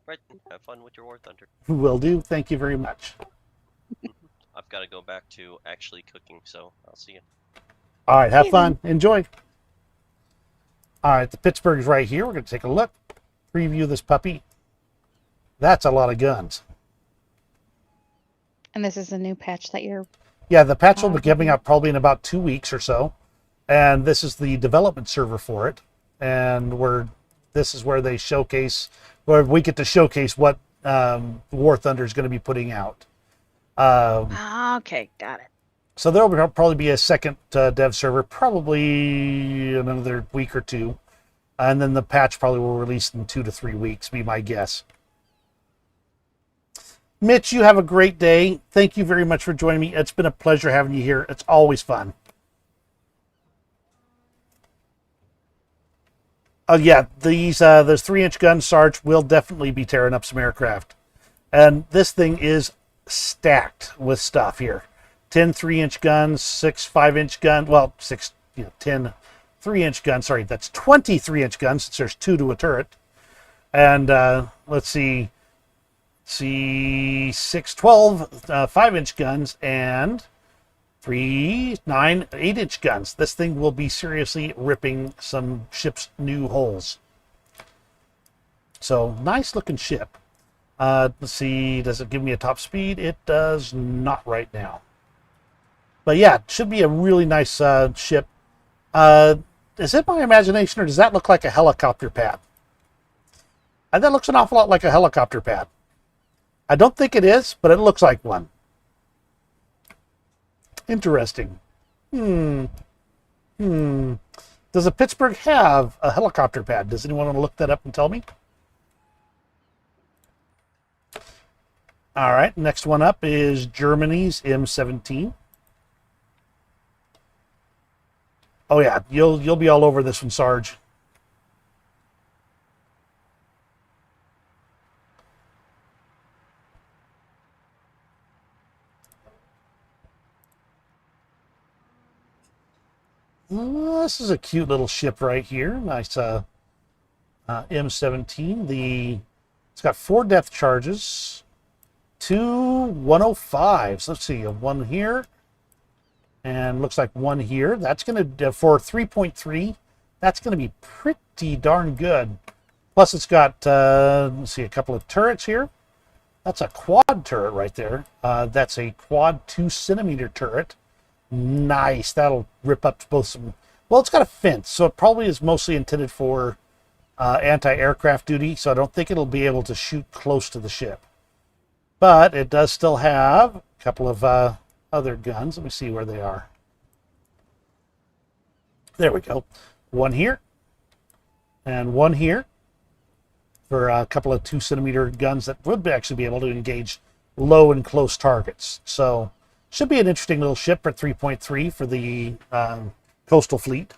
Right, have fun with your War Thunder. Will do. Thank you very much. I've got to go back to actually cooking, so I'll see you. All right, have fun. Enjoy. All right, the Pittsburgh's right here. We're going to take a look, preview this puppy. That's a lot of guns. And this is a new patch that you're... Yeah, the patch will be coming out probably in about 2 weeks or so. And this is the development server for it. And this is where they showcase, where we get to showcase what War Thunder is going to be putting out. okay, got it. So there will probably be a second dev server, probably another week or two. And then the patch probably will release in 2 to 3 weeks, be my guess. Mitch, you have a great day. Thank you very much for joining me. It's been a pleasure having you here. It's always fun. Oh yeah, those 3-inch guns, Sarge, will definitely be tearing up some aircraft. And this thing is stacked with stuff here. 10 3-inch guns, 6 5-inch guns, well, 10 3-inch guns, sorry, that's 20 3-inch guns since there's 2 to a turret. And let's see, 6 12 5-inch guns and 3 9 8-inch guns. This thing will be seriously ripping some ships' new holes. So nice looking ship. Let's see, does it give me a top speed? It does not right now. But yeah, it should be a really nice ship. Is it my imagination, or does that look like a helicopter pad? That looks an awful lot like a helicopter pad. I don't think it is, but it looks like one. Interesting. Does a Pittsburgh have a helicopter pad? Does anyone want to look that up and tell me? All right, next one up is Germany's M17. Oh yeah, you'll be all over this one, Sarge. This is a cute little ship right here. Nice M17. It's got 4 depth charges, 2 105s. Let's see, a 1 here, and looks like 1 here. That's going to, for 3.3, that's going to be pretty darn good. Plus it's got, let's see, a couple of turrets here. That's a quad turret right there. That's a quad 2-centimeter turret. Nice. That'll rip up both some... Well, it's got a fence, so it probably is mostly intended for anti-aircraft duty, so I don't think it'll be able to shoot close to the ship. But it does still have a couple of other guns. Let me see where they are. There we go. 1 here, and 1 here, for a couple of 2-centimeter guns that would actually be able to engage low and close targets. So... should be an interesting little ship for 3.3 for the coastal fleet.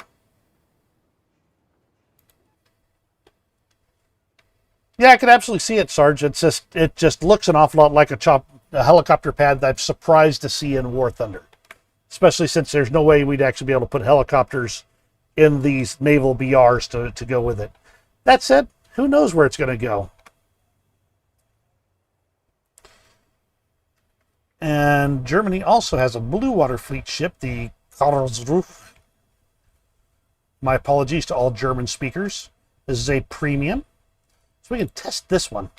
Yeah, I could absolutely see it, Sarge. It just looks an awful lot like a helicopter pad that I'm surprised to see in War Thunder. Especially since there's no way we'd actually be able to put helicopters in these naval BRs to go with it. That said, who knows where it's going to go. And Germany also has a blue water fleet ship, the Karlsruhe. My apologies to all German speakers. This is a premium. So we can test this one.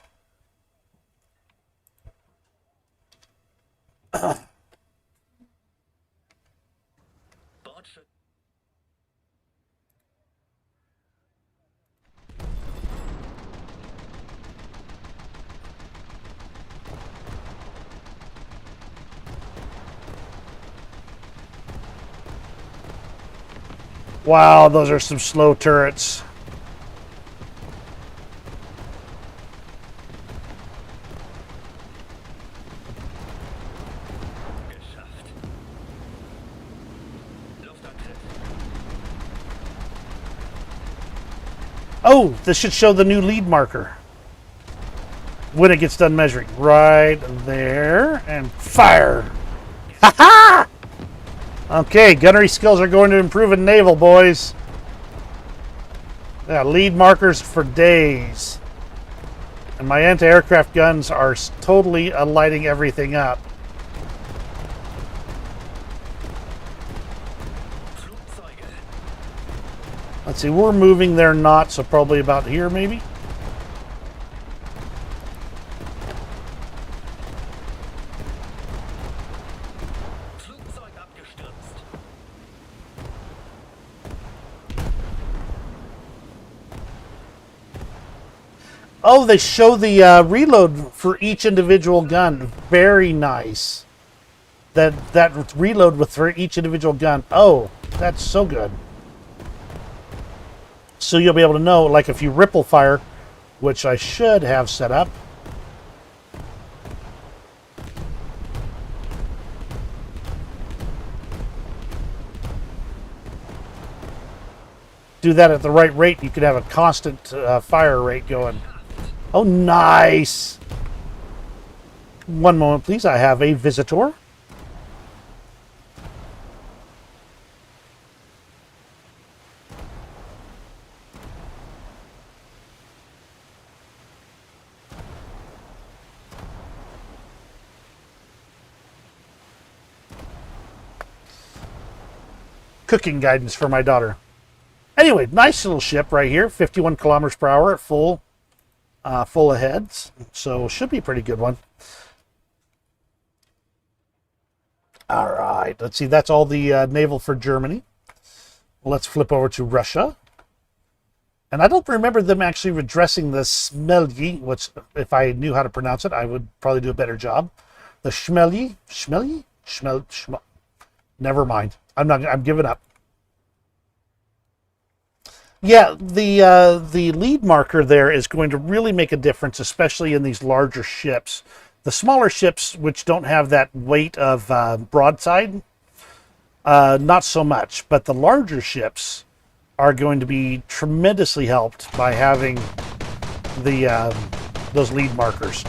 Wow, those are some slow turrets. Oh, this should show the new lead marker when it gets done measuring. Right there, and fire. Ha ha! Okay, gunnery skills are going to improve in naval, boys. Yeah, lead markers for days. And my anti-aircraft guns are totally lighting everything up. Let's see, we're moving, they're not, so probably about here maybe. Oh, they show the reload for each individual gun. Very nice. That reload for each individual gun. Oh, that's so good. So you'll be able to know, like if you ripple fire, which I should have set up. Do that at the right rate, you could have a constant fire rate going. Oh, nice. One moment, please. I have a visitor. Cooking guidance for my daughter. Anyway, nice little ship right here, 51 kilometers per hour at full ahead, so should be a pretty good one. All right, let's see. That's all the naval for Germany. Let's flip over to Russia. And I don't remember them actually addressing the Smelyi, which, if I knew how to pronounce it, I would probably do a better job. The Shmelyi? Never mind. I'm giving up. Yeah, the lead marker there is going to really make a difference, especially in these larger ships. The smaller ships, which don't have that weight of broadside, not so much. But the larger ships are going to be tremendously helped by having the those lead markers.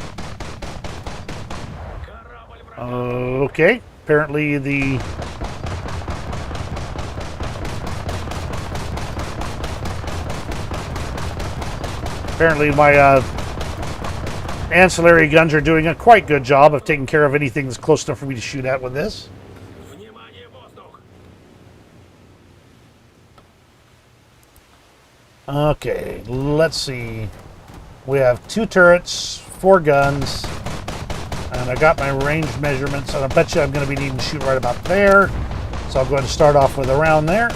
Okay, apparently my ancillary guns are doing a quite good job of taking care of anything that's close enough for me to shoot at with this. Okay, let's see. We have 2 turrets, 4 guns, and I got my range measurements, and I bet you I'm going to be needing to shoot right about there. So I'll go ahead and start off with a round there.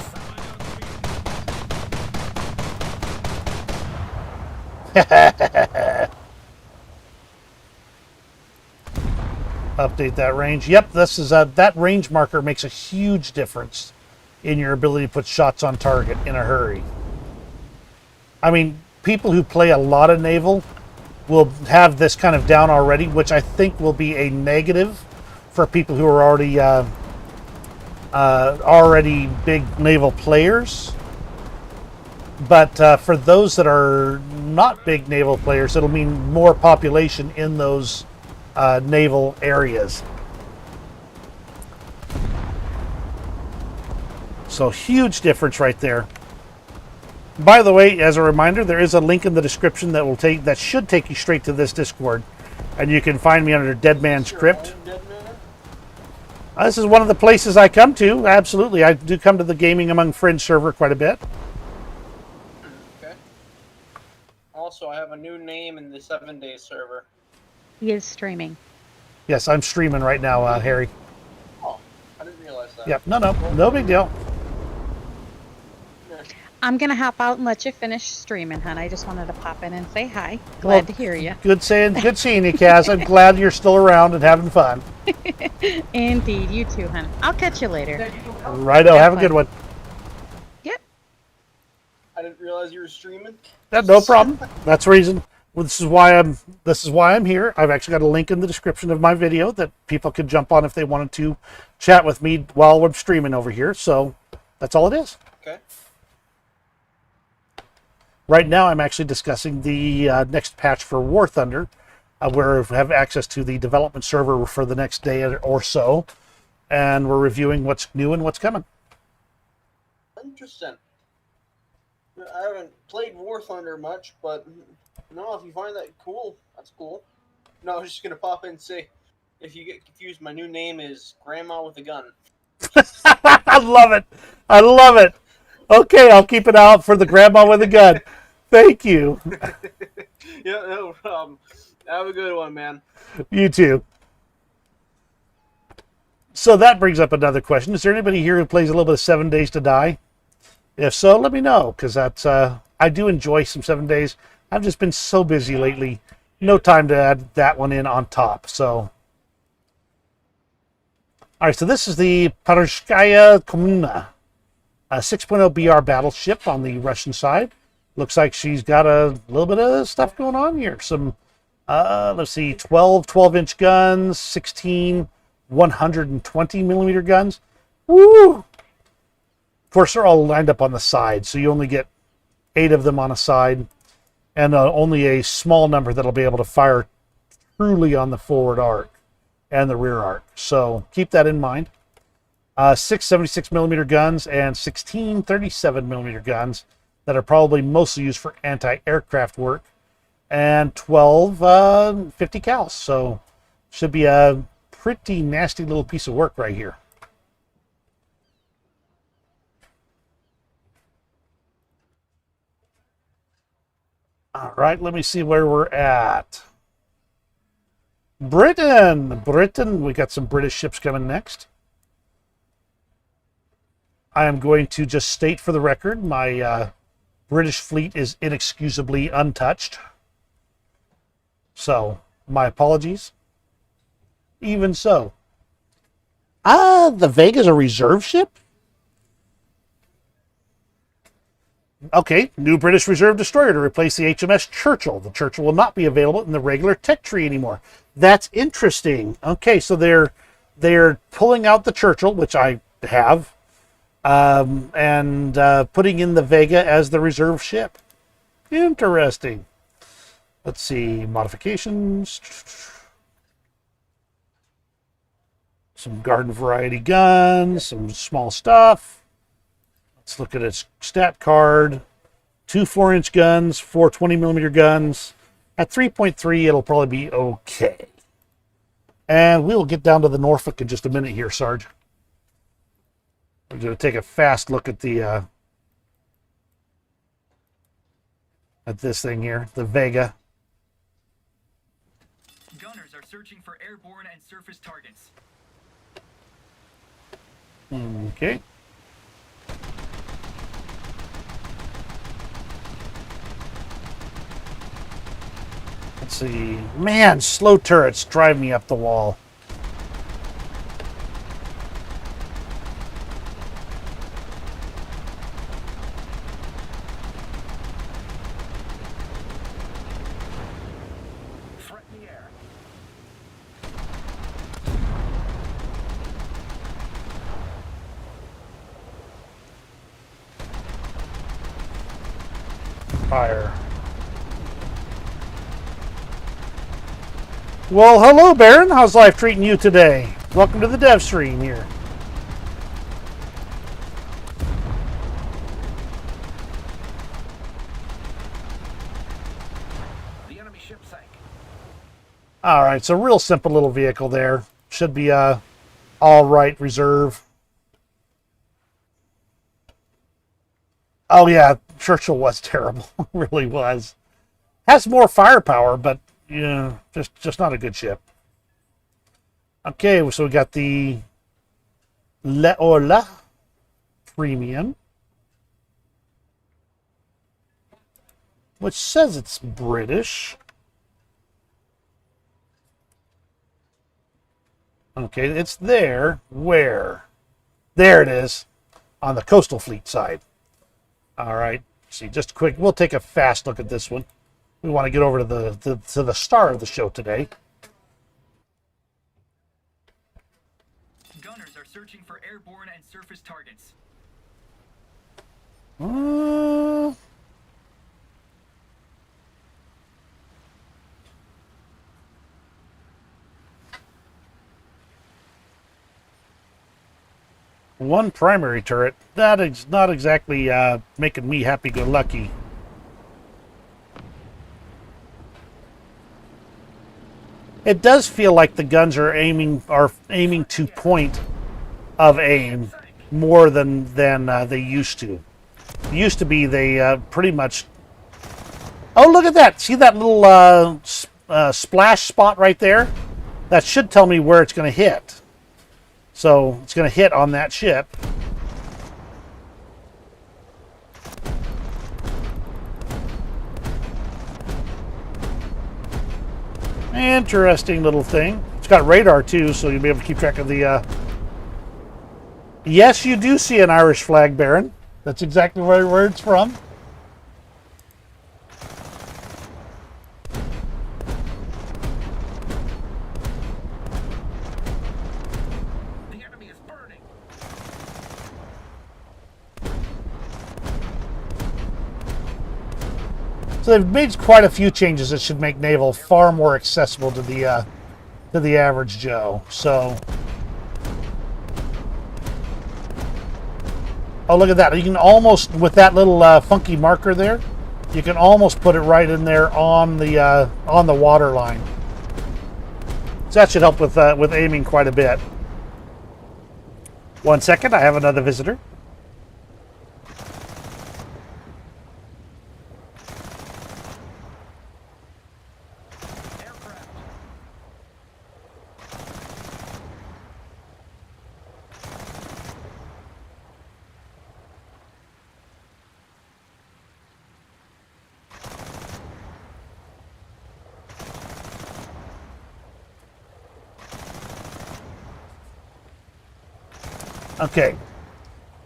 Update that range. Yep, this is that range marker makes a huge difference in your ability to put shots on target in a hurry. I mean, people who play a lot of naval will have this kind of down already, which I think will be a negative for people who are already big naval players. But for those that are not big naval players, it'll mean more population in those naval areas. So huge difference right there. By the way, as a reminder, there is a link in the description that should take you straight to this Discord, and you can find me under Dead Man's Crypt. This is one of the places I come to. Absolutely, I do come to the Gaming Among Friends server quite a bit. Okay. Also, I have a new name in the 7-day server. He is streaming. Yes, I'm streaming right now, Harry. Oh, I didn't realize that. Yep, no big deal. I'm going to hop out and let you finish streaming, hon. I just wanted to pop in and say hi. Glad to hear you. Good seeing you, Kaz. I'm glad you're still around and having fun. Indeed, you too, hon. I'll catch you later. Righto, have a good one. Yep. I didn't realize you were streaming. No problem. That's the reason. Well, this is why I'm here. I've actually got a link in the description of my video that people could jump on if they wanted to chat with me while I'm streaming over here. So that's all it is. Okay. Right now, I'm actually discussing the next patch for War Thunder, where we have access to the development server for the next day or so, and we're reviewing what's new and what's coming. Interesting. I haven't played War Thunder much, but no, if you find that cool, that's cool. No, I was just gonna pop in and say, if you get confused, my new name is Grandma with a Gun. I love it. I love it. Okay, I'll keep it out for the Grandma with a Gun. Thank you. Yeah, no problem. Have a good one, man. You too. So that brings up another question. Is there anybody here who plays a little bit of 7 Days to Die? If so, let me know, because that's I do enjoy some 7 Days. I've just been so busy lately. No time to add that one in on top. So, all right. So this is the Parskaya Komuna, a 6.0 BR battleship on the Russian side. Looks like she's got a little bit of stuff going on here. Some, let's see, 12-inch guns, 16 120 millimeter guns. Woo! Of course, they're all lined up on the side, so you only get 8 of them on a side, and only a small number that'll be able to fire truly on the forward arc and the rear arc. So keep that in mind. 6 76 millimeter guns and 16 37 millimeter guns that are probably mostly used for anti-aircraft work, and 12 50 cals. So should be a pretty nasty little piece of work right here. All right, let me see where we're at. Britain, we got some British ships coming next. I am going to just state for the record, my British fleet is inexcusably untouched. So, my apologies. Even so. The Vega's a reserve ship? Okay, new British reserve destroyer to replace the HMS Churchill. The Churchill will not be available in the regular tech tree anymore. That's interesting. Okay, so they're pulling out the Churchill, which I have, and putting in the Vega as the reserve ship. Interesting. Let's see, modifications. Some garden variety guns, some small stuff. Let's look at its stat card. 2 4-inch guns, 4 20 millimeter guns. At 3.3, it'll probably be okay. And we'll get down to the Norfolk in just a minute here, Sarge. We're going to take a fast look at the at this thing here, the Vega. Gunners are searching for airborne and surface targets. Okay. Let's see. Man, slow turrets drive me up the wall. Threat in the air. Fire. Well, hello, Baron. How's life treating you today? Welcome to the dev stream here. The enemy ship sank. All right, so real simple little vehicle there. Should be all right reserve. Oh yeah, Churchill was terrible. Really was. Has more firepower, but yeah, just not a good ship. Okay, so we got the Leopard Premium, which says it's British. Okay, it's there. Where? There it is, on the coastal fleet side. All right, see, just quick, we'll take a fast look at this one. We want to get over to the star of the show today. Gunners are searching for airborne and surface targets. One primary turret. That is not exactly making me happy-go-lucky. It does feel like the guns are aiming to point of aim more than they used to. It used to be they pretty much. Oh, look at that! See that little splash spot right there? That should tell me where it's going to hit. So it's going to hit on that ship. Interesting little thing. It's got radar too, so you'll be able to keep track of the... Yes, you do see an Irish flag, Baron. That's exactly where it's from. So they've made quite a few changes that should make naval far more accessible to the average Joe. So, oh, look at that! You can almost, with that little funky marker there, you can almost put it right in there on the water line. So that should help with aiming quite a bit. 1 second, I have another visitor. Okay.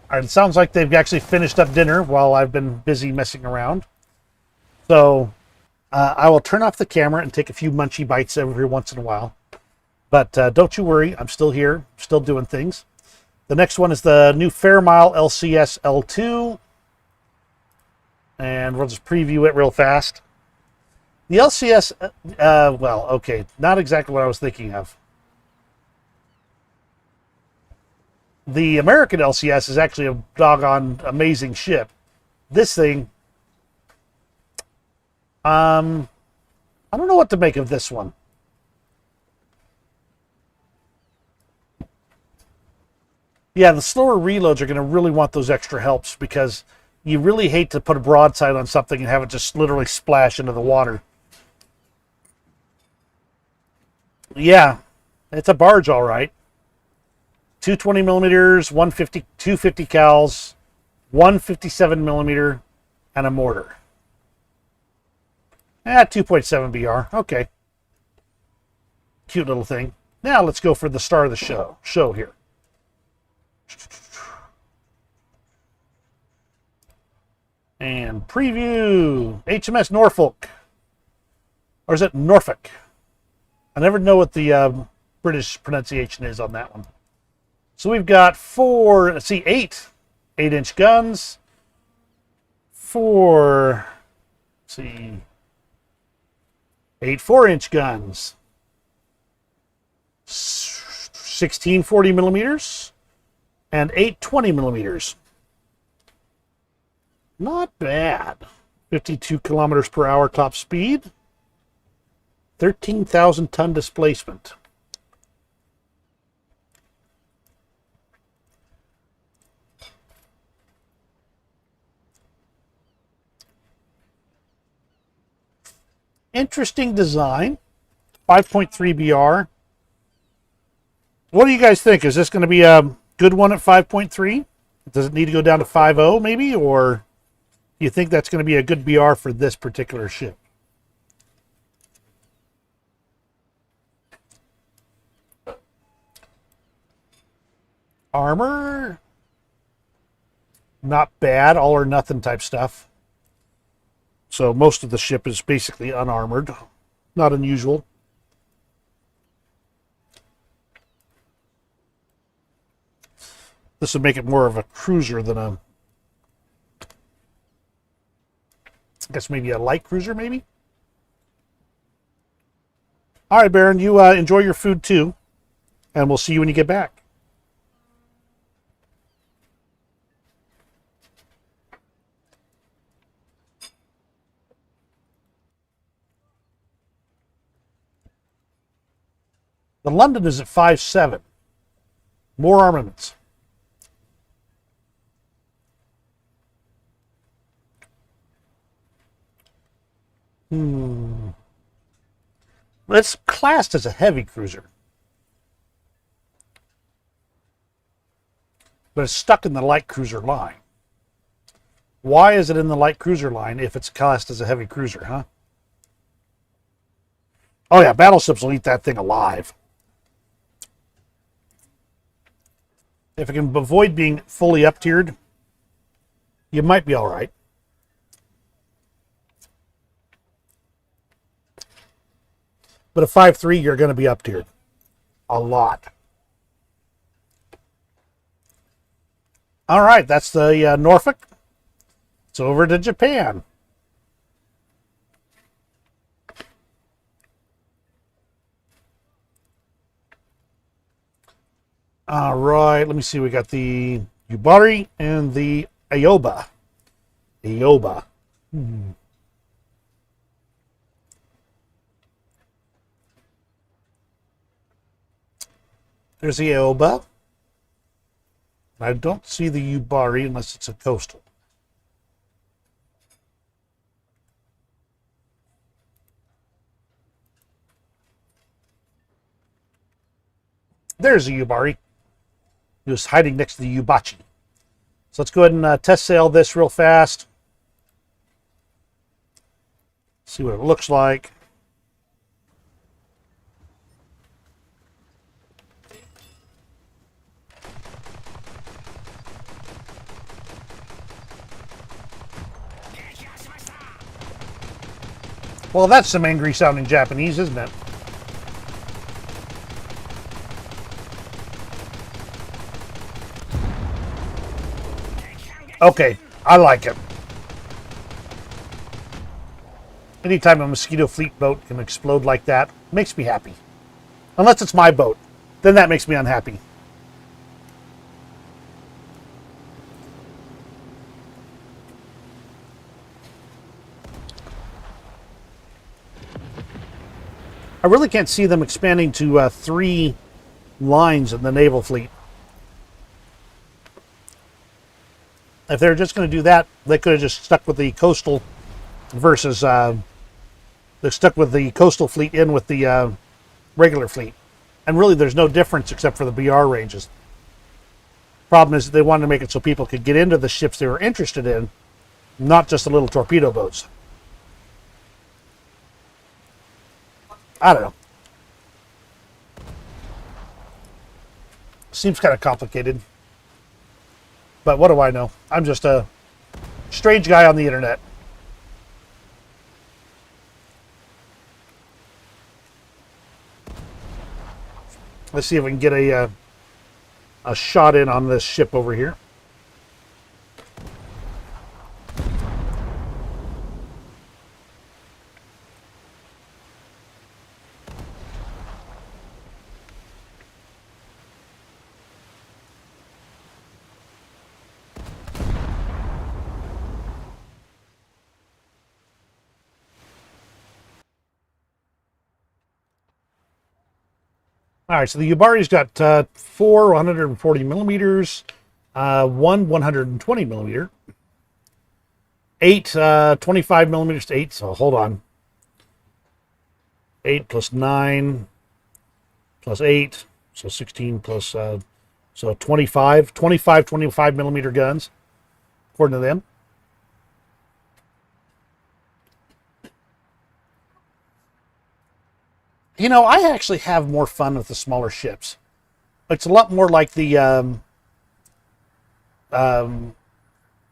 All right, it sounds like they've actually finished up dinner while I've been busy messing around. So I will turn off the camera and take a few munchy bites every once in a while. But don't you worry, I'm still here, still doing things. The next one is the new Fairmile LCS L2. And we'll just preview it real fast. The LCS, well, okay, not exactly what I was thinking of. The American LCS is actually a doggone amazing ship. This thing, I don't know what to make of this one. Yeah, the slower reloads are going to really want those extra helps because you really hate to put a broadside on something and have it just literally splash into the water. Yeah, it's a barge, all right. 220 millimeters, 250 cals, 157 millimeter, and a mortar. 2.7 BR. Okay. Cute little thing. Now let's go for the star of the show here. And preview. HMS Norfolk. Or is it Norfolk? I never know what the British pronunciation is on that one. So we've got eight 8-inch guns, eight 4-inch guns, 16 40 millimeters, and 8 20 millimeters. Not bad. 52 kilometers per hour top speed, 13,000 ton displacement. Interesting design. 5.3 BR. What do you guys think? Is this going to be a good one at 5.3? Does it need to go down to 5.0 maybe? Or do you think that's going to be a good BR for this particular ship? Armor. Not bad. All or nothing type stuff. So most of the ship is basically unarmored. Not unusual. This would make it more of a cruiser than I guess maybe a light cruiser, maybe? All right, Baron, you enjoy your food too. And we'll see you when you get back. The London is at 5.7. More armaments. It's classed as a heavy cruiser. But it's stuck in the light cruiser line. Why is it in the light cruiser line if it's classed as a heavy cruiser, huh? Oh yeah, battleships will eat that thing alive. If it can avoid being fully up-tiered, you might be all right. But at 5.3, you're going to be up-tiered. A lot. All right, that's the Norfolk. It's over to Japan. All right, let me see. We got the Yubari and the Aoba. Aoba. There's the Aoba. I don't see the Yubari unless it's a coastal. There's the Yubari. He was hiding next to the Yubachi. So let's go ahead and test sail this real fast. See what it looks like. Well, that's some angry sounding Japanese, isn't it? Okay, I like it. Anytime a mosquito fleet boat can explode like that, makes me happy. Unless it's my boat, then that makes me unhappy. I really can't see them expanding to 3 lines in the naval fleet. If they were just going to do that, they could have just stuck with the coastal versus they stuck with the coastal fleet in with the regular fleet. And really, there's no difference except for the BR ranges. Problem is, they wanted to make it so people could get into the ships they were interested in, not just the little torpedo boats. I don't know. Seems kind of complicated. But what do I know? I'm just a strange guy on the internet. Let's see if we can get a shot in on this ship over here. All right, so the Yubari's got 4 140 millimeters, 1 120 millimeter, 8 25 millimeters to 8. So hold on. 8 plus 9 plus 8, so 16 plus so 25 millimeter guns, according to them. You know, I actually have more fun with the smaller ships. It's a lot more like the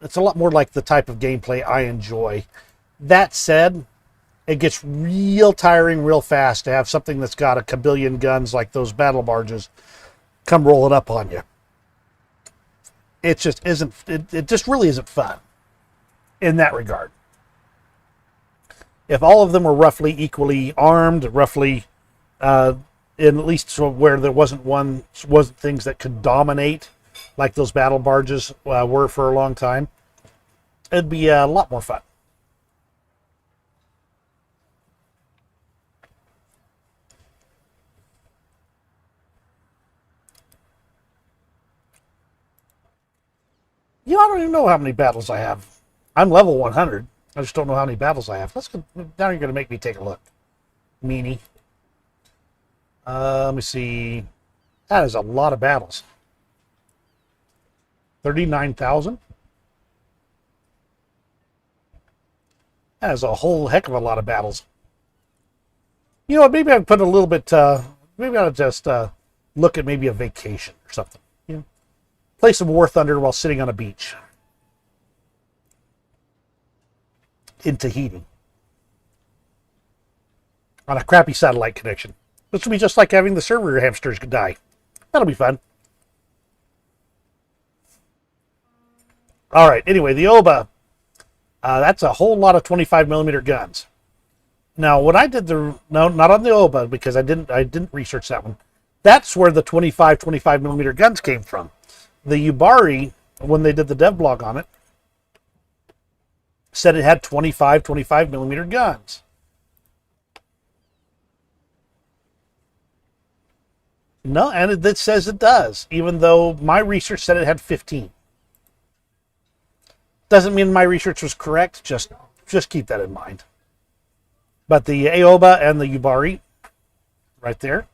it's a lot more like the type of gameplay I enjoy. That said, it gets real tiring real fast to have something that's got a kabillion guns like those battle barges come rolling up on you. It just isn't. It just really isn't fun in that regard. If all of them were roughly equally armed, roughly in at least where there wasn't things that could dominate like those battle barges were for a long time, it'd be a lot more fun. You know, I don't even know how many battles I have. I'm level 100. I just don't know how many battles I have. Now you're going to make me take a look. Meanie. Let me see. That is a lot of battles. 39,000. That is a whole heck of a lot of battles. You know what? Maybe I'd put a little bit. Maybe I'll just look at maybe a vacation or something. You know, play some War Thunder while sitting on a beach in Tahiti on a crappy satellite connection. This will be just like having the server hamsters die. That'll be fun. All right. Anyway, the Oba. That's a whole lot of 25 millimeter guns. Now, when I did no, not on the Oba because I didn't research that one. That's where the 25 millimeter guns came from. The Yubari, when they did the dev blog on it, said it had 25 millimeter guns. No, and it says it does, even though my research said it had 15. Doesn't mean my research was correct, just keep that in mind. But the Aoba and the Yubari, right there,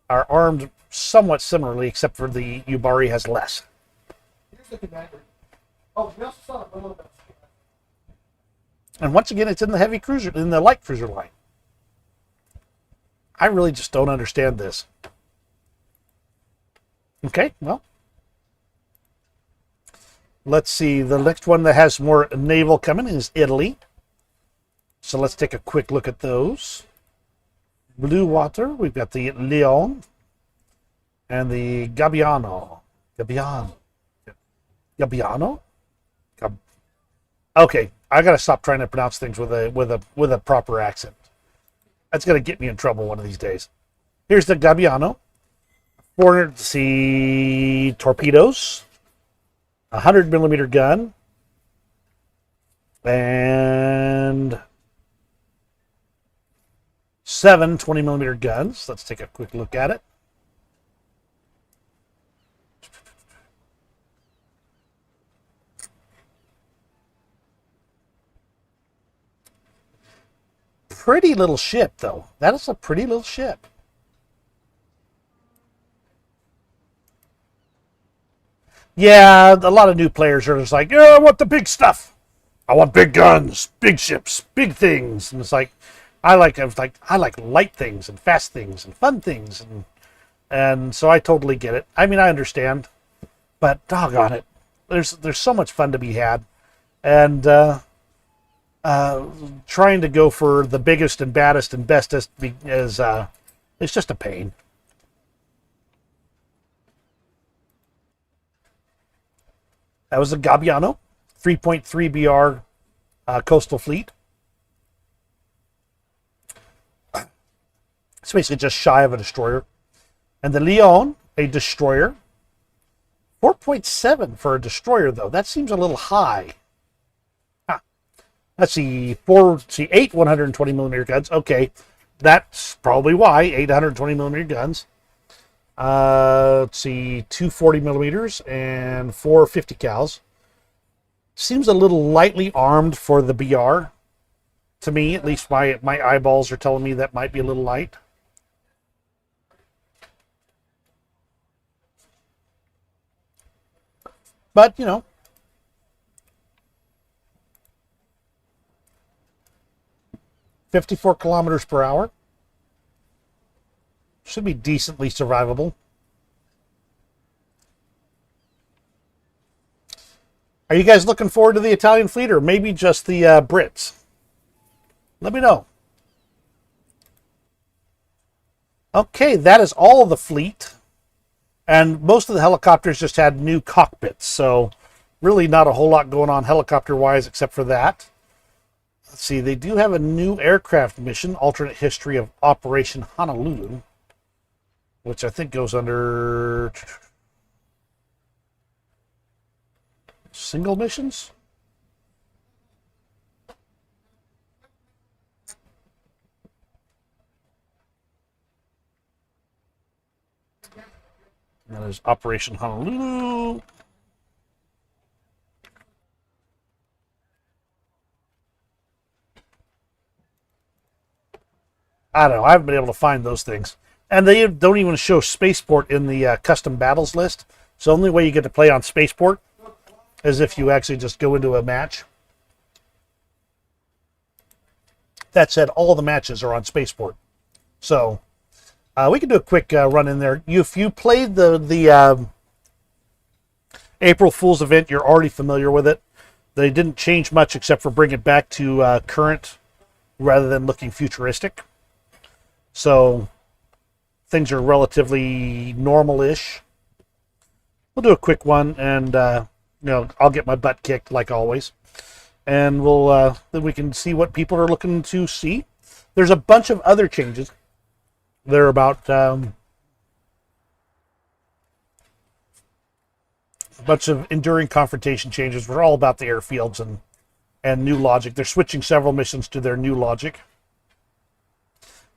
are armed somewhat similarly, except for the Yubari has less. Here's the commander. Oh, we also saw it a little bit. And once again, it's in the heavy cruiser, in the light cruiser line. I really just don't understand this. Okay, well, let's see. The next one that has more naval coming is Italy. So let's take a quick look at those. Blue water, we've got the Leon and the Gabiano. Gabiano? Okay, I gotta stop trying to pronounce things with a proper accent. That's gonna get me in trouble one of these days. Here's the Gabiano. 400 C Torpedoes, 100 millimeter gun, and 7 20 millimeter guns. Let's take a quick look at it. Pretty little ship, though. That is a pretty little ship. Yeah, a lot of new players are just like, yeah, I want the big stuff. I want big guns, big ships, big things. And it's like, I like light things and fast things and fun things, and so I totally get it. I mean, I understand, but doggone it, there's so much fun to be had, and trying to go for the biggest and baddest and bestest is it's just a pain. That was a Gabiano, 3.3 BR coastal fleet. It's basically just shy of a destroyer. And the Leon, a destroyer. 4.7 for a destroyer, though. That seems a little high. Huh. Let's see, 8 120 millimeter guns. Okay, that's probably why, 820 millimeter guns. Let's see, 240 millimeters and 450 cals. Seems a little lightly armed for the BR. To me, at least my eyeballs are telling me that might be a little light. But, you know, .54 kilometers per hour. Should be decently survivable. Are you guys looking forward to the Italian fleet, or maybe just the Brits? Let me know. Okay, that is all of the fleet. And most of the helicopters just had new cockpits, so really not a whole lot going on helicopter-wise except for that. Let's see, they do have a new aircraft mission, alternate history of Operation Honolulu, which I think goes under single missions. That is Operation Honolulu. I don't know. I haven't been able to find those things. And they don't even show Spaceport in the custom battles list. So the only way you get to play on Spaceport is if you actually just go into a match. That said, all the matches are on Spaceport. So we can do a quick run in there. If you played the April Fool's event, you're already familiar with it. They didn't change much except for bring it back to current rather than looking futuristic. So things are relatively normal-ish. We'll do a quick one, and I'll get my butt kicked like always, and we'll then we can see what people are looking to see. There's a bunch of other changes. They're about A bunch of enduring confrontation changes. We're all about the airfields and new logic. They're switching several missions to their new logic.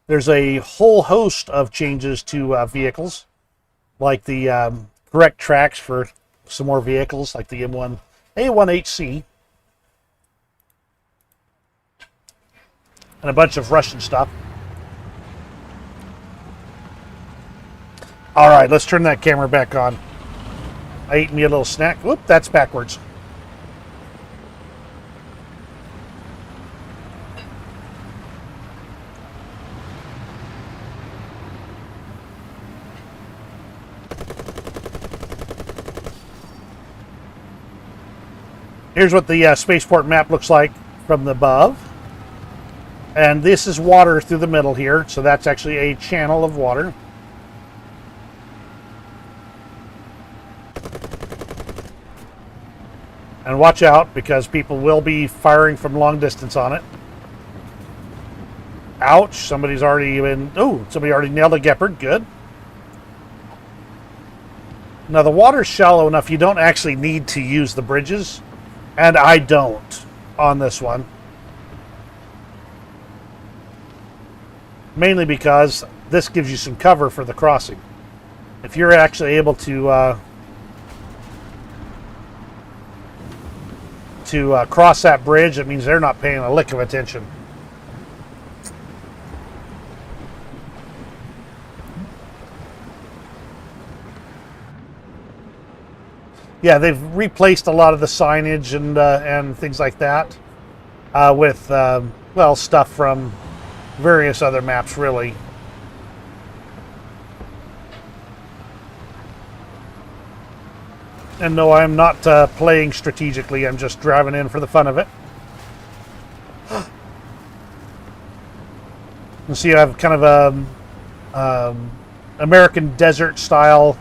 There's a whole host of changes to vehicles, like the correct tracks for some more vehicles, like the M1a1 Hc, and a bunch of Russian stuff. All right, let's turn that camera back on. I ate me a little snack. Whoop, that's backwards. Here's what the spaceport map looks like from the above. And this is water through the middle here, so that's actually a channel of water. And watch out, because people will be firing from long distance on it. Ouch, somebody's already been... Oh, somebody already nailed a Leopard, good. Now the water's shallow enough you don't actually need to use the bridges. And I don't on this one. Mainly because this gives you some cover for the crossing. If you're actually able to cross that bridge, it means they're not paying a lick of attention. Yeah, they've replaced a lot of the signage and things like that with, well, stuff from various other maps, really. And no, I'm not playing strategically. I'm just driving in for the fun of it. You see, I have kind of a American desert style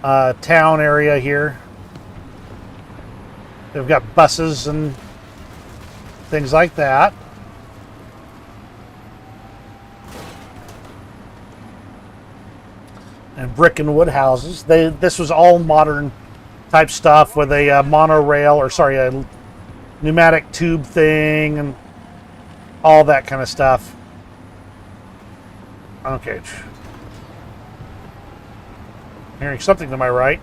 town area here. They've got buses and things like that. And brick and wood houses. This was all modern type stuff with a monorail, or sorry, a pneumatic tube thing and all that kind of stuff. Okay. Hearing something to my right.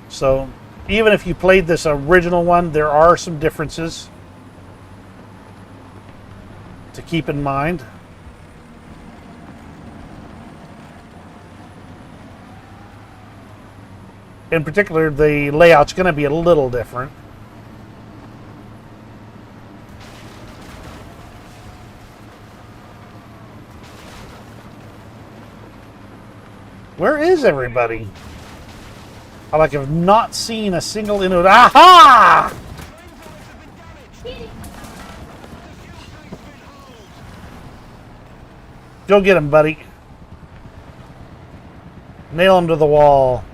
So even if you played this original one, there are some differences to keep in mind. In particular, the layout's going to be a little different. Where is everybody? I have not seen a single Inuit. Aha! Go get him, buddy. Nail him to the wall.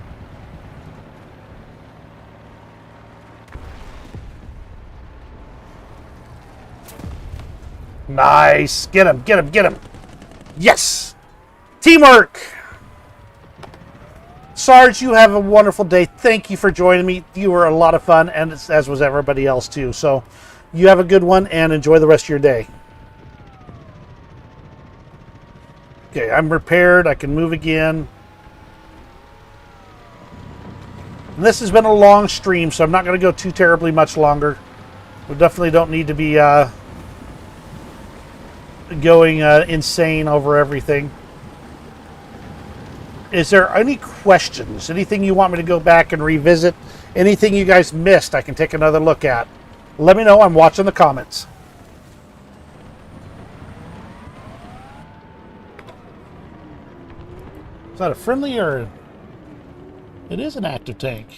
Nice. Get him, get him, get him. Yes! Teamwork! Sarge, you have a wonderful day. Thank you for joining me. You were a lot of fun, and as was everybody else, too. So you have a good one, and enjoy the rest of your day. Okay, I'm repaired. I can move again. And this has been a long stream, so I'm not going to go too terribly much longer. We definitely don't need to be going insane over everything. Is there any questions? Anything you want me to go back and revisit? Anything you guys missed I can take another look at? Let me know. I'm watching the comments. Is that a friendly or... It is an active tank.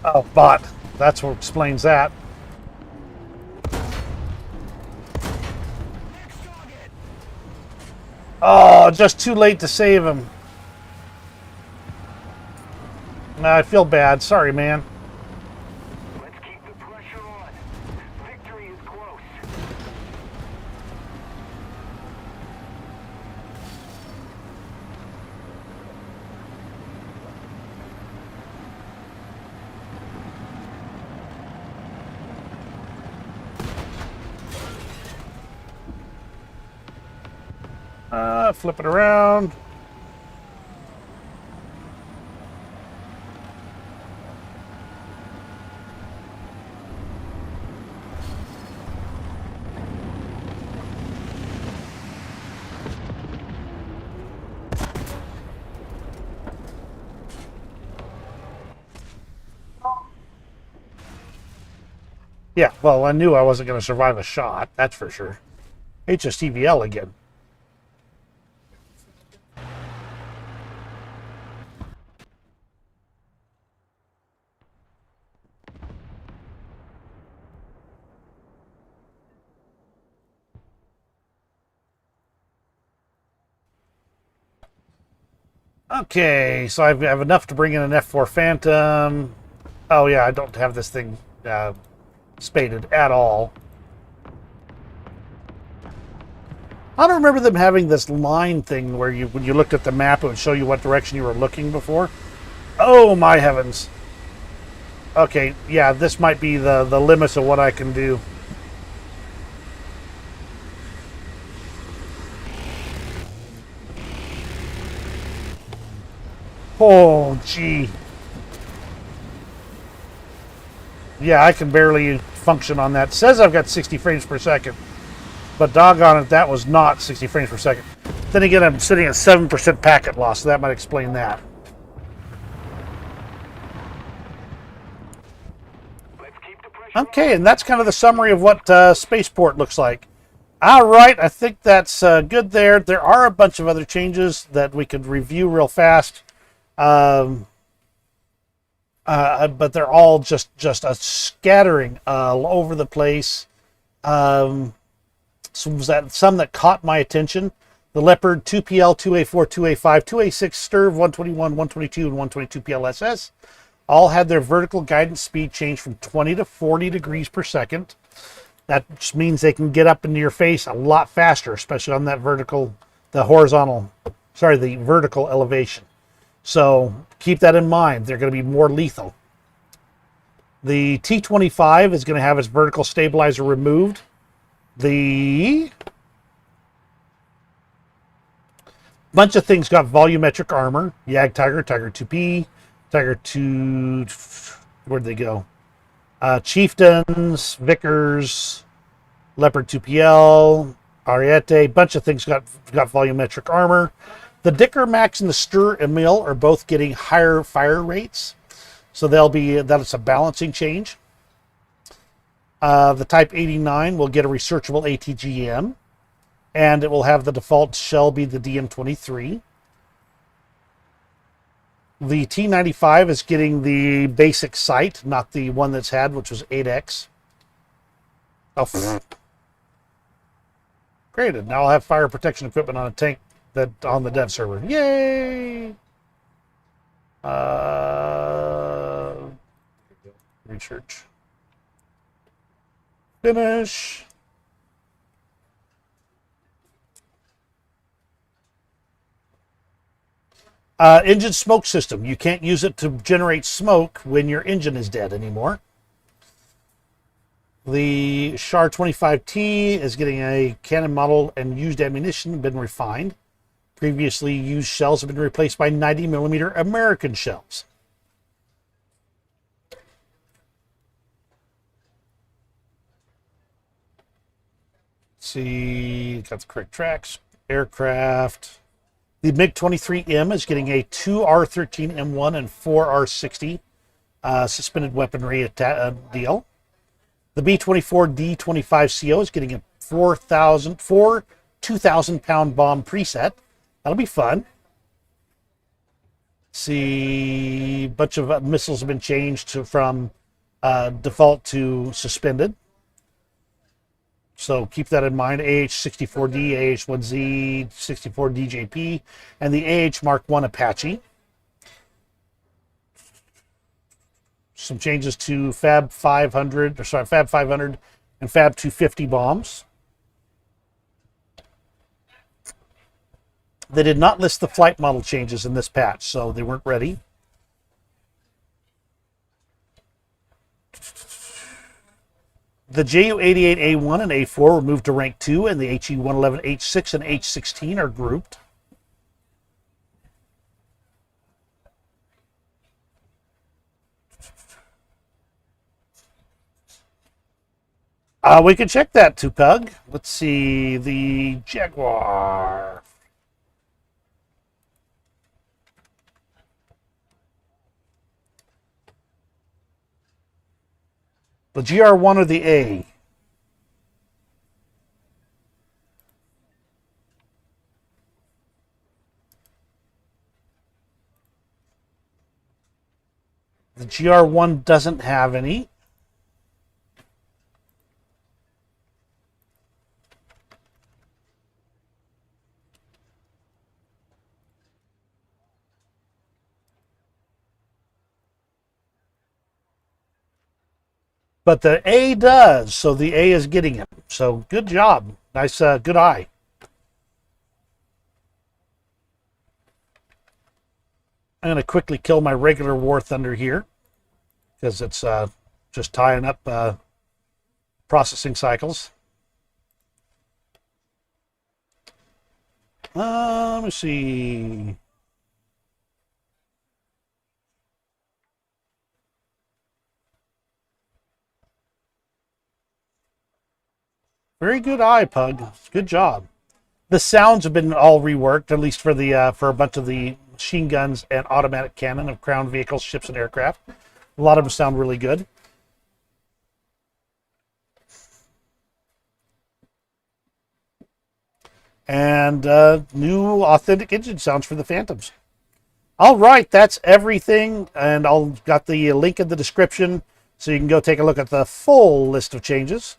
Oh, bot. That's what explains that. Oh, just too late to save him. I feel bad. Sorry, man. Let's keep the pressure on. Victory is close. Flip it around. Yeah, well, I knew I wasn't going to survive a shot. That's for sure. HSTVL again. Okay, so I have enough to bring in an F4 Phantom. Oh yeah, I don't have this thing spaded at all. I don't remember them having this line thing where when you looked at the map, it would show you what direction you were looking before. Oh my heavens. Okay, yeah, this might be the limits of what I can do. Oh, gee. Yeah, I can barely function on that. It says I've got 60 frames per second. But doggone it, that was not 60 frames per second. Then again, I'm sitting at 7% packet loss, so that might explain that. Okay, and that's kind of the summary of what Spaceport looks like. All right, I think that's good there. There are a bunch of other changes that we could review real fast. But they're all just a scattering all over the place. Some that caught my attention. The Leopard 2PL, 2A4, 2A5, 2A6, STIRV, 121, 122, and 122 PLSS all had their vertical guidance speed change from 20 to 40 degrees per second. That just means they can get up into your face a lot faster, especially on that vertical elevation. So keep that in mind. They're going to be more lethal. The T-25 is going to have its vertical stabilizer removed. The bunch of things got volumetric armor. YAG Tiger, Tiger 2P, Tiger 2... Where'd they go? Chieftains, Vickers, Leopard 2PL, Ariete. Bunch of things got volumetric armor. The Dicker Max and the Stir Emil are both getting higher fire rates. So that's a balancing change. The Type 89 will get a researchable ATGM, and it will have the default shell be the DM23. The T95 is getting the basic sight, not the one that's had, which was 8X. Oh, created. Now I'll have fire protection equipment on a tank on the dev server. Yay! Research. Finish. Engine smoke system. You can't use it to generate smoke when your engine is dead anymore. The Char 25T is getting a cannon model and used ammunition been refined. Previously used shells have been replaced by 90mm American shells. Let's see, got the correct tracks. Aircraft. The MiG-23M is getting a 2 R13 M1 and 4 R60 suspended weaponry deal. The B-24 D25CO is getting a 4 2,000-pound bomb preset. That'll be fun. See, a bunch of missiles have been changed from default to suspended. So keep that in mind. AH-64D, AH-1Z, 64DJP, and the AH Mark I Apache. Some changes to Fab 500 and Fab 250 bombs. They did not list the flight model changes in this patch, so they weren't ready. The JU-88A1 and A4 were moved to rank 2, and the HE-111 H6 and H16 are grouped. We can check that, Tupug. Let's see, the Jaguar. The GR1 or the A? The GR1 doesn't have any. But the A does, so the A is getting him. So good job. Nice, good eye. I'm going to quickly kill my regular War Thunder here because it's just tying up processing cycles. Let me see. Very good eye, Pug. Good job. The sounds have been all reworked, at least for the for a bunch of the machine guns and automatic cannon of Crown vehicles, ships, and aircraft. A lot of them sound really good. And new authentic engine sounds for the Phantoms. All right, that's everything, and I'll got the link in the description so you can go take a look at the full list of changes.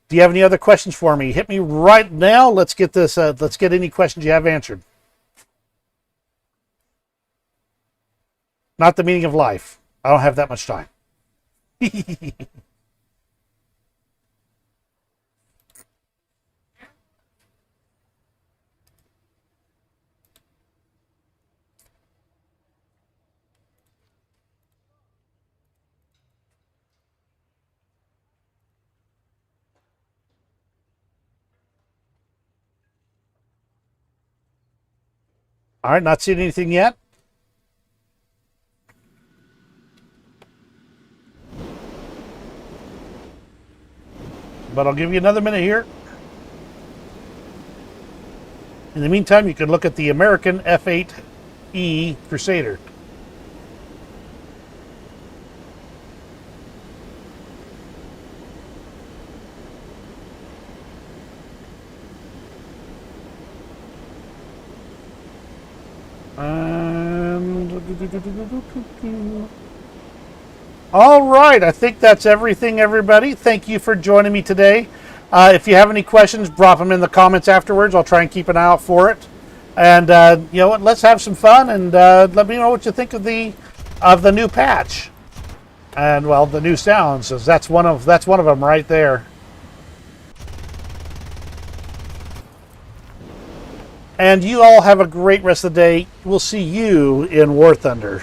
Do you have any other questions for me? Hit me right now. Let's get this. Let's get any questions you have answered. Not the meaning of life. I don't have that much time. All right, not seeing anything yet. But I'll give you another minute here. In the meantime, you can look at the American F8E Crusader. All right, I think that's everything, everybody. Thank you for joining me today. If you have any questions, drop them in the comments afterwards. I'll try and keep an eye out for it. And you know what? Let's have some fun, and let me know what you think of the new patch. And well, the new sounds, that's one of them right there. And you all have a great rest of the day. We'll see you in War Thunder.